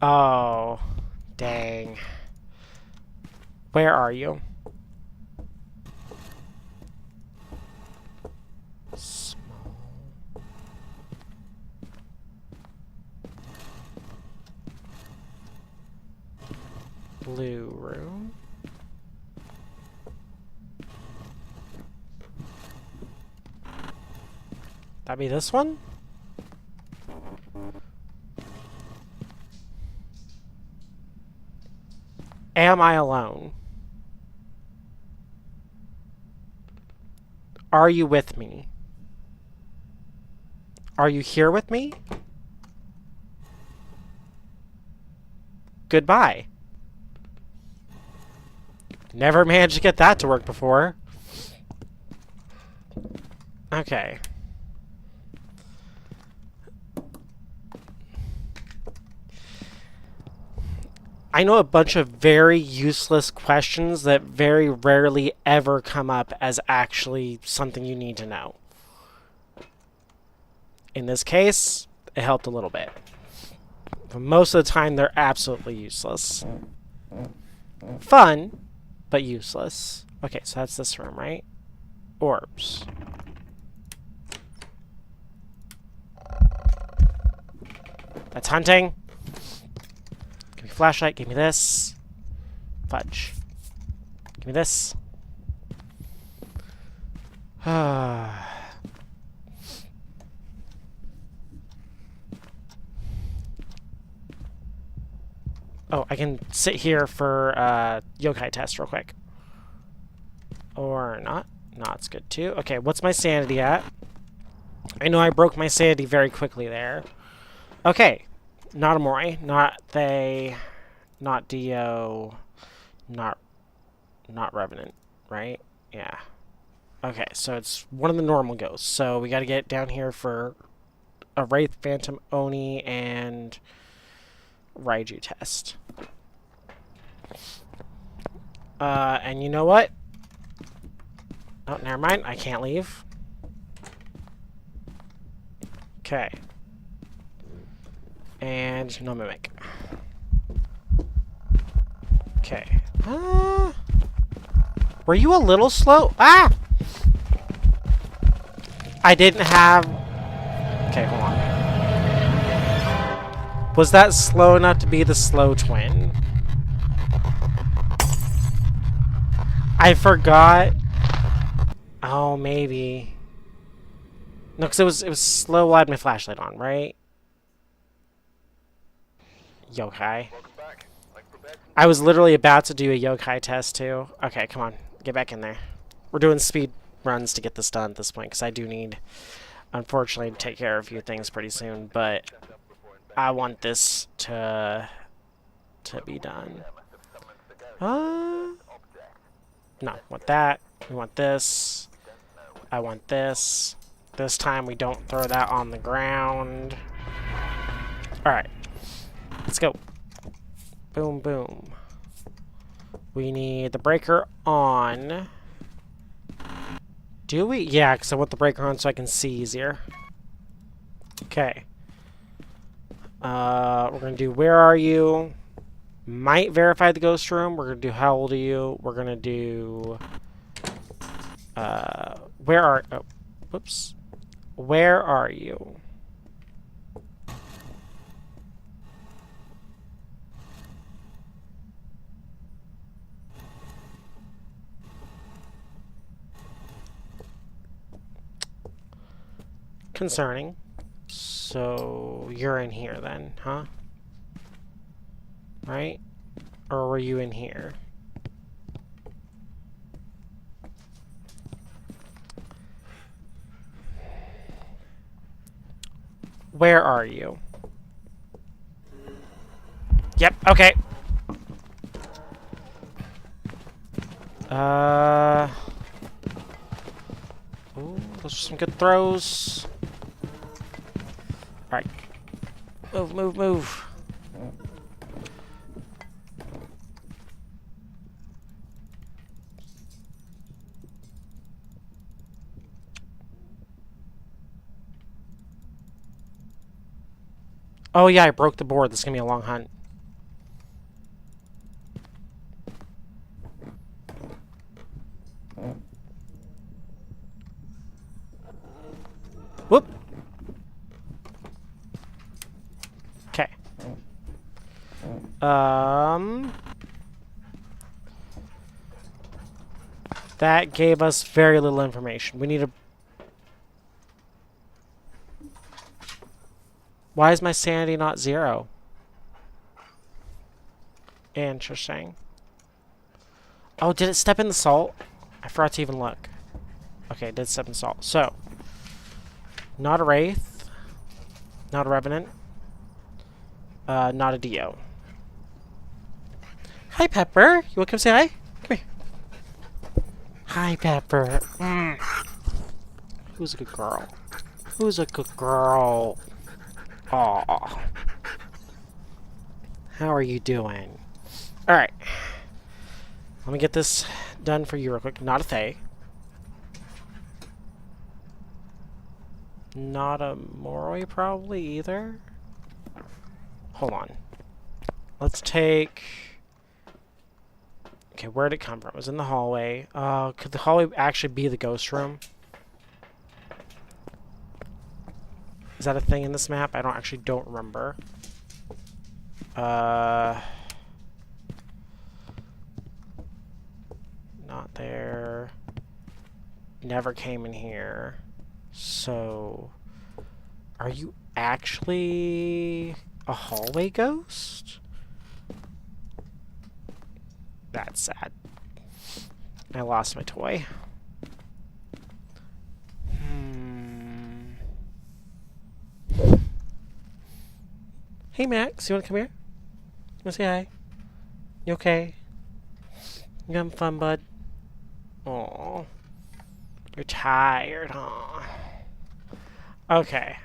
Oh, dang. Where are you? Blue room. That be this one? Am I alone? Are you with me? Are you here with me? Goodbye. Never managed to get that to work before. Okay. I know a bunch of very useless questions that very rarely ever come up as actually something you need to know. In this case, it helped a little bit. But most of the time, they're absolutely useless. Fun, but useless. Okay, so that's this room, right? Orbs. That's hunting. Give me flashlight, give me this. Fudge. Give me this. Oh, I can sit here for yokai test real quick. Or not. No, it's good too. Okay, what's my sanity at? I know I broke my sanity very quickly there. Okay. Not Amori, not they, not Dio, not Revenant, right? Yeah. Okay, so it's one of the normal ghosts. So we gotta get down here for a Wraith, Phantom, Oni, and Raiju test. And you know what? Oh, never mind. I can't leave. Okay. And no mimic. Okay. Were you a little slow? Ah! I didn't have... Okay, hold on. Was that slow enough to be the slow twin? I forgot. Oh, maybe. No, because it was slow while I had my flashlight on, right? Yokai. I was literally about to do a yokai test too. Okay, come on. Get back in there. We're doing speed runs to get this done at this point, because I do need, unfortunately, to take care of a few things pretty soon, but I want this to be done. No, want that. We want this. I want this. This time we don't throw that on the ground. Alright. Let's go. Boom, boom. We need the breaker on. Do we? Yeah, because I want the breaker on so I can see easier. Okay. We're going to do where are you? Might verify the ghost room. We're going to do how old are you? We're going to do... where are... Oh, whoops. Where are you? Concerning. So, you're in here then, huh? Right? Or were you in here? Where are you? Yep, okay. Ooh, those are some good throws. Alright. Move, move, move. Oh yeah, I broke the board. This is gonna be a long hunt. Whoop. Okay. That gave us very little information. We need a... Why is my sanity not 0? Interesting. Oh, did it step in the salt? I forgot to even look. Okay, it did step in salt. So, not a Wraith. Not a Revenant. Not a Dio. Hi, Pepper. You want to come say hi? Come here. Hi, Pepper. Who's a good girl? Who's a good girl? Aw. How are you doing? Alright. Let me get this done for you real quick. Not a Thay. Not a Moroi probably either. Hold on. Let's take... Okay, where'd it come from? It was in the hallway. Could the hallway actually be the ghost room? Is that a thing in this map? I don't remember. Not there. Never came in here. So, are you actually a hallway ghost? That's sad. I lost my toy. Hey Max, you wanna come here? You wanna say hi? You okay? You having fun, bud? Aw. You're tired, huh? Okay.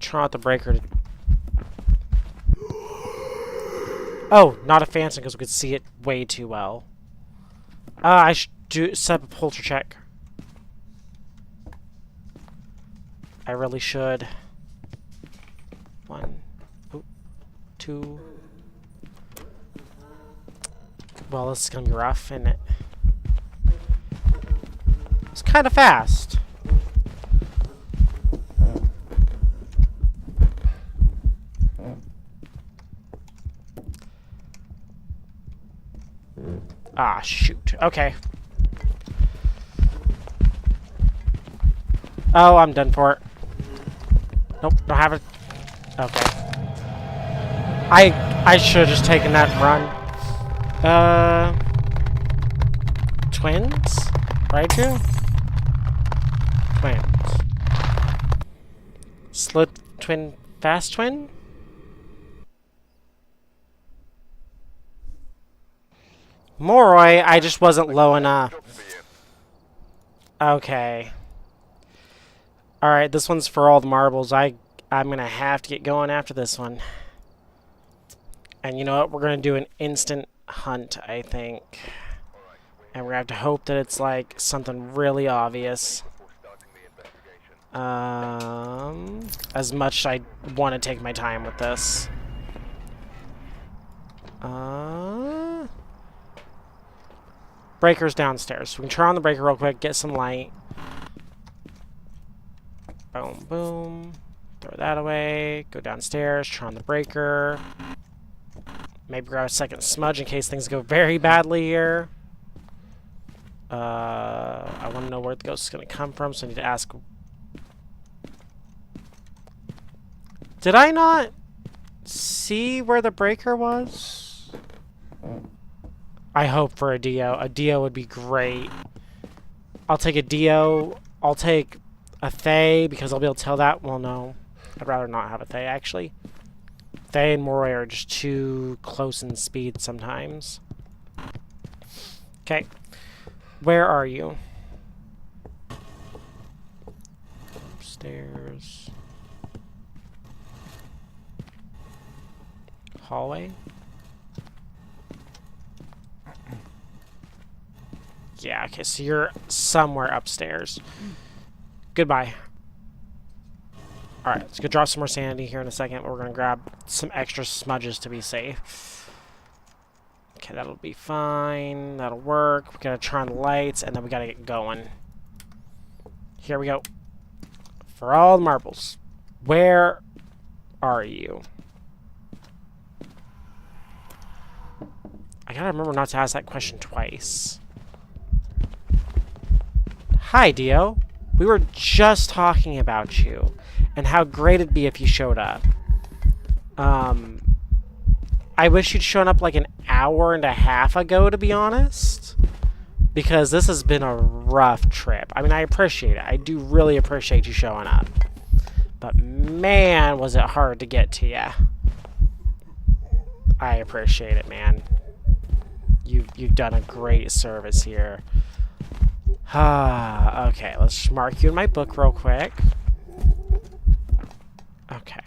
Try out the breaker to... Oh, not a Phantom because we could see it way too well. I should set up a polter check. I really should. 1, 2. Well, this is gonna be rough, isn't it? It's kind of fast. Ah, shoot. Okay. Oh, I'm done for it. Nope, don't have it. Okay. I should have just taken that run. Twins? Right here? Twins. Slit twin, fast twin? Moroi, I just wasn't low enough. Okay. Alright, this one's for all the marbles. I'm gonna have to get going after this one. And you know what? We're gonna do an instant hunt, I think. And we're gonna have to hope that it's like something really obvious. As much as I want to take my time with this. Breaker's downstairs. So we can turn on the breaker real quick, get some light. Boom, boom. Throw that away. Go downstairs, turn on the breaker. Maybe grab a second smudge in case things go very badly here. I want to know where the ghost is going to come from, so I need to ask... Did I not see where the breaker was? I hope for a Dio. A Dio would be great. I'll take a Dio. I'll take a Thay, because I'll be able to tell that. Well, no. I'd rather not have a Thay, actually. Thay and Moroi are just too close in speed sometimes. Okay. Where are you? Upstairs. Hallway? Yeah, okay, so you're somewhere upstairs. Goodbye. Alright, let's go drop some more sanity here in a second. We're going to grab some extra smudges to be safe. Okay, that'll be fine. That'll work. We gotta turn on the lights, and then we gotta get going. Here we go. For all the marbles. Where are you? I gotta remember not to ask that question twice. Hi, Dio. We were just talking about you and how great it'd be if you showed up. I wish you'd shown up like an hour and a half ago, to be honest. Because this has been a rough trip. I mean, I appreciate it. I do really appreciate you showing up. But man, was it hard to get to ya. I appreciate it, man. You've done a great service here. Okay, let's just mark you in my book real quick. Okay.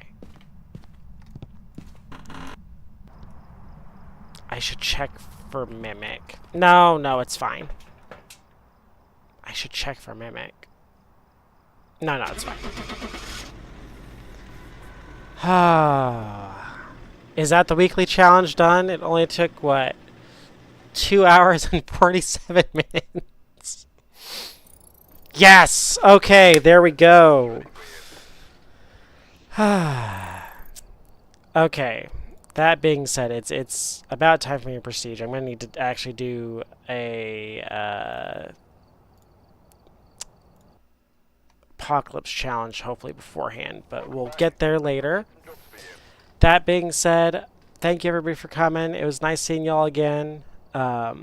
I should check for Mimic. No, it's fine. I should check for Mimic. No, it's fine. Is that the weekly challenge done? It only took, what, 2 hours and 47 minutes? Yes! Okay, there we go. Okay. That being said, it's about time for me to proceed. I'm going to need to actually do a apocalypse challenge, hopefully beforehand, but we'll get there later. That being said, thank you everybody for coming. It was nice seeing y'all again. I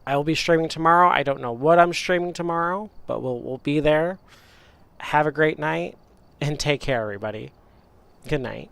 will be streaming tomorrow. I don't know what I'm streaming tomorrow, but we'll be there. Have a great night, and take care, everybody. Good night.